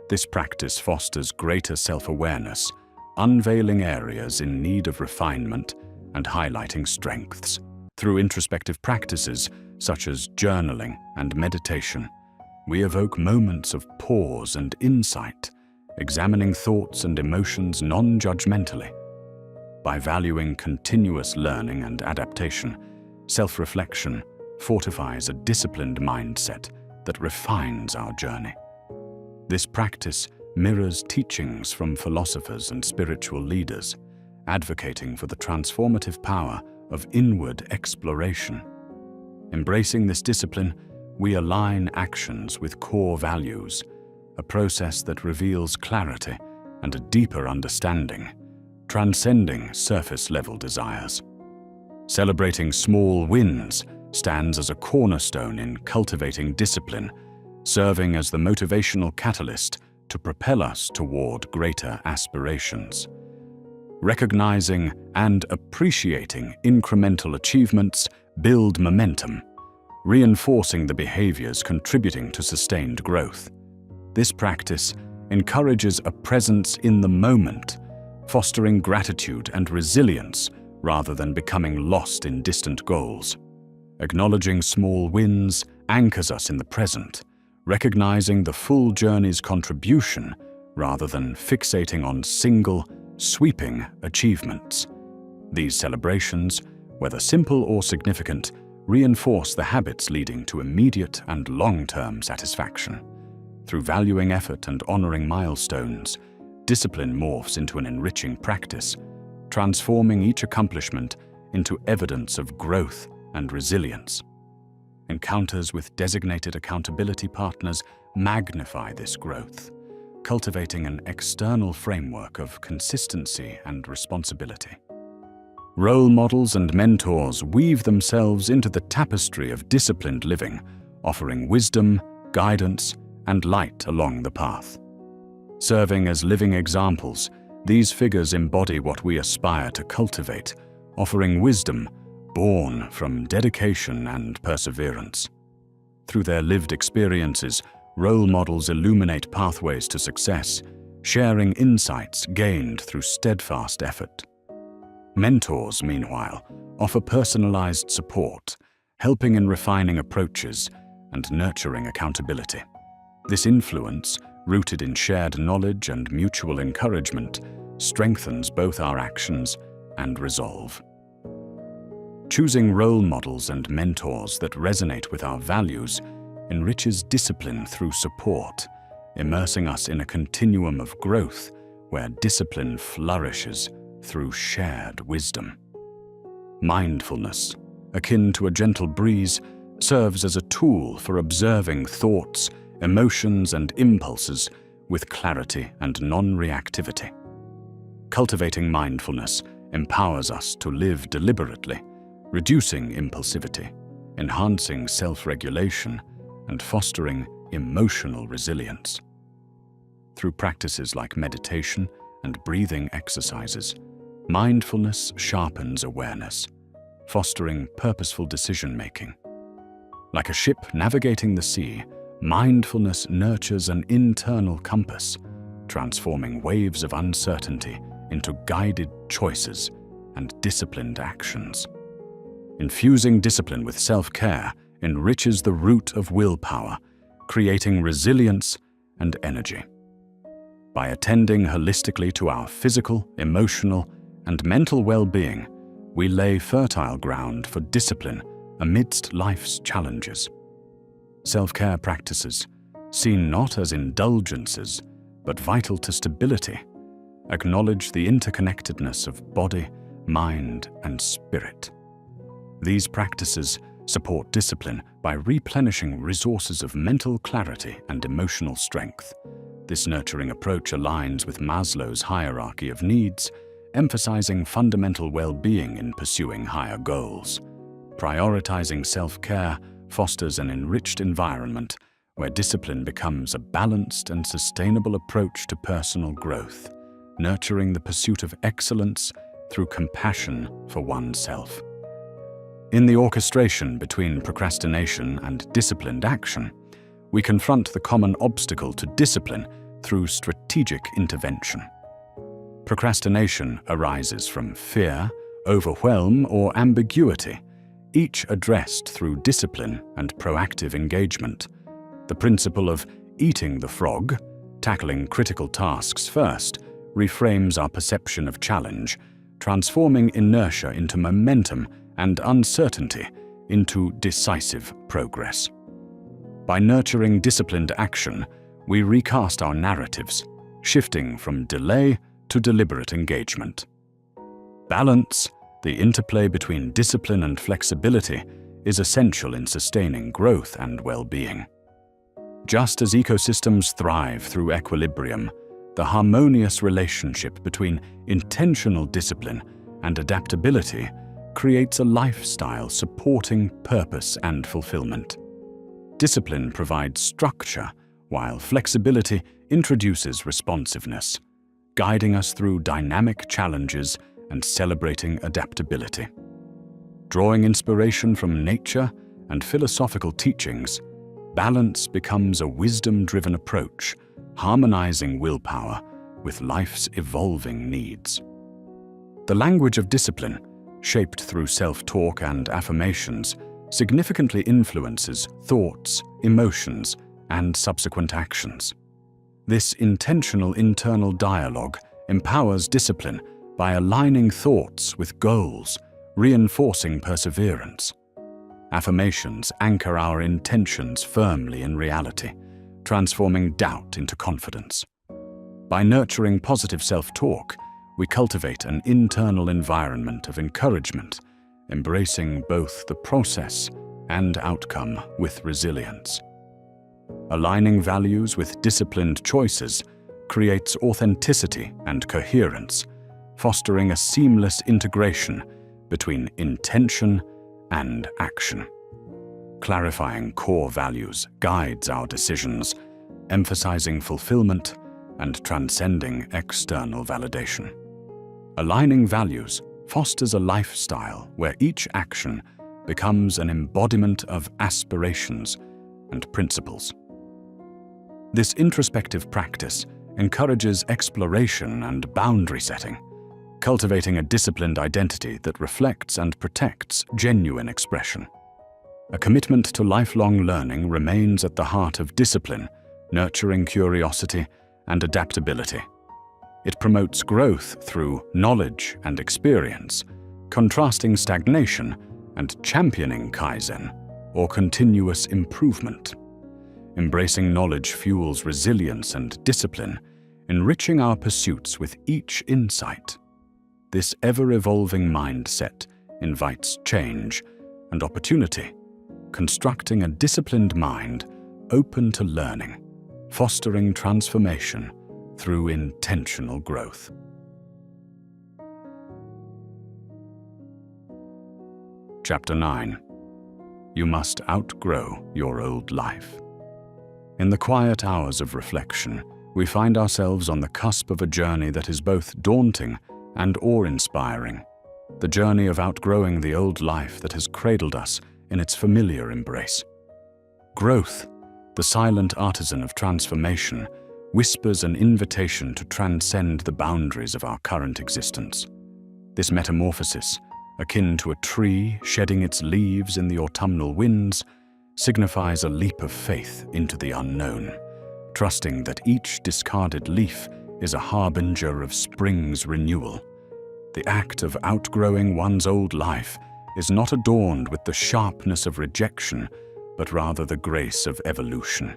This practice fosters greater self-awareness, unveiling areas in need of refinement and highlighting strengths. Through introspective practices such as journaling and meditation, we evoke moments of pause and insight, examining thoughts and emotions non-judgmentally. By valuing continuous learning and adaptation, self-reflection fortifies a disciplined mindset that refines our journey. This practice mirrors teachings from philosophers and spiritual leaders, advocating for the transformative power of inward exploration. Embracing this discipline, we align actions with core values, a process that reveals clarity and a deeper understanding, transcending surface-level desires. Celebrating small wins stands as a cornerstone in cultivating discipline, serving as the motivational catalyst to propel us toward greater aspirations. Recognizing and appreciating incremental achievements build momentum, reinforcing the behaviors contributing to sustained growth. This practice encourages a presence in the moment, fostering gratitude and resilience rather than becoming lost in distant goals. Acknowledging small wins anchors us in the present, recognizing the full journey's contribution rather than fixating on single, sweeping achievements. These celebrations, whether simple or significant, reinforce the habits leading to immediate and long-term satisfaction. Through valuing effort and honoring milestones, discipline morphs into an enriching practice, transforming each accomplishment into evidence of growth and resilience. Encounters with designated accountability partners magnify this growth, cultivating an external framework of consistency and responsibility. Role models and mentors weave themselves into the tapestry of disciplined living, offering wisdom, guidance, and light along the path. Serving as living examples, these figures embody what we aspire to cultivate, offering wisdom born from dedication and perseverance. Through their lived experiences, role models illuminate pathways to success, sharing insights gained through steadfast effort. Mentors, meanwhile, offer personalized support, helping in refining approaches and nurturing accountability. This influence, rooted in shared knowledge and mutual encouragement, strengthens both our actions and resolve. Choosing role models and mentors that resonate with our values enriches discipline through support, immersing us in a continuum of growth where discipline flourishes through shared wisdom. Mindfulness, akin to a gentle breeze, serves as a tool for observing thoughts, emotions, and impulses with clarity and non-reactivity. Cultivating mindfulness empowers us to live deliberately, reducing impulsivity, enhancing self-regulation, and fostering emotional resilience. Through practices like meditation and breathing exercises, mindfulness sharpens awareness, fostering purposeful decision-making. Like a ship navigating the sea, mindfulness nurtures an internal compass, transforming waves of uncertainty into guided choices and disciplined actions. Infusing discipline with self-care enriches the root of willpower, creating resilience and energy. By attending holistically to our physical, emotional, and mental well-being, we lay fertile ground for discipline amidst life's challenges. Self-care practices, seen not as indulgences, but vital to stability, acknowledge the interconnectedness of body, mind, and spirit. These practices support discipline by replenishing resources of mental clarity and emotional strength. This nurturing approach aligns with Maslow's hierarchy of needs, emphasizing fundamental well-being in pursuing higher goals. Prioritizing self-care fosters an enriched environment where discipline becomes a balanced and sustainable approach to personal growth, nurturing the pursuit of excellence through compassion for oneself. In the orchestration between procrastination and disciplined action, we confront the common obstacle to discipline through strategic intervention. Procrastination arises from fear, overwhelm, or ambiguity, each addressed through discipline and proactive engagement. The principle of eating the frog, tackling critical tasks first, reframes our perception of challenge, transforming inertia into momentum and uncertainty into decisive progress. By nurturing disciplined action, we recast our narratives, shifting from delay to deliberate engagement. Balance, the interplay between discipline and flexibility, is essential in sustaining growth and well-being. Just as ecosystems thrive through equilibrium, the harmonious relationship between intentional discipline and adaptability creates a lifestyle supporting purpose and fulfillment. Discipline provides structure, while flexibility introduces responsiveness, guiding us through dynamic challenges and celebrating adaptability. Drawing inspiration from nature and philosophical teachings, balance becomes a wisdom-driven approach, harmonizing willpower with life's evolving needs. The language of discipline, shaped through self-talk and affirmations, significantly influences thoughts, emotions, and subsequent actions. This intentional internal dialogue empowers discipline by aligning thoughts with goals, reinforcing perseverance. Affirmations anchor our intentions firmly in reality, transforming doubt into confidence. By nurturing positive self-talk, we cultivate an internal environment of encouragement, embracing both the process and outcome with resilience. Aligning values with disciplined choices creates authenticity and coherence, fostering a seamless integration between intention and action. Clarifying core values guides our decisions, emphasizing fulfillment and transcending external validation. Aligning values fosters a lifestyle where each action becomes an embodiment of aspirations and principles. This introspective practice encourages exploration and boundary setting, cultivating a disciplined identity that reflects and protects genuine expression. A commitment to lifelong learning remains at the heart of discipline, nurturing curiosity and adaptability. It promotes growth through knowledge and experience, contrasting stagnation and championing kaizen, or continuous improvement. Embracing knowledge fuels resilience and discipline, enriching our pursuits with each insight. This ever-evolving mindset invites change and opportunity, constructing a disciplined mind open to learning, fostering transformation through intentional growth. Chapter 9. You must outgrow your old life. In the quiet hours of reflection, we find ourselves on the cusp of a journey that is both daunting and awe-inspiring, the journey of outgrowing the old life that has cradled us in its familiar embrace. Growth, the silent artisan of transformation, whispers an invitation to transcend the boundaries of our current existence. This metamorphosis, akin to a tree shedding its leaves in the autumnal winds, signifies a leap of faith into the unknown, trusting that each discarded leaf is a harbinger of spring's renewal. The act of outgrowing one's old life is not adorned with the sharpness of rejection, but rather the grace of evolution.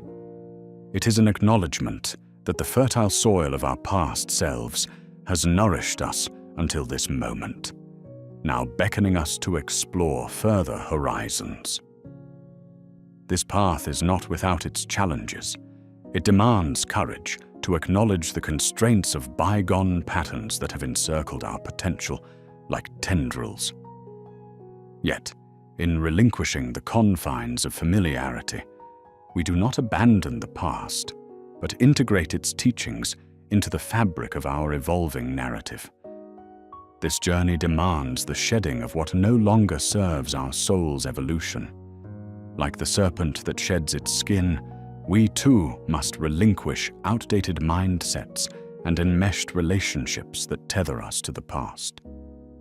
It is an acknowledgement that the fertile soil of our past selves has nourished us until this moment, now beckoning us to explore further horizons. This path is not without its challenges. It demands courage to acknowledge the constraints of bygone patterns that have encircled our potential like tendrils. Yet, in relinquishing the confines of familiarity, we do not abandon the past, but integrate its teachings into the fabric of our evolving narrative. This journey demands the shedding of what no longer serves our soul's evolution. Like the serpent that sheds its skin, we too must relinquish outdated mindsets and enmeshed relationships that tether us to the past.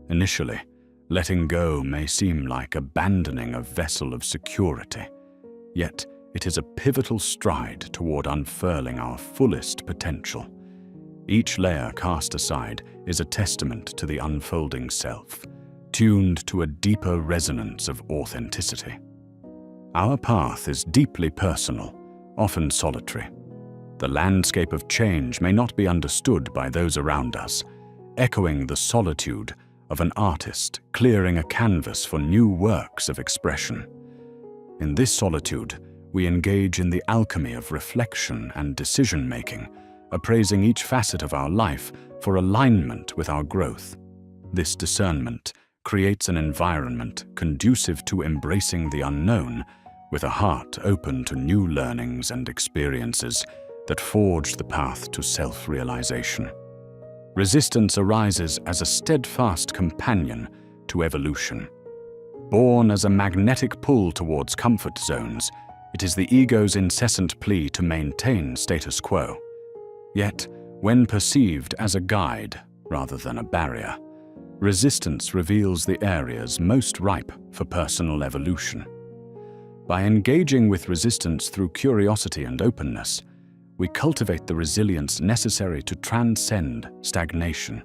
Initially, letting go may seem like abandoning a vessel of security, yet it is a pivotal stride toward unfurling our fullest potential. Each layer cast aside is a testament to the unfolding self, tuned to a deeper resonance of authenticity. Our path is deeply personal, often solitary. The landscape of change may not be understood by those around us, echoing the solitude of an artist clearing a canvas for new works of expression. In this solitude, we engage in the alchemy of reflection and decision-making, appraising each facet of our life for alignment with our growth. This discernment creates an environment conducive to embracing the unknown, with a heart open to new learnings and experiences that forge the path to self-realization. Resistance arises as a steadfast companion to evolution. Born as a magnetic pull towards comfort zones, it is the ego's incessant plea to maintain status quo. Yet, when perceived as a guide rather than a barrier, resistance reveals the areas most ripe for personal evolution. By engaging with resistance through curiosity and openness, we cultivate the resilience necessary to transcend stagnation,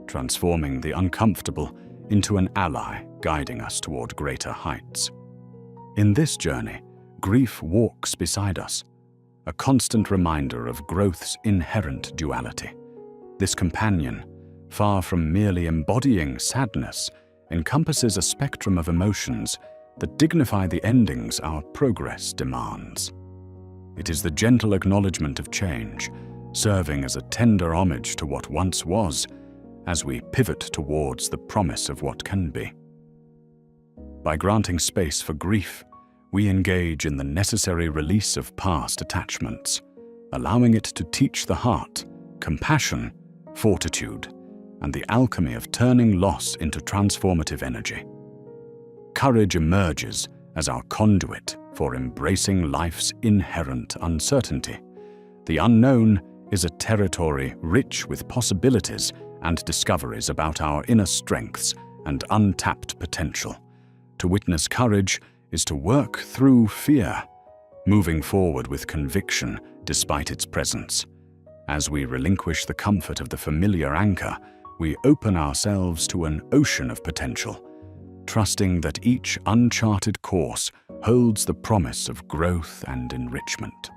transforming the uncomfortable into an ally guiding us toward greater heights. In this journey, grief walks beside us, a constant reminder of growth's inherent duality. This companion, far from merely embodying sadness, encompasses a spectrum of emotions that dignify the endings our progress demands. It is the gentle acknowledgement of change, serving as a tender homage to what once was, as we pivot towards the promise of what can be. By granting space for grief, we engage in the necessary release of past attachments, allowing it to teach the heart compassion, fortitude, and the alchemy of turning loss into transformative energy. Courage emerges as our conduit for embracing life's inherent uncertainty. The unknown is a territory rich with possibilities and discoveries about our inner strengths and untapped potential. To witness courage is to work through fear, moving forward with conviction despite its presence. As we relinquish the comfort of the familiar anchor, we open ourselves to an ocean of potential, trusting that each uncharted course holds the promise of growth and enrichment.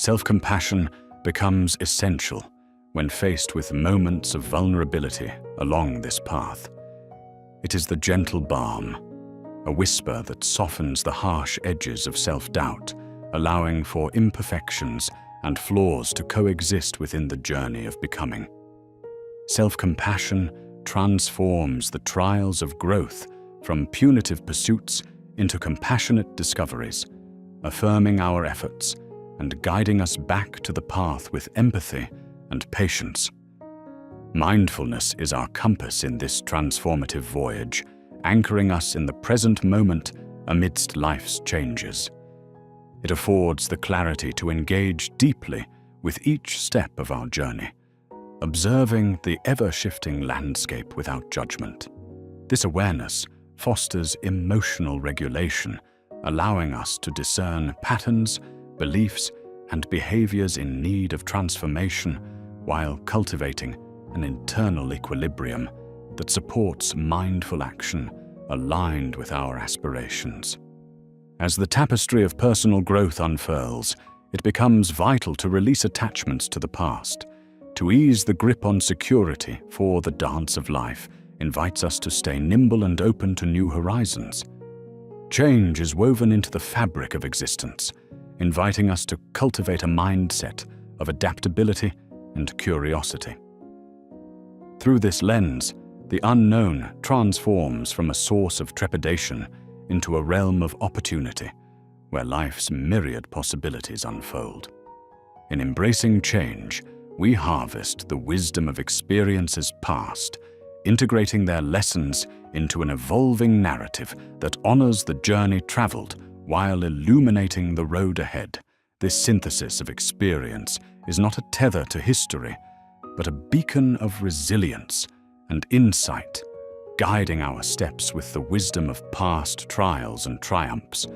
Self-compassion becomes essential when faced with moments of vulnerability along this path. It is the gentle balm, a whisper that softens the harsh edges of self-doubt, allowing for imperfections and flaws to coexist within the journey of becoming. Self-compassion transforms the trials of growth from punitive pursuits into compassionate discoveries, affirming our efforts and guiding us back to the path with empathy and patience. Mindfulness is our compass in this transformative voyage, anchoring us in the present moment amidst life's changes. It affords the clarity to engage deeply with each step of our journey, observing the ever-shifting landscape without judgment. This awareness fosters emotional regulation, allowing us to discern patterns, beliefs, and behaviors in need of transformation while cultivating an internal equilibrium that supports mindful action aligned with our aspirations. As the tapestry of personal growth unfurls, it becomes vital to release attachments to the past, to ease the grip on security, for the dance of life invites us to stay nimble and open to new horizons. Change is woven into the fabric of existence, inviting us to cultivate a mindset of adaptability and curiosity. Through this lens, the unknown transforms from a source of trepidation into a realm of opportunity, where life's myriad possibilities unfold. In embracing change, we harvest the wisdom of experiences past, integrating their lessons into an evolving narrative that honors the journey traveled while illuminating the road ahead. This synthesis of experience is not a tether to history, but a beacon of resilience and insight, guiding our steps with the wisdom of past trials and triumphs,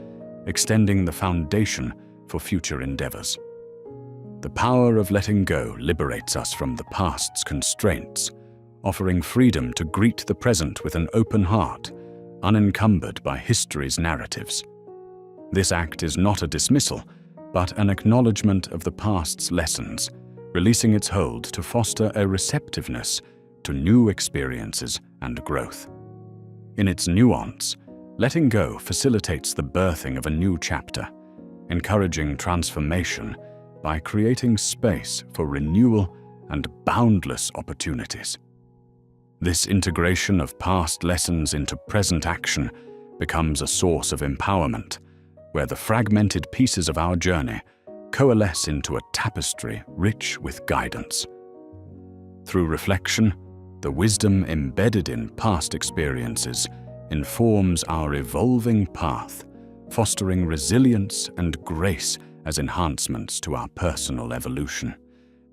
extending the foundation for future endeavors. The power of letting go liberates us from the past's constraints, offering freedom to greet the present with an open heart, unencumbered by history's narratives. This act is not a dismissal, but an acknowledgement of the past's lessons, releasing its hold to foster a receptiveness to new experiences and growth. In its nuance, letting go facilitates the birthing of a new chapter, encouraging transformation by creating space for renewal and boundless opportunities. This integration of past lessons into present action becomes a source of empowerment, where the fragmented pieces of our journey coalesce into a tapestry rich with guidance. Through reflection, the wisdom embedded in past experiences informs our evolving path, fostering resilience and grace as enhancements to our personal evolution.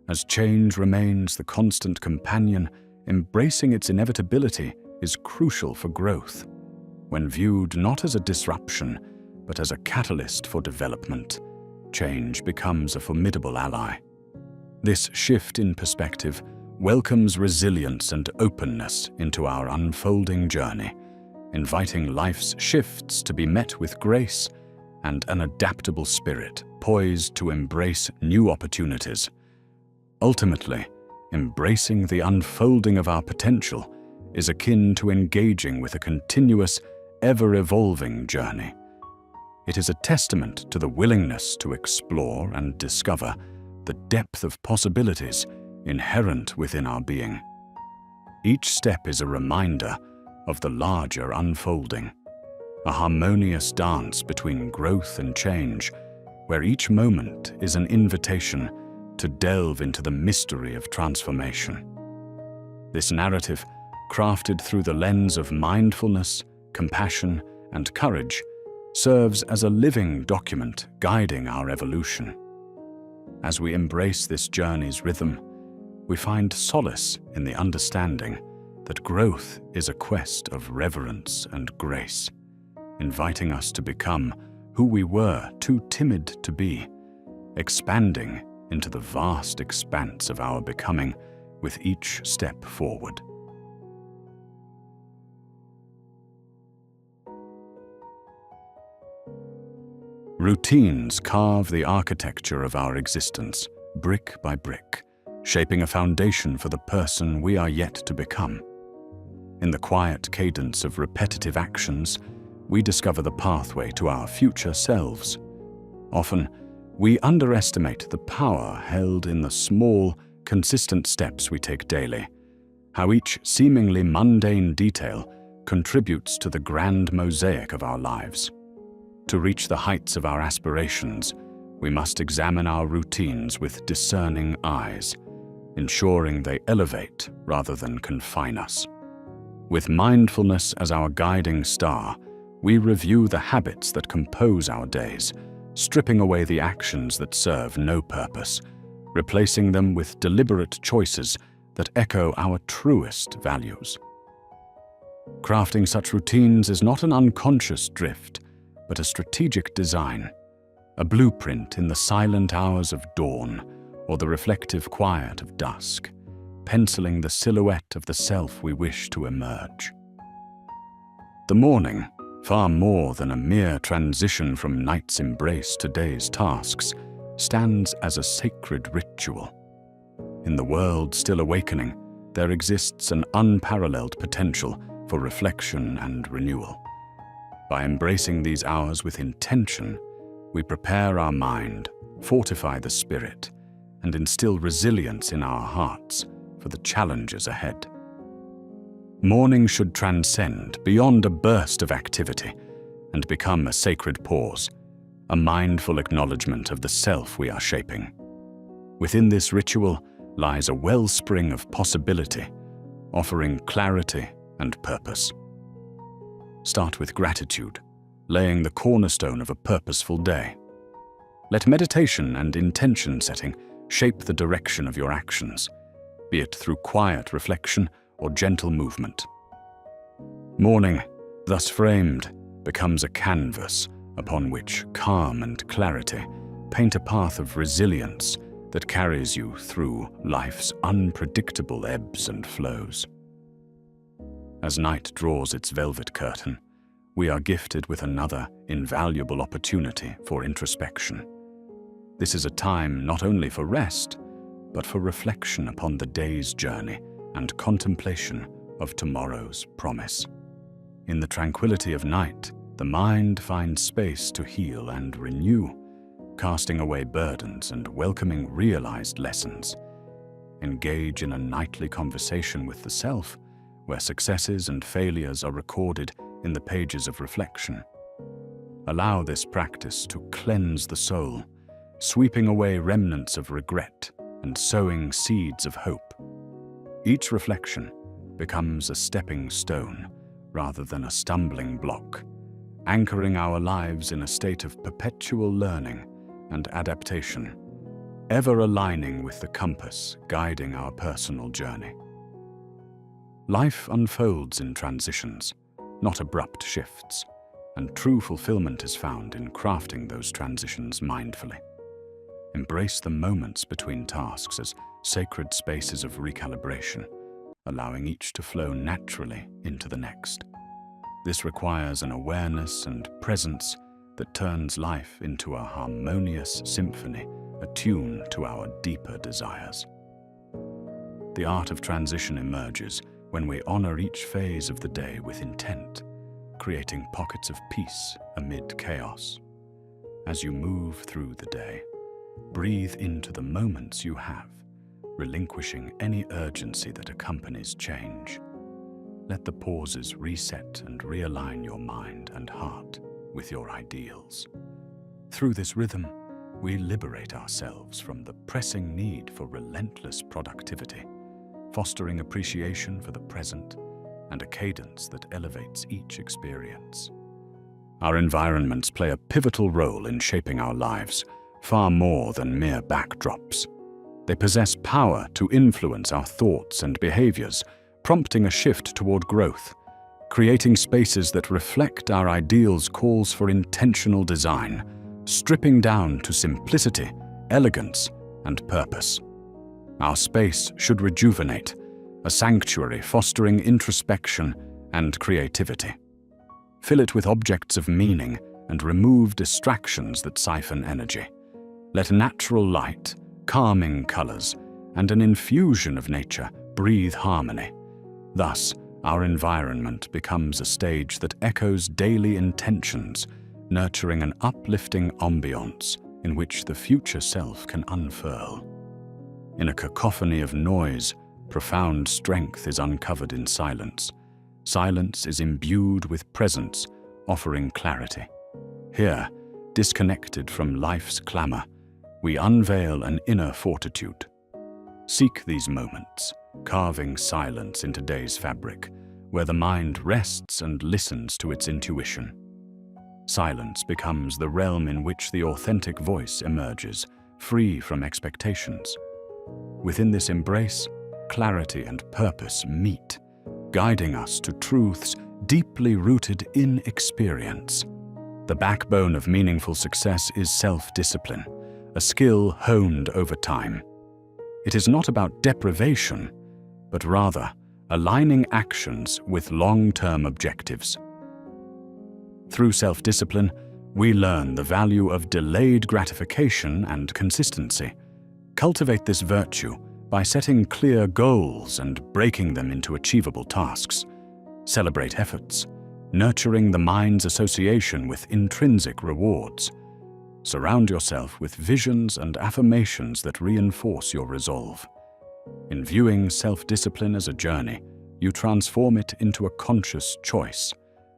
As change remains the constant companion, embracing its inevitability is crucial for growth. When viewed not as a disruption, but as a catalyst for development, change becomes a formidable ally. This shift in perspective welcomes resilience and openness into our unfolding journey, inviting life's shifts to be met with grace and an adaptable spirit poised to embrace new opportunities. Ultimately, embracing the unfolding of our potential is akin to engaging with a continuous, ever-evolving journey. It is a testament to the willingness to explore and discover the depth of possibilities inherent within our being. Each step is a reminder of the larger unfolding, a harmonious dance between growth and change, where each moment is an invitation to delve into the mystery of transformation. This narrative, crafted through the lens of mindfulness, compassion, and courage, serves as a living document guiding our evolution. As we embrace this journey's rhythm, we find solace in the understanding that growth is a quest of reverence and grace, inviting us to become who we were too timid to be, expanding into the vast expanse of our becoming with each step forward. Routines carve the architecture of our existence, brick by brick, shaping a foundation for the person we are yet to become. In the quiet cadence of repetitive actions, we discover the pathway to our future selves. Often, we underestimate the power held in the small, consistent steps we take daily, how each seemingly mundane detail contributes to the grand mosaic of our lives. To reach the heights of our aspirations, we must examine our routines with discerning eyes, ensuring they elevate rather than confine us. With mindfulness as our guiding star, we review the habits that compose our days, stripping away the actions that serve no purpose, replacing them with deliberate choices that echo our truest values. Crafting such routines is not an unconscious drift, but a strategic design, a blueprint in the silent hours of dawn or the reflective quiet of dusk, penciling the silhouette of the self we wish to emerge. The morning, far more than a mere transition from night's embrace to day's tasks, stands as a sacred ritual. In the world still awakening, there exists an unparalleled potential for reflection and renewal. By embracing these hours with intention, we prepare our mind, fortify the spirit, and instill resilience in our hearts for the challenges ahead. Morning should transcend beyond a burst of activity and become a sacred pause, a mindful acknowledgement of the self we are shaping. Within this ritual lies a wellspring of possibility, offering clarity and purpose. Start with gratitude, laying the cornerstone of a purposeful day. Let meditation and intention setting shape the direction of your actions, be it through quiet reflection or gentle movement. Morning, thus framed, becomes a canvas upon which calm and clarity paint a path of resilience that carries you through life's unpredictable ebbs and flows. As night draws its velvet curtain, we are gifted with another invaluable opportunity for introspection. This is a time not only for rest, but for reflection upon the day's journey and contemplation of tomorrow's promise. In the tranquility of night, the mind finds space to heal and renew, casting away burdens and welcoming realized lessons. Engage in a nightly conversation with the self, where successes and failures are recorded in the pages of reflection. Allow this practice to cleanse the soul, sweeping away remnants of regret and sowing seeds of hope. Each reflection becomes a stepping stone rather than a stumbling block, anchoring our lives in a state of perpetual learning and adaptation, ever aligning with the compass guiding our personal journey. Life unfolds in transitions, not abrupt shifts, and true fulfillment is found in crafting those transitions mindfully. Embrace the moments between tasks as sacred spaces of recalibration, allowing each to flow naturally into the next. This requires an awareness and presence that turns life into a harmonious symphony attuned to our deeper desires. The art of transition emerges when we honor each phase of the day with intent, creating pockets of peace amid chaos. As you move through the day, breathe into the moments you have, relinquishing any urgency that accompanies change. Let the pauses reset and realign your mind and heart with your ideals. Through this rhythm, we liberate ourselves from the pressing need for relentless productivity, fostering appreciation for the present and a cadence that elevates each experience. Our environments play a pivotal role in shaping our lives, far more than mere backdrops. They possess power to influence our thoughts and behaviors, prompting a shift toward growth. Creating spaces that reflect our ideals calls for intentional design, stripping down to simplicity, elegance, and purpose. Our space should rejuvenate, a sanctuary fostering introspection and creativity. Fill it with objects of meaning and remove distractions that siphon energy. Let natural light, calming colors, and an infusion of nature breathe harmony. Thus, our environment becomes a stage that echoes daily intentions, nurturing an uplifting ambiance in which the future self can unfurl. In a cacophony of noise, profound strength is uncovered in silence. Silence is imbued with presence, offering clarity. Here, disconnected from life's clamor, we unveil an inner fortitude. Seek these moments, carving silence into day's fabric, where the mind rests and listens to its intuition. Silence becomes the realm in which the authentic voice emerges, free from expectations. Within this embrace, clarity and purpose meet, guiding us to truths deeply rooted in experience. The backbone of meaningful success is self-discipline, a skill honed over time. It is not about deprivation, but rather aligning actions with long-term objectives. Through self-discipline, we learn the value of delayed gratification and consistency. Cultivate this virtue by setting clear goals and breaking them into achievable tasks. Celebrate efforts, nurturing the mind's association with intrinsic rewards. Surround yourself with visions and affirmations that reinforce your resolve. In viewing self-discipline as a journey, you transform it into a conscious choice,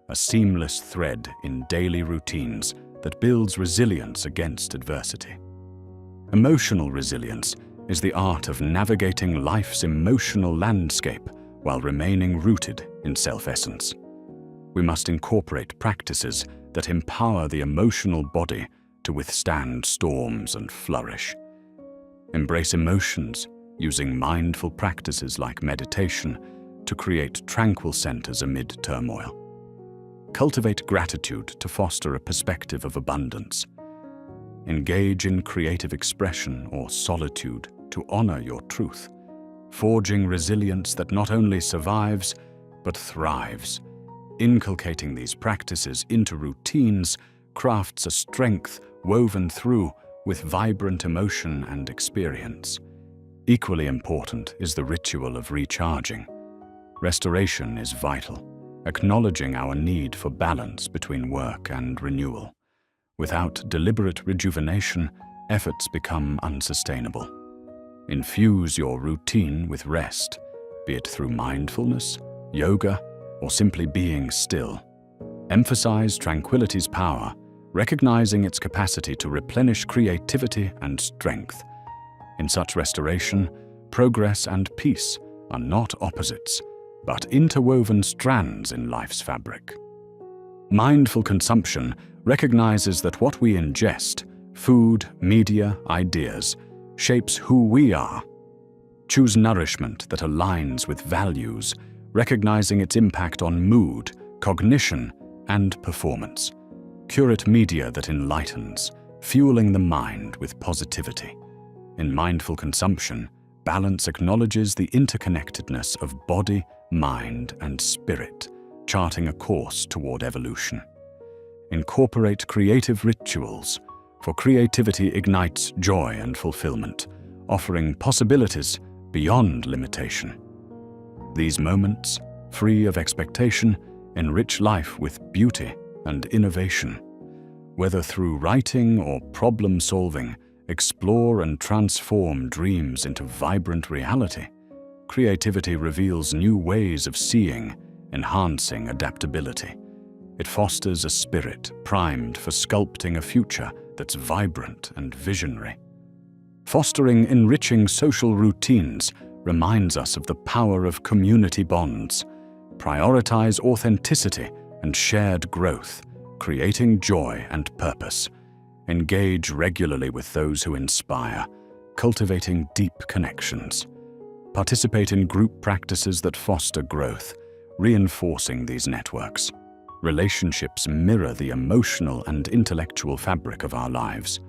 a seamless thread in daily routines that builds resilience against adversity. Emotional resilience is the art of navigating life's emotional landscape while remaining rooted in self-essence. We must incorporate practices that empower the emotional body to withstand storms and flourish. Embrace emotions, using mindful practices like meditation to create tranquil centers amid turmoil. Cultivate gratitude to foster a perspective of abundance. Engage in creative expression or solitude to honor your truth, forging resilience that not only survives, but thrives. Inculcating these practices into routines crafts a strength woven through with vibrant emotion and experience. Equally important is the ritual of recharging. Restoration is vital, acknowledging our need for balance between work and renewal. Without deliberate rejuvenation, efforts become unsustainable. Infuse your routine with rest, be it through mindfulness, yoga, or simply being still. Emphasize tranquility's power, recognizing its capacity to replenish creativity and strength. In such restoration, progress and peace are not opposites, but interwoven strands in life's fabric. Mindful consumption recognizes that what we ingest, food, media, ideas, shapes who we are. Choose nourishment that aligns with values, recognizing its impact on mood, cognition, and performance. Curate media that enlightens, fueling the mind with positivity. In mindful consumption, balance acknowledges the interconnectedness of body, mind, and spirit, charting a course toward evolution. Incorporate creative rituals, for creativity ignites joy and fulfillment, offering possibilities beyond limitation. These moments, free of expectation, enrich life with beauty and innovation. Whether through writing or problem-solving, explore and transform dreams into vibrant reality. Creativity reveals new ways of seeing, enhancing adaptability. It fosters a spirit primed for sculpting a future that's vibrant and visionary. Fostering enriching social routines reminds us of the power of community bonds. Prioritize authenticity and shared growth, creating joy and purpose. Engage regularly with those who inspire, cultivating deep connections. Participate in group practices that foster growth, reinforcing these networks. Relationships mirror the emotional and intellectual fabric of our lives.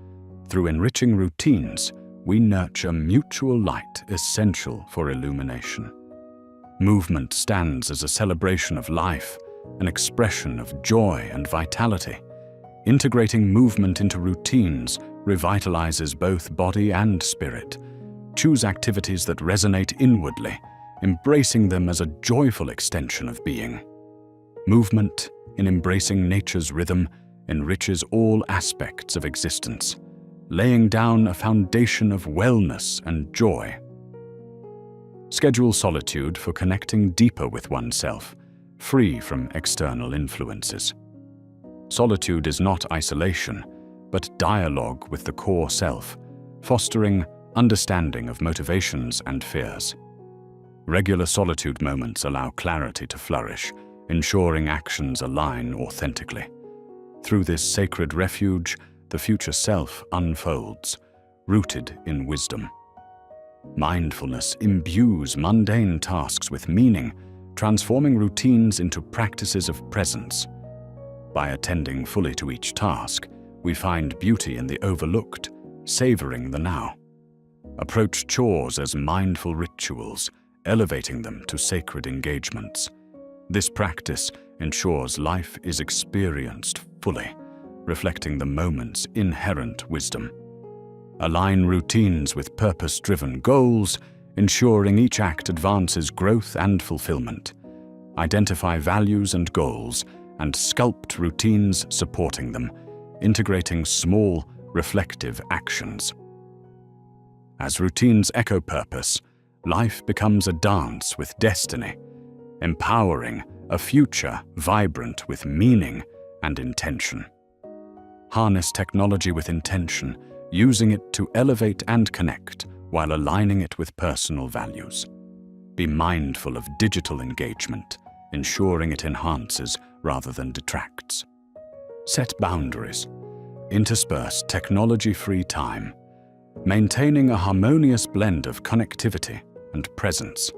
Through enriching routines, we nurture mutual light essential for illumination. Movement stands as a celebration of life, an expression of joy and vitality. Integrating movement into routines revitalizes both body and spirit. Choose activities that resonate inwardly, embracing them as a joyful extension of being. Movement, in embracing nature's rhythm, enriches all aspects of existence, laying down a foundation of wellness and joy. Schedule solitude for connecting deeper with oneself, free from external influences. Solitude is not isolation, but dialogue with the core self, fostering understanding of motivations and fears. Regular solitude moments allow clarity to flourish, ensuring actions align authentically. Through this sacred refuge, the future self unfolds, rooted in wisdom. Mindfulness imbues mundane tasks with meaning, transforming routines into practices of presence. By attending fully to each task, we find beauty in the overlooked, savoring the now. Approach chores as mindful rituals, elevating them to sacred engagements. This practice ensures life is experienced fully, reflecting the moment's inherent wisdom. Align routines with purpose-driven goals, ensuring each act advances growth and fulfillment. Identify values and goals, and sculpt routines supporting them, integrating small, reflective actions. As routines echo purpose, life becomes a dance with destiny, empowering a future vibrant with meaning and intention. Harness technology with intention, using it to elevate and connect while aligning it with personal values. Be mindful of digital engagement, ensuring it enhances rather than detracts. Set boundaries. Intersperse technology-free time, maintaining a harmonious blend of connectivity and presence.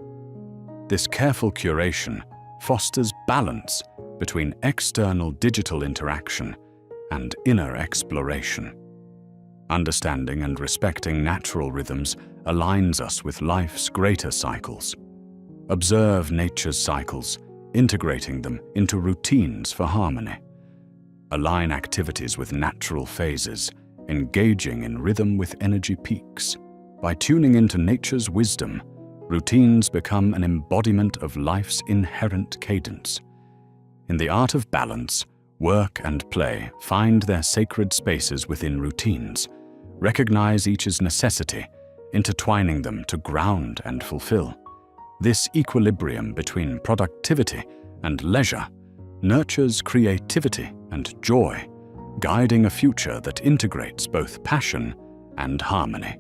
This careful curation fosters balance between external digital interaction and inner exploration. Understanding and respecting natural rhythms aligns us with life's greater cycles. Observe nature's cycles, integrating them into routines for harmony. Align activities with natural phases, engaging in rhythm with energy peaks. By tuning into nature's wisdom, routines become an embodiment of life's inherent cadence. In the art of balance, work and play find their sacred spaces within routines. Recognize each's necessity, intertwining them to ground and fulfill. This equilibrium between productivity and leisure nurtures creativity and joy, guiding a future that integrates both passion and harmony.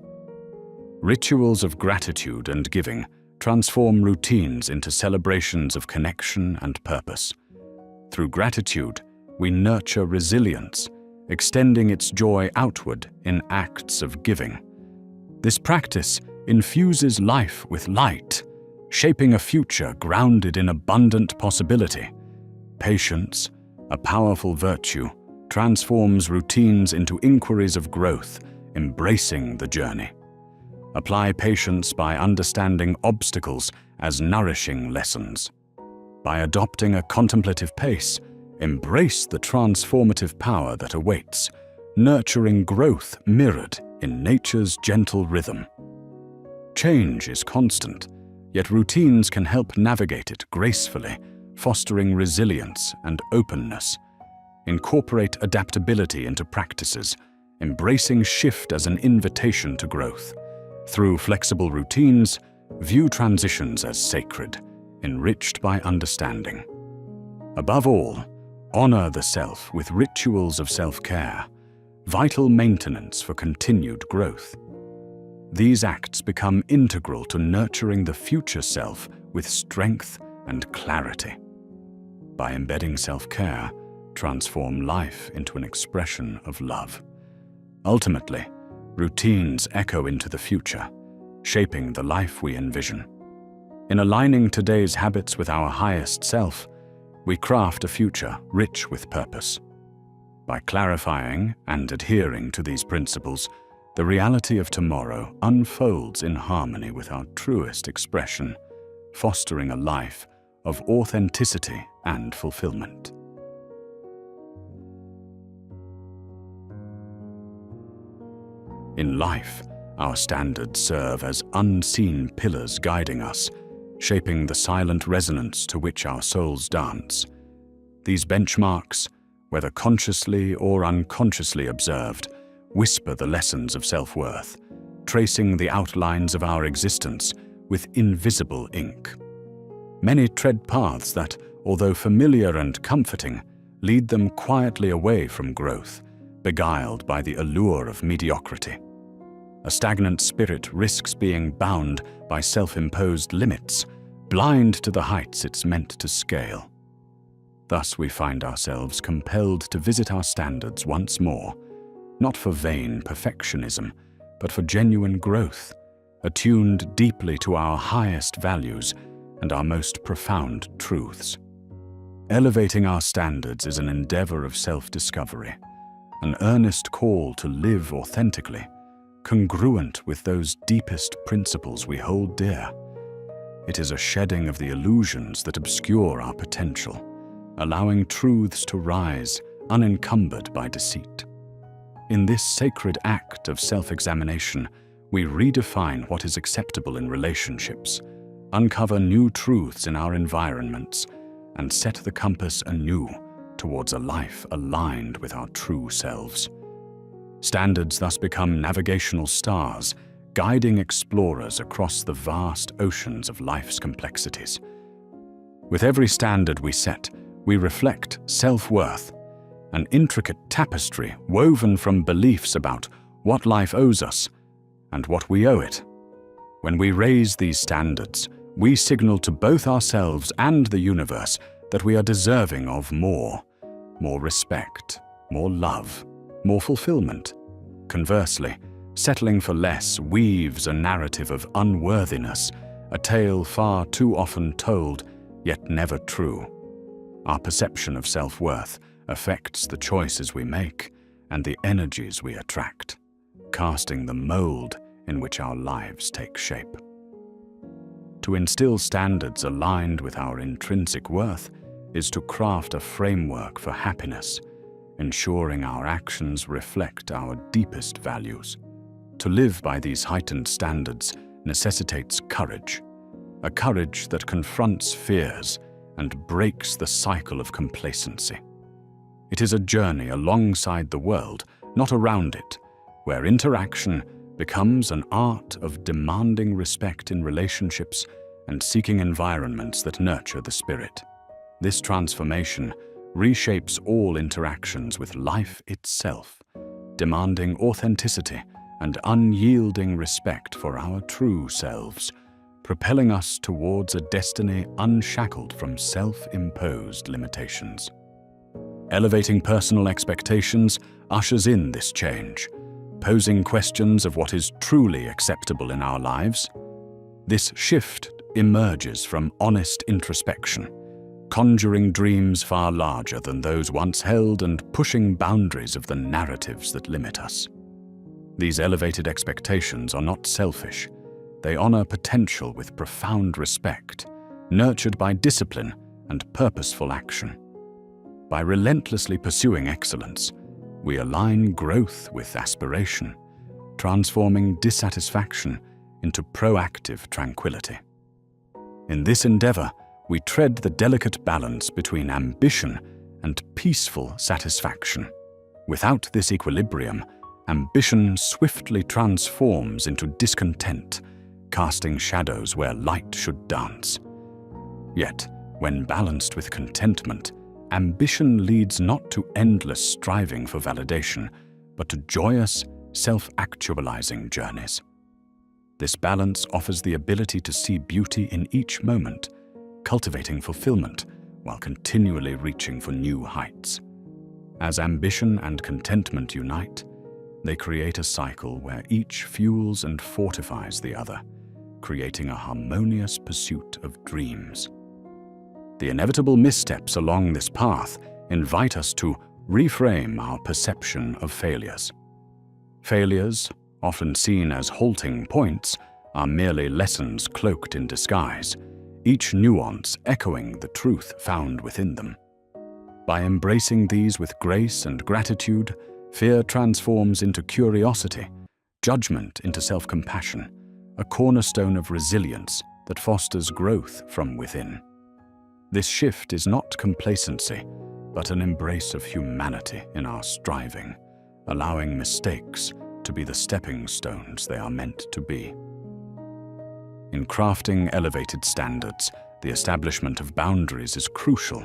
Rituals of gratitude and giving transform routines into celebrations of connection and purpose. Through gratitude, we nurture resilience, extending its joy outward in acts of giving. This practice infuses life with light, shaping a future grounded in abundant possibility. Patience, a powerful virtue, transforms routines into inquiries of growth, embracing the journey. Apply patience by understanding obstacles as nourishing lessons. By adopting a contemplative pace, embrace the transformative power that awaits, nurturing growth mirrored in nature's gentle rhythm. Change is constant, yet routines can help navigate it gracefully, fostering resilience and openness. Incorporate adaptability into practices, embracing shift as an invitation to growth. Through flexible routines, view transitions as sacred, enriched by understanding. Above all, honor the self with rituals of self-care, vital maintenance for continued growth. These acts become integral to nurturing the future self with strength and clarity. By embedding self-care, transform life into an expression of love. Ultimately, routines echo into the future, shaping the life we envision. In aligning today's habits with our highest self, we craft a future rich with purpose. By clarifying and adhering to these principles, the reality of tomorrow unfolds in harmony with our truest expression, fostering a life of authenticity and fulfillment. In life, our standards serve as unseen pillars guiding us, shaping the silent resonance to which our souls dance. These benchmarks, whether consciously or unconsciously observed, whisper the lessons of self-worth, tracing the outlines of our existence with invisible ink. Many tread paths that, although familiar and comforting, lead them quietly away from growth, beguiled by the allure of mediocrity. A stagnant spirit risks being bound by self-imposed limits, blind to the heights it's meant to scale. Thus we find ourselves compelled to visit our standards once more, not for vain perfectionism, but for genuine growth, attuned deeply to our highest values and our most profound truths. Elevating our standards is an endeavor of self-discovery, an earnest call to live authentically, congruent with those deepest principles we hold dear. It is a shedding of the illusions that obscure our potential, allowing truths to rise unencumbered by deceit. In this sacred act of self-examination, we redefine what is acceptable in relationships, uncover new truths in our environments, and set the compass anew towards a life aligned with our true selves. Standards thus become navigational stars, guiding explorers across the vast oceans of life's complexities. With every standard we set, we reflect self-worth, an intricate tapestry woven from beliefs about what life owes us and what we owe it. When we raise these standards, we signal to both ourselves and the universe that we are deserving of more respect, more love, more fulfillment. Conversely, settling for less weaves a narrative of unworthiness, a tale far too often told, yet never true. Our perception of self-worth affects the choices we make and the energies we attract, casting the mold in which our lives take shape. To instill standards aligned with our intrinsic worth is to craft a framework for happiness, ensuring our actions reflect our deepest values. To live by these heightened standards necessitates courage, a courage that confronts fears and breaks the cycle of complacency. It is a journey alongside the world, not around it, where interaction becomes an art of demanding respect in relationships and seeking environments that nurture the spirit. This transformation reshapes all interactions with life itself, demanding authenticity and unyielding respect for our true selves, propelling us towards a destiny unshackled from self-imposed limitations. Elevating personal expectations ushers in this change, posing questions of what is truly acceptable in our lives. This shift emerges from honest introspection, conjuring dreams far larger than those once held and pushing boundaries of the narratives that limit us. These elevated expectations are not selfish. They honor potential with profound respect, nurtured by discipline and purposeful action. By relentlessly pursuing excellence, we align growth with aspiration, transforming dissatisfaction into proactive tranquility. In this endeavor, we tread the delicate balance between ambition and peaceful satisfaction. Without this equilibrium, ambition swiftly transforms into discontent, casting shadows where light should dance. Yet, when balanced with contentment, ambition leads not to endless striving for validation, but to joyous, self-actualizing journeys. This balance offers the ability to see beauty in each moment, cultivating fulfillment while continually reaching for new heights. As ambition and contentment unite, they create a cycle where each fuels and fortifies the other, creating a harmonious pursuit of dreams. The inevitable missteps along this path invite us to reframe our perception of failures. Failures, often seen as halting points, are merely lessons cloaked in disguise, each nuance echoing the truth found within them. By embracing these with grace and gratitude, fear transforms into curiosity, judgment into self-compassion, a cornerstone of resilience that fosters growth from within. This shift is not complacency, but an embrace of humanity in our striving, allowing mistakes to be the stepping stones they are meant to be. In crafting elevated standards, the establishment of boundaries is crucial.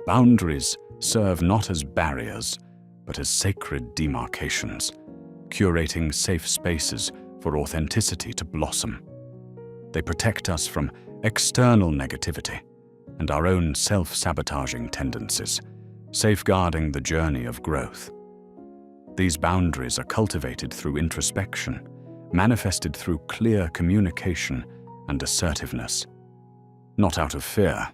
Boundaries serve not as barriers, but as sacred demarcations, curating safe spaces for authenticity to blossom. They protect us from external negativity and our own self-sabotaging tendencies, safeguarding the journey of growth. These boundaries are cultivated through introspection, manifested through clear communication and assertiveness, not out of fear,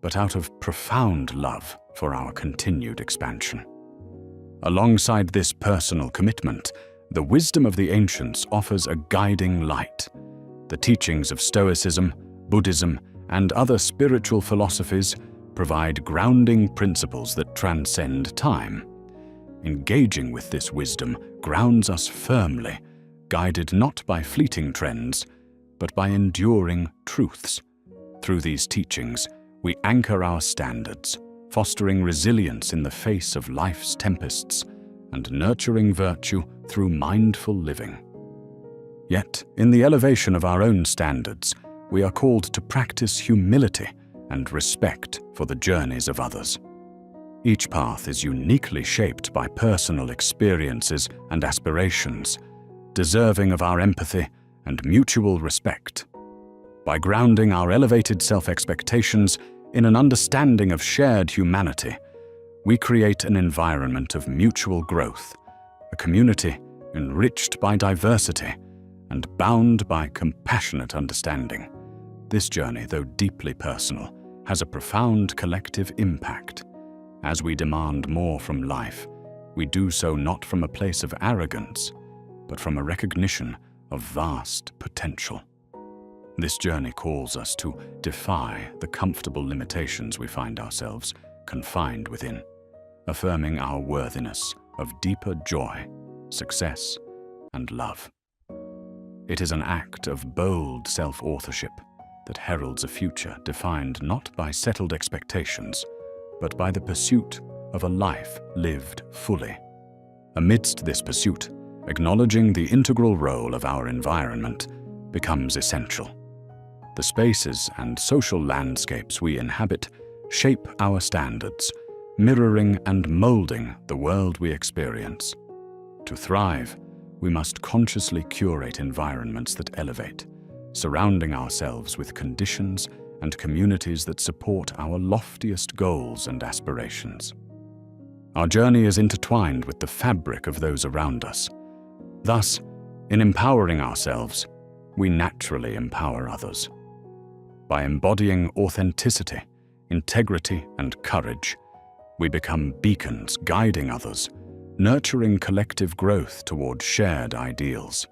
but out of profound love for our continued expansion. Alongside this personal commitment, the wisdom of the ancients offers a guiding light. The teachings of Stoicism, Buddhism, and other spiritual philosophies provide grounding principles that transcend time. Engaging with this wisdom grounds us firmly, guided not by fleeting trends, but by enduring truths. Through these teachings, we anchor our standards, fostering resilience in the face of life's tempests and nurturing virtue through mindful living. Yet, in the elevation of our own standards, we are called to practice humility and respect for the journeys of others. Each path is uniquely shaped by personal experiences and aspirations, deserving of our empathy and mutual respect. By grounding our elevated self-expectations in an understanding of shared humanity, we create an environment of mutual growth, a community enriched by diversity and bound by compassionate understanding. This journey, though deeply personal, has a profound collective impact. As we demand more from life, we do so not from a place of arrogance, but from a recognition of vast potential. This journey calls us to defy the comfortable limitations we find ourselves confined within, affirming our worthiness of deeper joy, success, and love. It is an act of bold self-authorship that heralds a future defined not by settled expectations, but by the pursuit of a life lived fully. Amidst this pursuit, acknowledging the integral role of our environment becomes essential. The spaces and social landscapes we inhabit shape our standards, mirroring and molding the world we experience. To thrive, we must consciously curate environments that elevate, surrounding ourselves with conditions and communities that support our loftiest goals and aspirations. Our journey is intertwined with the fabric of those around us. Thus, in empowering ourselves, we naturally empower others. By embodying authenticity, integrity, and courage, we become beacons guiding others, nurturing collective growth toward shared ideals.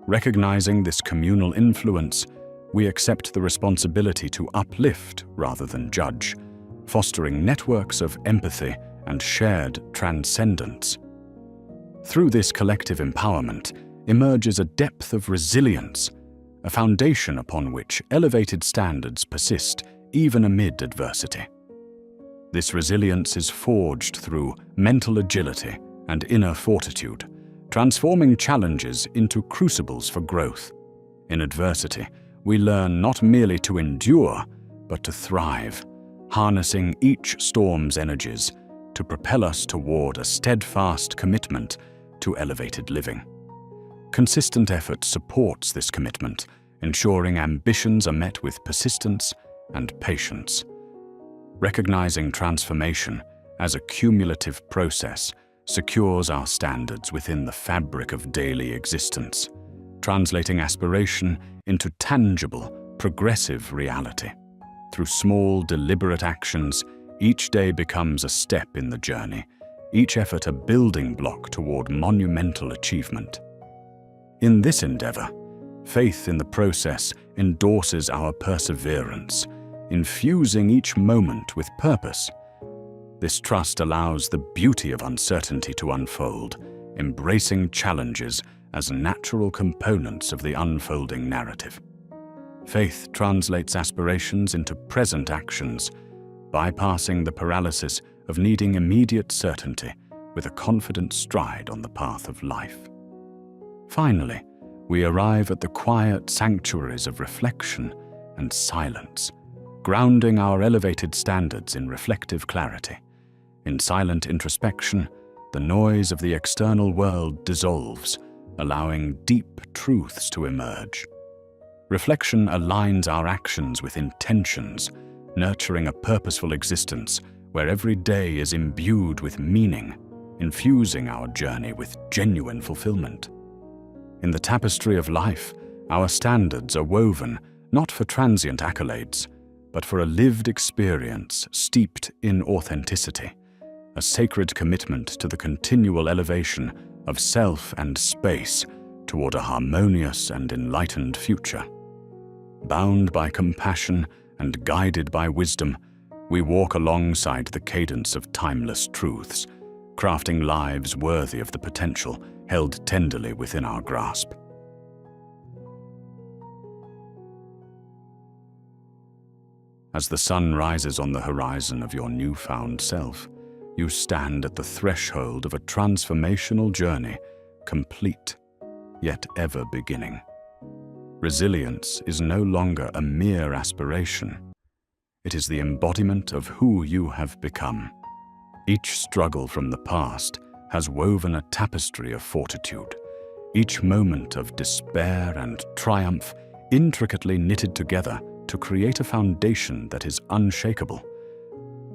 Recognizing this communal influence, we accept the responsibility to uplift rather than judge, fostering networks of empathy and shared transcendence. Through this collective empowerment emerges a depth of resilience, a foundation upon which elevated standards persist even amid adversity. This resilience is forged through mental agility and inner fortitude, transforming challenges into crucibles for growth. In adversity, we learn not merely to endure, but to thrive, harnessing each storm's energies to propel us toward a steadfast commitment to elevated living. Consistent effort supports this commitment, ensuring ambitions are met with persistence and patience. Recognizing transformation as a cumulative process secures our standards within the fabric of daily existence, translating aspiration into tangible, progressive reality. Through small, deliberate actions, each day becomes a step in the journey, each effort a building block toward monumental achievement. In this endeavor, faith in the process endorses our perseverance, infusing each moment with purpose. This trust allows the beauty of uncertainty to unfold, embracing challenges as natural components of the unfolding narrative. Faith translates aspirations into present actions, bypassing the paralysis of needing immediate certainty with a confident stride on the path of life. Finally, we arrive at the quiet sanctuaries of reflection and silence, grounding our elevated standards in reflective clarity. In silent introspection, the noise of the external world dissolves, allowing deep truths to emerge. Reflection aligns our actions with intentions, nurturing a purposeful existence where every day is imbued with meaning, infusing our journey with genuine fulfillment. In the tapestry of life, our standards are woven not for transient accolades, but for a lived experience steeped in authenticity, a sacred commitment to the continual elevation of self and space toward a harmonious and enlightened future. Bound by compassion and guided by wisdom, we walk alongside the cadence of timeless truths, crafting lives worthy of the potential held tenderly within our grasp. As the sun rises on the horizon of your newfound self, you stand at the threshold of a transformational journey, complete, yet ever beginning. Resilience is no longer a mere aspiration. It is the embodiment of who you have become. Each struggle from the past has woven a tapestry of fortitude, each moment of despair and triumph intricately knitted together to create a foundation that is unshakable.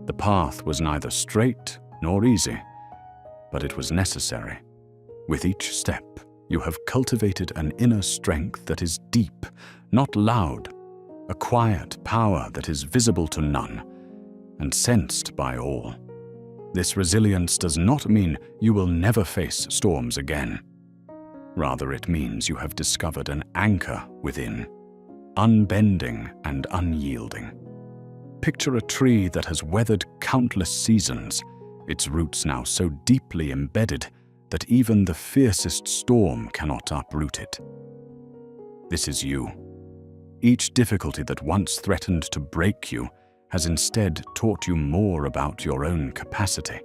The path was neither straight nor easy, but it was necessary. With each step, you have cultivated an inner strength that is deep, not loud, a quiet power that is visible to none and sensed by all. This resilience does not mean you will never face storms again. Rather, it means you have discovered an anchor within, unbending and unyielding. Picture a tree that has weathered countless seasons, its roots now so deeply embedded that even the fiercest storm cannot uproot it. This is you. Each difficulty that once threatened to break you has instead taught you more about your own capacity.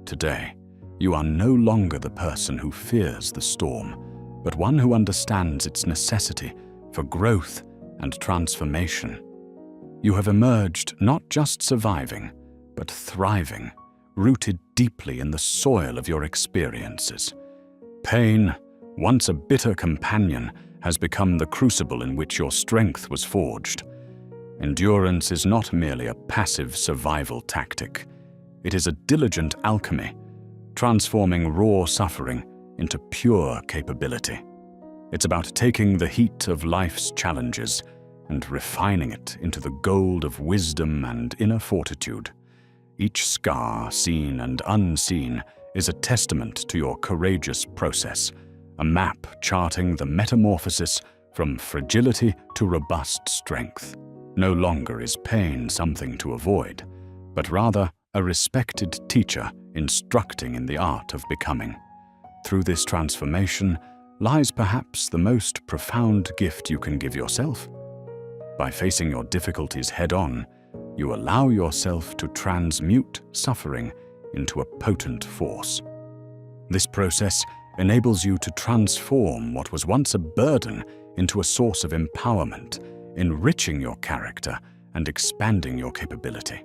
Today, you are no longer the person who fears the storm, but one who understands its necessity for growth and transformation. You have emerged not just surviving, but thriving, rooted deeply in the soil of your experiences. Pain, once a bitter companion, has become the crucible in which your strength was forged. Endurance is not merely a passive survival tactic. It is a diligent alchemy, transforming raw suffering into pure capability. It's about taking the heat of life's challenges and refining it into the gold of wisdom and inner fortitude. Each scar, seen and unseen, is a testament to your courageous process, a map charting the metamorphosis from fragility to robust strength. No longer is pain something to avoid, but rather a respected teacher instructing in the art of becoming. Through this transformation lies perhaps the most profound gift you can give yourself. By facing your difficulties head-on, you allow yourself to transmute suffering into a potent force. This process enables you to transform what was once a burden into a source of empowerment, enriching your character and expanding your capability.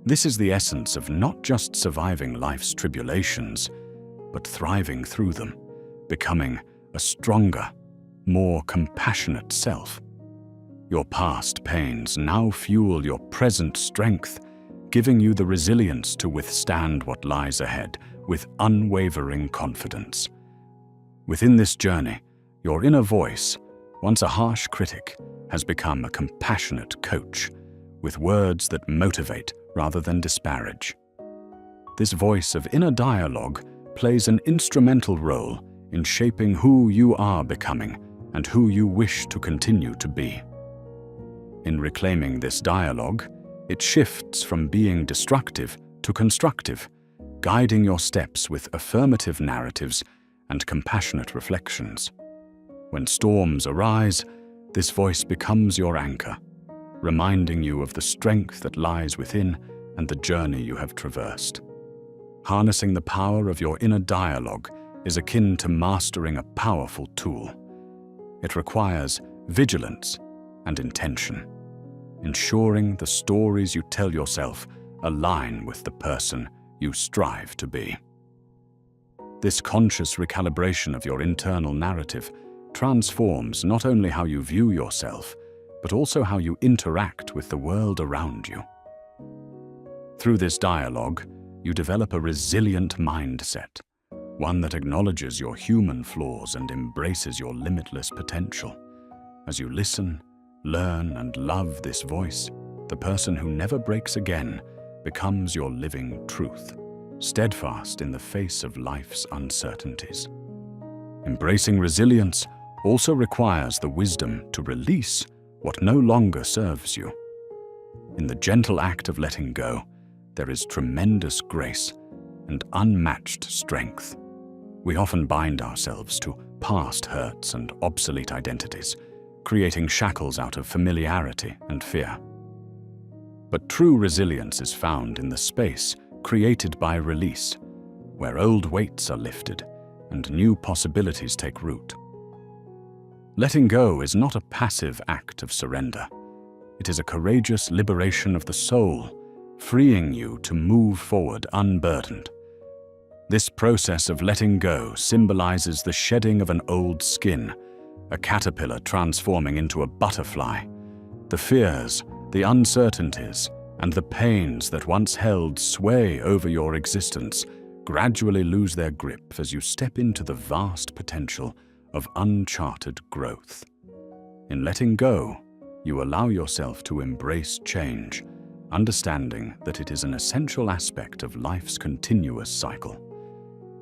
This is the essence of not just surviving life's tribulations, but thriving through them, becoming a stronger, more compassionate self. Your past pains now fuel your present strength, giving you the resilience to withstand what lies ahead with unwavering confidence. Within this journey, your inner voice, once a harsh critic, has become a compassionate coach, with words that motivate rather than disparage. This voice of inner dialogue plays an instrumental role in shaping who you are becoming and who you wish to continue to be. In reclaiming this dialogue, it shifts from being destructive to constructive, guiding your steps with affirmative narratives and compassionate reflections. When storms arise, this voice becomes your anchor, reminding you of the strength that lies within and the journey you have traversed. Harnessing the power of your inner dialogue is akin to mastering a powerful tool. It requires vigilance and intention, ensuring the stories you tell yourself align with the person you strive to be. This conscious recalibration of your internal narrative transforms not only how you view yourself, but also how you interact with the world around you. Through this dialogue, you develop a resilient mindset, one that acknowledges your human flaws and embraces your limitless potential. As you listen, learn, and love this voice, the person who never breaks again becomes your living truth, steadfast in the face of life's uncertainties. Embracing resilience also requires the wisdom to release what no longer serves you. In the gentle act of letting go, there is tremendous grace and unmatched strength. We often bind ourselves to past hurts and obsolete identities, creating shackles out of familiarity and fear. But true resilience is found in the space created by release, where old weights are lifted and new possibilities take root. Letting go is not a passive act of surrender. It is a courageous liberation of the soul, freeing you to move forward unburdened. This process of letting go symbolizes the shedding of an old skin, a caterpillar transforming into a butterfly. The fears, the uncertainties, and the pains that once held sway over your existence gradually lose their grip as you step into the vast potential of uncharted growth. In letting go, you allow yourself to embrace change, understanding that it is an essential aspect of life's continuous cycle.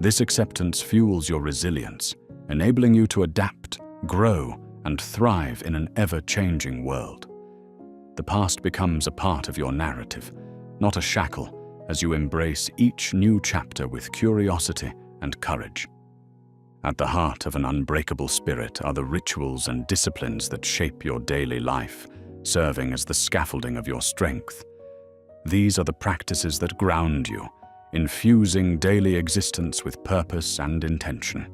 This acceptance fuels your resilience, enabling you to adapt, grow, and thrive in an ever-changing world. The past becomes a part of your narrative, not a shackle, as you embrace each new chapter with curiosity and courage. At the heart of an unbreakable spirit are the rituals and disciplines that shape your daily life, serving as the scaffolding of your strength. These are the practices that ground you, infusing daily existence with purpose and intention.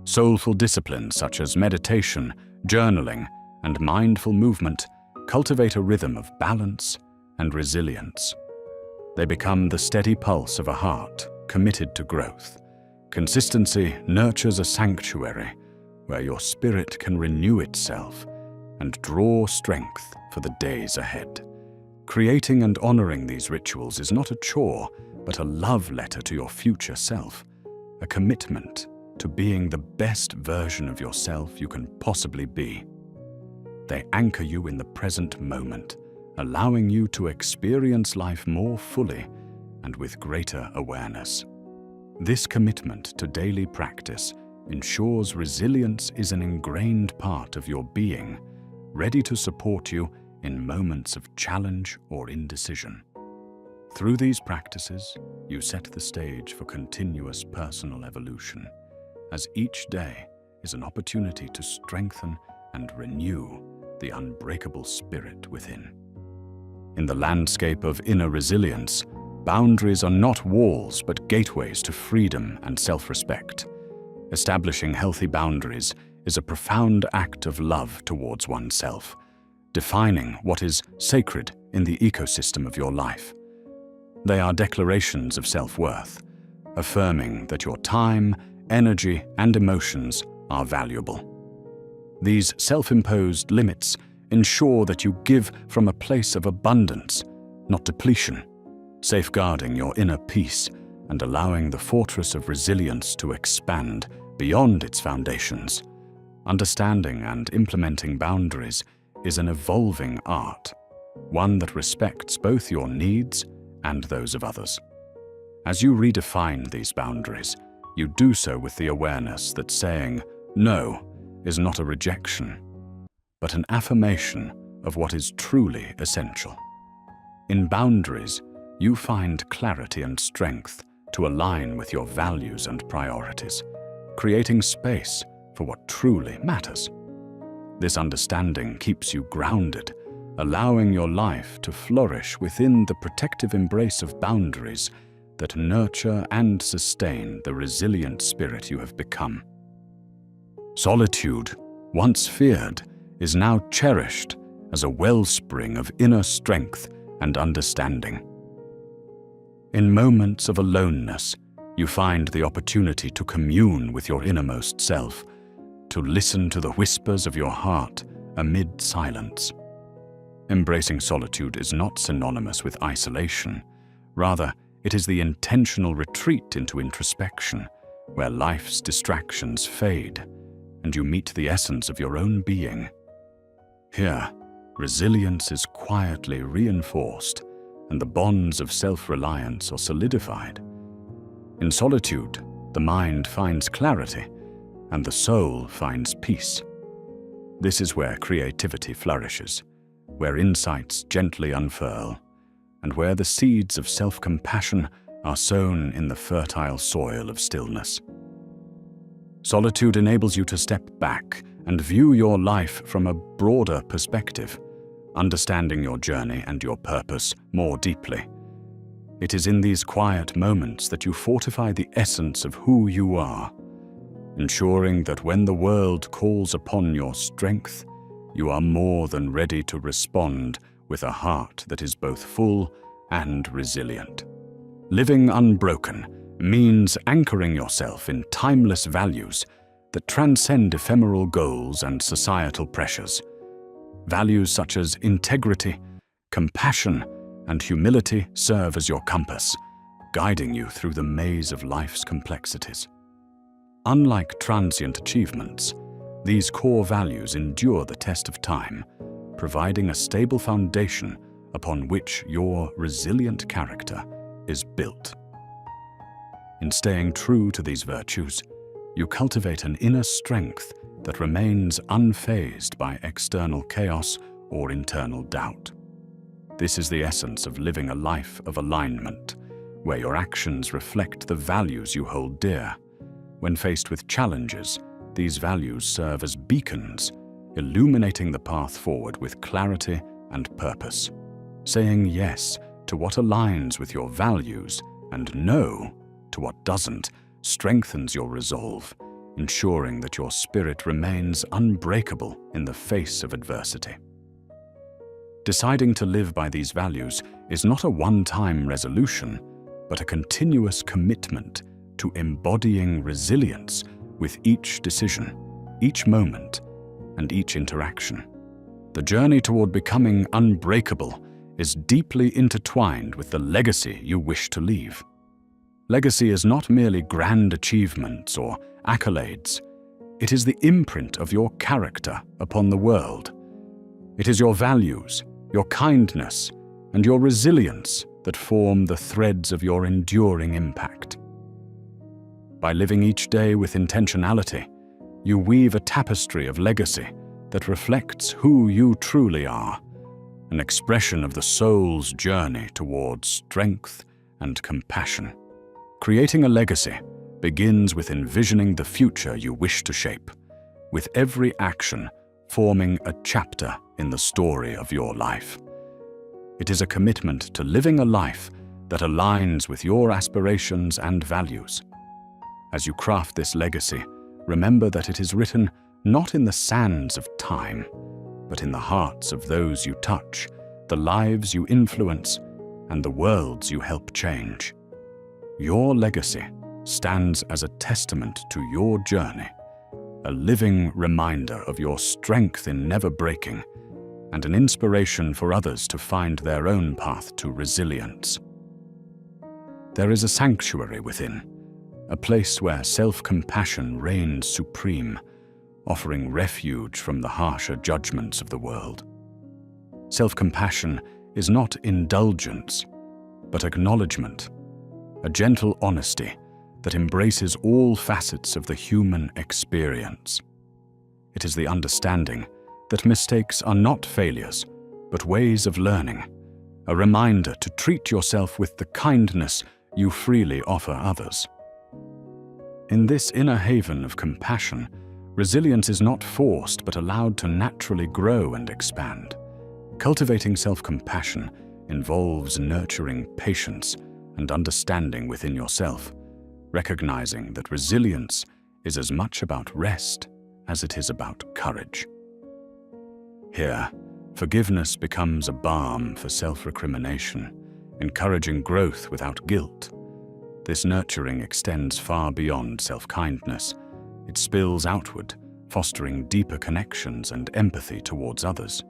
Soulful disciplines such as meditation, journaling, and mindful movement cultivate a rhythm of balance and resilience. They become the steady pulse of a heart committed to growth. Consistency nurtures a sanctuary where your spirit can renew itself and draw strength for the days ahead. Creating and honoring these rituals is not a chore, but a love letter to your future self, a commitment to being the best version of yourself you can possibly be. They anchor you in the present moment, allowing you to experience life more fully and with greater awareness. This commitment to daily practice ensures resilience is an ingrained part of your being, ready to support you in moments of challenge or indecision. Through these practices, you set the stage for continuous personal evolution, as each day is an opportunity to strengthen and renew the unbreakable spirit within. In the landscape of inner resilience, boundaries are not walls but gateways to freedom and self-respect. Establishing healthy boundaries is a profound act of love towards oneself, defining what is sacred in the ecosystem of your life. They are declarations of self-worth, affirming that your time, energy, and emotions are valuable. These self-imposed limits ensure that you give from a place of abundance, not depletion, safeguarding your inner peace and allowing the fortress of resilience to expand beyond its foundations. Understanding and implementing boundaries is an evolving art, one that respects both your needs and those of others. As you redefine these boundaries, you do so with the awareness that saying no is not a rejection, but an affirmation of what is truly essential. In boundaries, you find clarity and strength to align with your values and priorities, creating space for what truly matters. This understanding keeps you grounded, allowing your life to flourish within the protective embrace of boundaries that nurture and sustain the resilient spirit you have become. Solitude, once feared, is now cherished as a wellspring of inner strength and understanding. In moments of aloneness, you find the opportunity to commune with your innermost self, to listen to the whispers of your heart amid silence. Embracing solitude is not synonymous with isolation. Rather, it is the intentional retreat into introspection, where life's distractions fade and you meet the essence of your own being. Here, resilience is quietly reinforced and the bonds of self-reliance are solidified. In solitude, the mind finds clarity and the soul finds peace. This is where creativity flourishes, where insights gently unfurl, and where the seeds of self-compassion are sown in the fertile soil of stillness. Solitude enables you to step back and view your life from a broader perspective, understanding your journey and your purpose more deeply. It is in these quiet moments that you fortify the essence of who you are, ensuring that when the world calls upon your strength, you are more than ready to respond with a heart that is both full and resilient. Living unbroken means anchoring yourself in timeless values that transcend ephemeral goals and societal pressures. Values such as integrity, compassion, and humility serve as your compass, guiding you through the maze of life's complexities. Unlike transient achievements, these core values endure the test of time, providing a stable foundation upon which your resilient character is built. In staying true to these virtues, you cultivate an inner strength that remains unfazed by external chaos or internal doubt. This is the essence of living a life of alignment, where your actions reflect the values you hold dear. When faced with challenges, these values serve as beacons, illuminating the path forward with clarity and purpose. Saying yes to what aligns with your values and no to what doesn't strengthens your resolve, ensuring that your spirit remains unbreakable in the face of adversity. Deciding to live by these values is not a one-time resolution, but a continuous commitment to embodying resilience with each decision, each moment, and each interaction. The journey toward becoming unbreakable is deeply intertwined with the legacy you wish to leave. Legacy is not merely grand achievements or accolades. It is the imprint of your character upon the world. It is your values, your kindness, and your resilience that form the threads of your enduring impact. By living each day with intentionality, you weave a tapestry of legacy that reflects who you truly are, an expression of the soul's journey towards strength and compassion. Creating a legacy begins with envisioning the future you wish to shape, with every action forming a chapter in the story of your life. It is a commitment to living a life that aligns with your aspirations and values. As you craft this legacy, remember that it is written not in the sands of time, but in the hearts of those you touch, the lives you influence, and the worlds you help change. Your legacy stands as a testament to your journey, a living reminder of your strength in never breaking, and an inspiration for others to find their own path to resilience. There is a sanctuary within, a place where self-compassion reigns supreme, offering refuge from the harsher judgments of the world. Self-compassion is not indulgence, but acknowledgement, a gentle honesty that embraces all facets of the human experience. It is the understanding that mistakes are not failures, but ways of learning, a reminder to treat yourself with the kindness you freely offer others. In this inner haven of compassion, resilience is not forced but allowed to naturally grow and expand. Cultivating self-compassion involves nurturing patience and understanding within yourself, recognizing that resilience is as much about rest as it is about courage. Here, forgiveness becomes a balm for self-recrimination, encouraging growth without guilt. This nurturing extends far beyond self-kindness. It spills outward, fostering deeper connections and empathy towards others.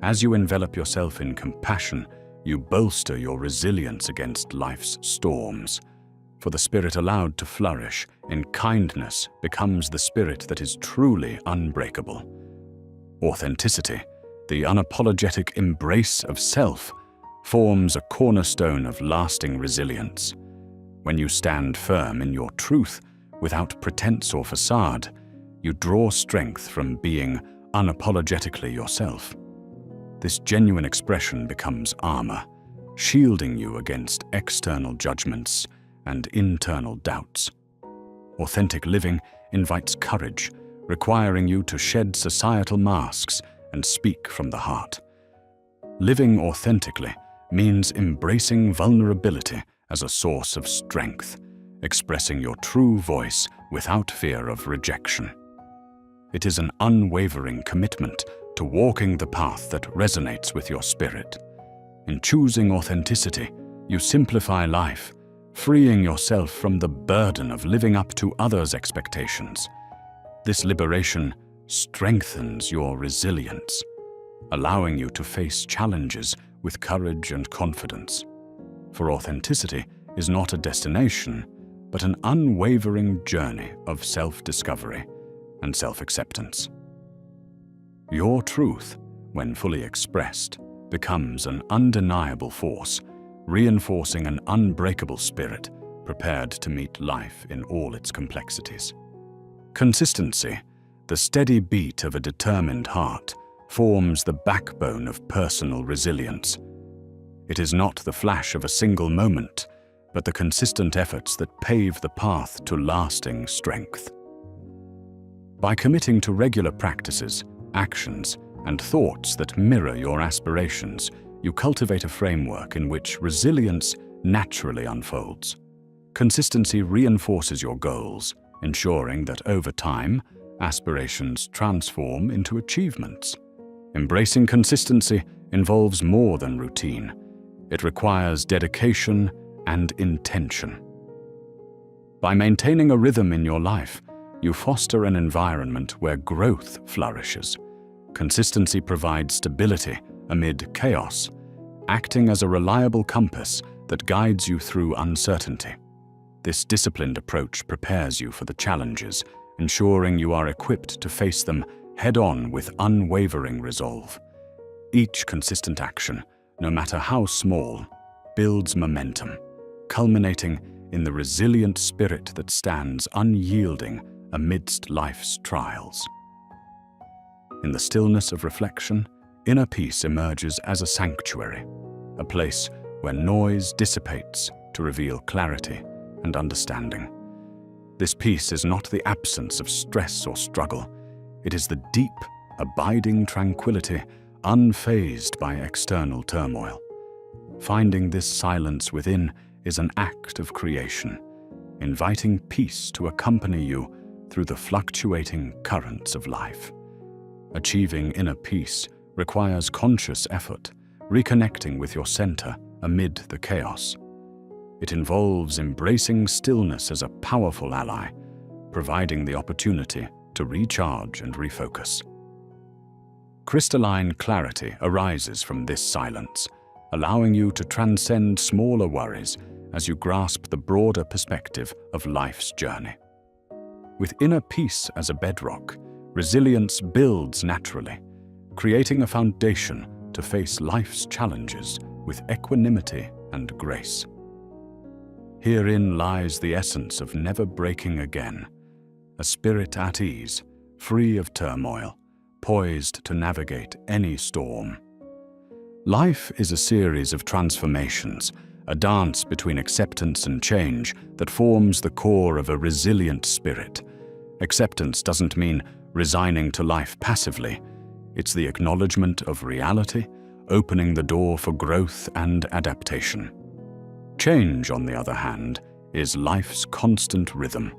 As you envelop yourself in compassion, you bolster your resilience against life's storms. For the spirit allowed to flourish in kindness becomes the spirit that is truly unbreakable. Authenticity, the unapologetic embrace of self, forms a cornerstone of lasting resilience. When you stand firm in your truth, without pretense or facade, you draw strength from being unapologetically yourself. This genuine expression becomes armor, shielding you against external judgments and internal doubts. Authentic living invites courage, requiring you to shed societal masks and speak from the heart. Living authentically means embracing vulnerability as a source of strength, expressing your true voice without fear of rejection. It is an unwavering commitment to walking the path that resonates with your spirit. In choosing authenticity, you simplify life, freeing yourself from the burden of living up to others' expectations. This liberation strengthens your resilience, allowing you to face challenges with courage and confidence. For authenticity is not a destination, but an unwavering journey of self-discovery and self-acceptance. Your truth, when fully expressed, becomes an undeniable force, reinforcing an unbreakable spirit prepared to meet life in all its complexities. Consistency, the steady beat of a determined heart, forms the backbone of personal resilience. It is not the flash of a single moment, but the consistent efforts that pave the path to lasting strength. By committing to regular practices, actions, and thoughts that mirror your aspirations, you cultivate a framework in which resilience naturally unfolds. Consistency reinforces your goals, ensuring that over time, aspirations transform into achievements. Embracing consistency involves more than routine. It requires dedication and intention. By maintaining a rhythm in your life, you foster an environment where growth flourishes. Consistency provides stability amid chaos, acting as a reliable compass that guides you through uncertainty. This disciplined approach prepares you for the challenges, ensuring you are equipped to face them head-on with unwavering resolve. Each consistent action, no matter how small, builds momentum, culminating in the resilient spirit that stands unyielding amidst life's trials. In the stillness of reflection, inner peace emerges as a sanctuary, a place where noise dissipates to reveal clarity and understanding. This peace is not the absence of stress or struggle. It is the deep, abiding tranquility, unfazed by external turmoil. Finding this silence within is an act of creation, inviting peace to accompany you through the fluctuating currents of life. Achieving inner peace requires conscious effort, reconnecting with your center amid the chaos. It involves embracing stillness as a powerful ally, providing the opportunity to recharge and refocus. Crystalline clarity arises from this silence, allowing you to transcend smaller worries as you grasp the broader perspective of life's journey. With inner peace as a bedrock, resilience builds naturally, creating a foundation to face life's challenges with equanimity and grace. Herein lies the essence of never breaking again, a spirit at ease, free of turmoil, poised to navigate any storm. Life is a series of transformations, a dance between acceptance and change that forms the core of a resilient spirit. Acceptance doesn't mean resigning to life passively. It's the acknowledgement of reality, opening the door for growth and adaptation. Change, on the other hand, is life's constant rhythm,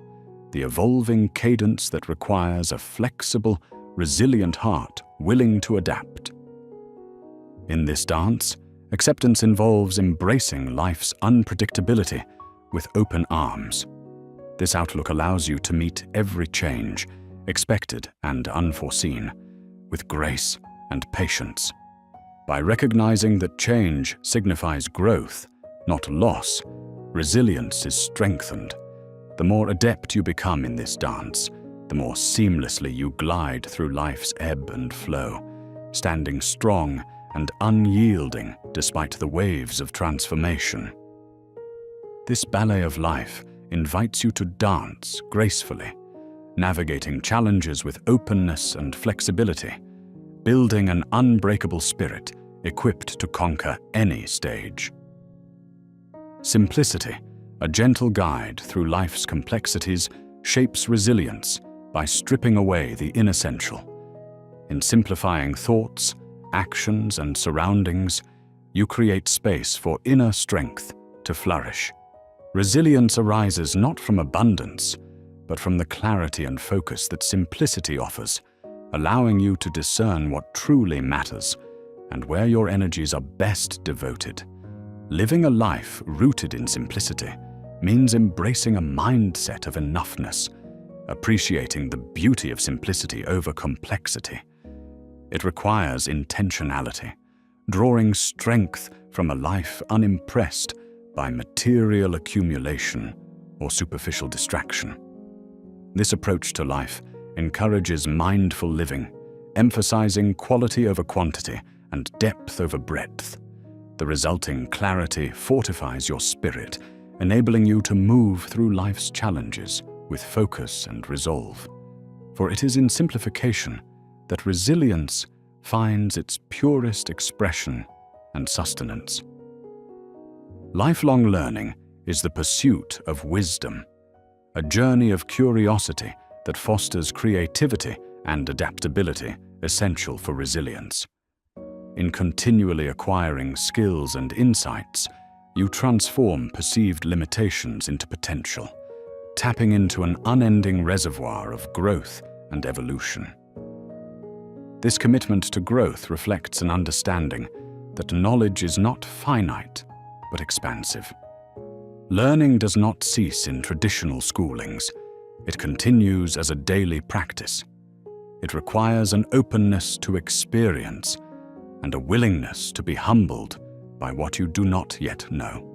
the evolving cadence that requires a flexible, resilient heart willing to adapt. In this dance, acceptance involves embracing life's unpredictability with open arms. This outlook allows you to meet every change, expected and unforeseen, with grace and patience. By recognizing that change signifies growth, not loss, resilience is strengthened. The more adept you become in this dance, the more seamlessly you glide through life's ebb and flow, standing strong and unyielding despite the waves of transformation. This ballet of life invites you to dance gracefully, navigating challenges with openness and flexibility, building an unbreakable spirit equipped to conquer any stage. Simplicity, a gentle guide through life's complexities, shapes resilience by stripping away the inessential. In simplifying thoughts, actions, and surroundings, you create space for inner strength to flourish. Resilience arises not from abundance, but from the clarity and focus that simplicity offers, allowing you to discern what truly matters and where your energies are best devoted. Living a life rooted in simplicity means embracing a mindset of enoughness, appreciating the beauty of simplicity over complexity. It requires intentionality, drawing strength from a life unimpressed by material accumulation or superficial distraction. This approach to life encourages mindful living, emphasizing quality over quantity and depth over breadth. The resulting clarity fortifies your spirit, enabling you to move through life's challenges with focus and resolve. For it is in simplification that resilience finds its purest expression and sustenance. Lifelong learning is the pursuit of wisdom, a journey of curiosity that fosters creativity and adaptability essential for resilience. In continually acquiring skills and insights, you transform perceived limitations into potential, tapping into an unending reservoir of growth and evolution. This commitment to growth reflects an understanding that knowledge is not finite, but expansive. Learning does not cease in traditional schoolings. It continues as a daily practice. It requires an openness to experience and a willingness to be humbled by what you do not yet know.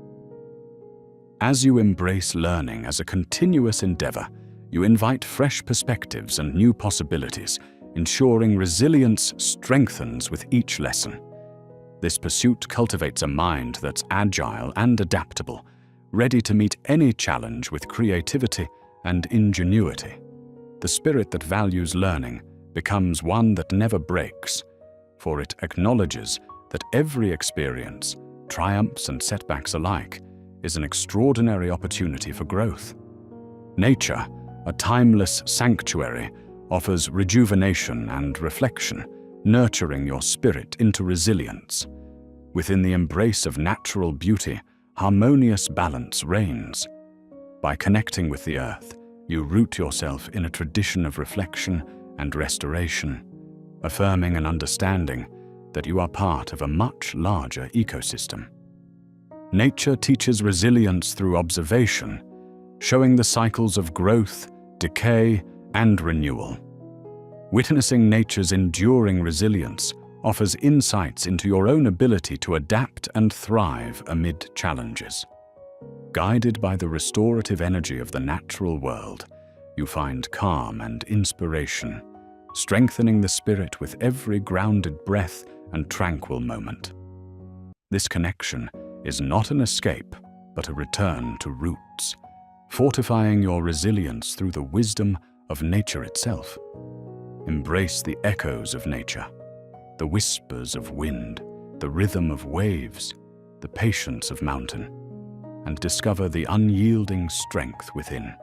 As you embrace learning as a continuous endeavor, you invite fresh perspectives and new possibilities, ensuring resilience strengthens with each lesson. This pursuit cultivates a mind that's agile and adaptable, ready to meet any challenge with creativity and ingenuity. The spirit that values learning becomes one that never breaks, for it acknowledges that every experience, triumphs and setbacks alike, is an extraordinary opportunity for growth. Nature, a timeless sanctuary, offers rejuvenation and reflection, nurturing your spirit into resilience. Within the embrace of natural beauty, harmonious balance reigns. By connecting with the earth, you root yourself in a tradition of reflection and restoration, affirming an understanding that you are part of a much larger ecosystem. Nature teaches resilience through observation, showing the cycles of growth, decay, and renewal. Witnessing nature's enduring resilience offers insights into your own ability to adapt and thrive amid challenges. Guided by the restorative energy of the natural world, you find calm and inspiration, strengthening the spirit with every grounded breath and tranquil moment. This connection is not an escape, but a return to roots, fortifying your resilience through the wisdom of nature itself. Embrace the echoes of nature, the whispers of wind, the rhythm of waves, the patience of mountain, and discover the unyielding strength within.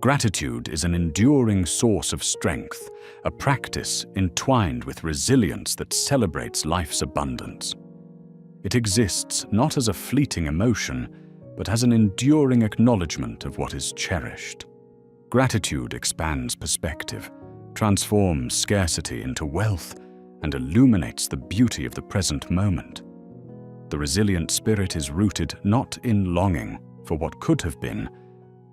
Gratitude is an enduring source of strength, a practice entwined with resilience that celebrates life's abundance. It exists not as a fleeting emotion, but as an enduring acknowledgement of what is cherished. Gratitude expands perspective, transforms scarcity into wealth, and illuminates the beauty of the present moment. The resilient spirit is rooted not in longing for what could have been,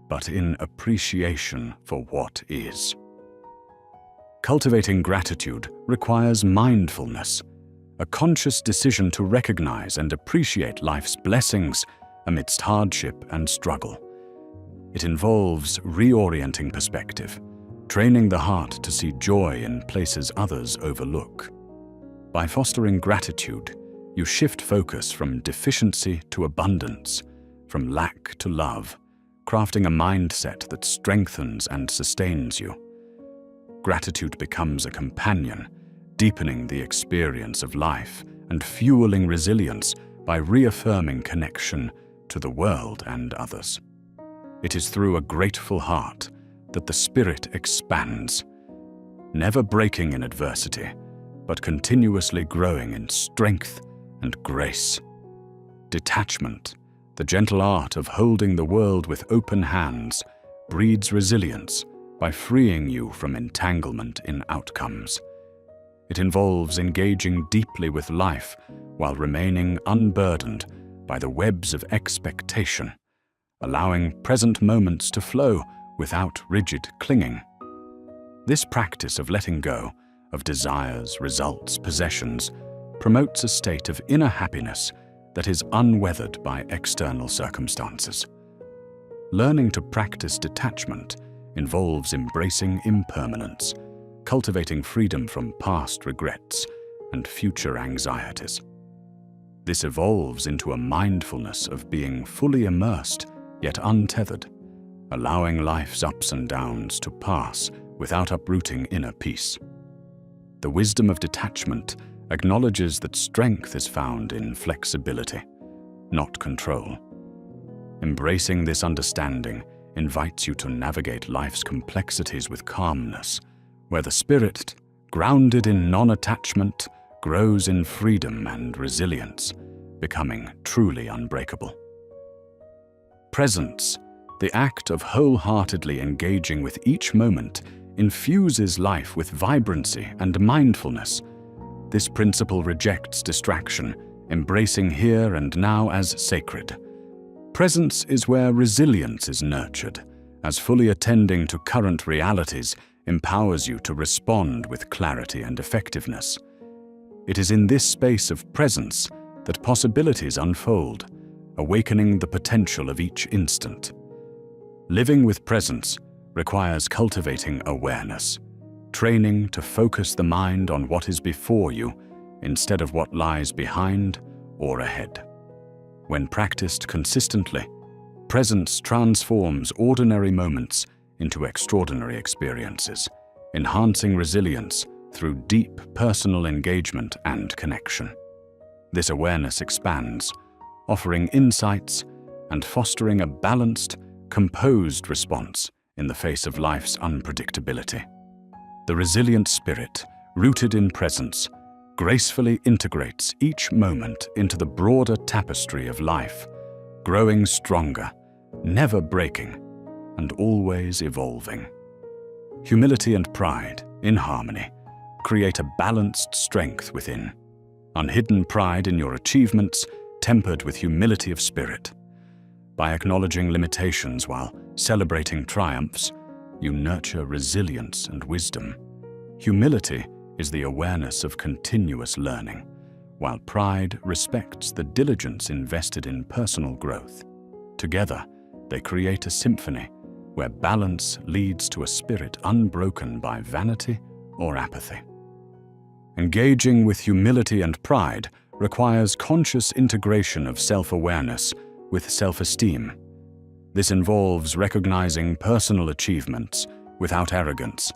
but in appreciation for what is. Cultivating gratitude requires mindfulness, a conscious decision to recognize and appreciate life's blessings amidst hardship and struggle. It involves reorienting perspective, training the heart to see joy in places others overlook. By fostering gratitude, you shift focus from deficiency to abundance, from lack to love, crafting a mindset that strengthens and sustains you. Gratitude becomes a companion, deepening the experience of life and fueling resilience by reaffirming connection to the world and others. It is through a grateful heart that the spirit expands, never breaking in adversity, but continuously growing in strength and grace. Detachment, the gentle art of holding the world with open hands, breeds resilience by freeing you from entanglement in outcomes. It involves engaging deeply with life while remaining unburdened by the webs of expectation, allowing present moments to flow without rigid clinging. This practice of letting go of desires, results, possessions promotes a state of inner happiness that is unweathered by external circumstances. Learning to practice detachment involves embracing impermanence, cultivating freedom from past regrets and future anxieties. This evolves into a mindfulness of being fully immersed yet untethered, allowing life's ups and downs to pass without uprooting inner peace. The wisdom of detachment acknowledges that strength is found in flexibility, not control. Embracing this understanding invites you to navigate life's complexities with calmness, where the spirit, grounded in non-attachment, grows in freedom and resilience, becoming truly unbreakable. Presence, the act of wholeheartedly engaging with each moment, infuses life with vibrancy and mindfulness. This principle rejects distraction, embracing here and now as sacred. Presence is where resilience is nurtured, as fully attending to current realities empowers you to respond with clarity and effectiveness. It is in this space of presence that possibilities unfold, awakening the potential of each instant. Living with presence requires cultivating awareness, training to focus the mind on what is before you instead of what lies behind or ahead. When practiced consistently, presence transforms ordinary moments into extraordinary experiences, enhancing resilience through deep personal engagement and connection. This awareness expands, offering insights and fostering a balanced, composed response in the face of life's unpredictability. The resilient spirit, rooted in presence, gracefully integrates each moment into the broader tapestry of life, growing stronger, never breaking, and always evolving. Humility and pride, in harmony, create a balanced strength within. Unhidden pride in your achievements, tempered with humility of spirit. By acknowledging limitations while celebrating triumphs, you nurture resilience and wisdom. Humility is the awareness of continuous learning, while pride respects the diligence invested in personal growth. Together, they create a symphony where balance leads to a spirit unbroken by vanity or apathy. Engaging with humility and pride requires conscious integration of self-awareness with self-esteem. This involves recognizing personal achievements without arrogance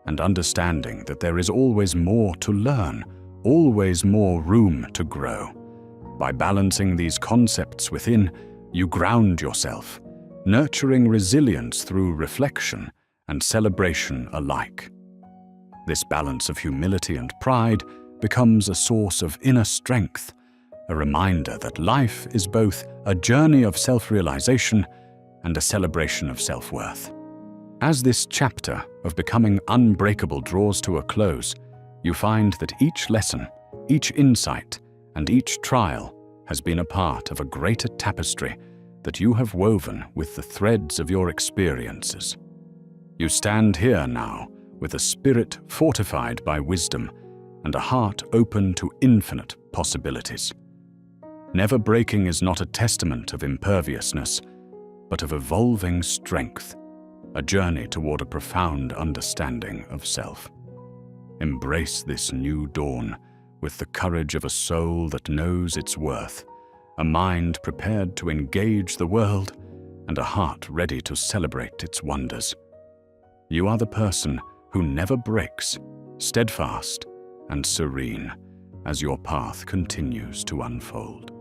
and understanding that there is always more to learn, always more room to grow. By balancing these concepts within, you ground yourself, nurturing resilience through reflection and celebration alike. This balance of humility and pride becomes a source of inner strength, a reminder that life is both a journey of self-realization and a celebration of self-worth. As this chapter of becoming unbreakable draws to a close, you find that each lesson, each insight, and each trial has been a part of a greater tapestry that you have woven with the threads of your experiences. You stand here now with a spirit fortified by wisdom and a heart open to infinite possibilities. Never breaking is not a testament of imperviousness, but of evolving strength, a journey toward a profound understanding of self. Embrace this new dawn with the courage of a soul that knows its worth, a mind prepared to engage the world, and a heart ready to celebrate its wonders. You are the person who never breaks, steadfast and serene as your path continues to unfold.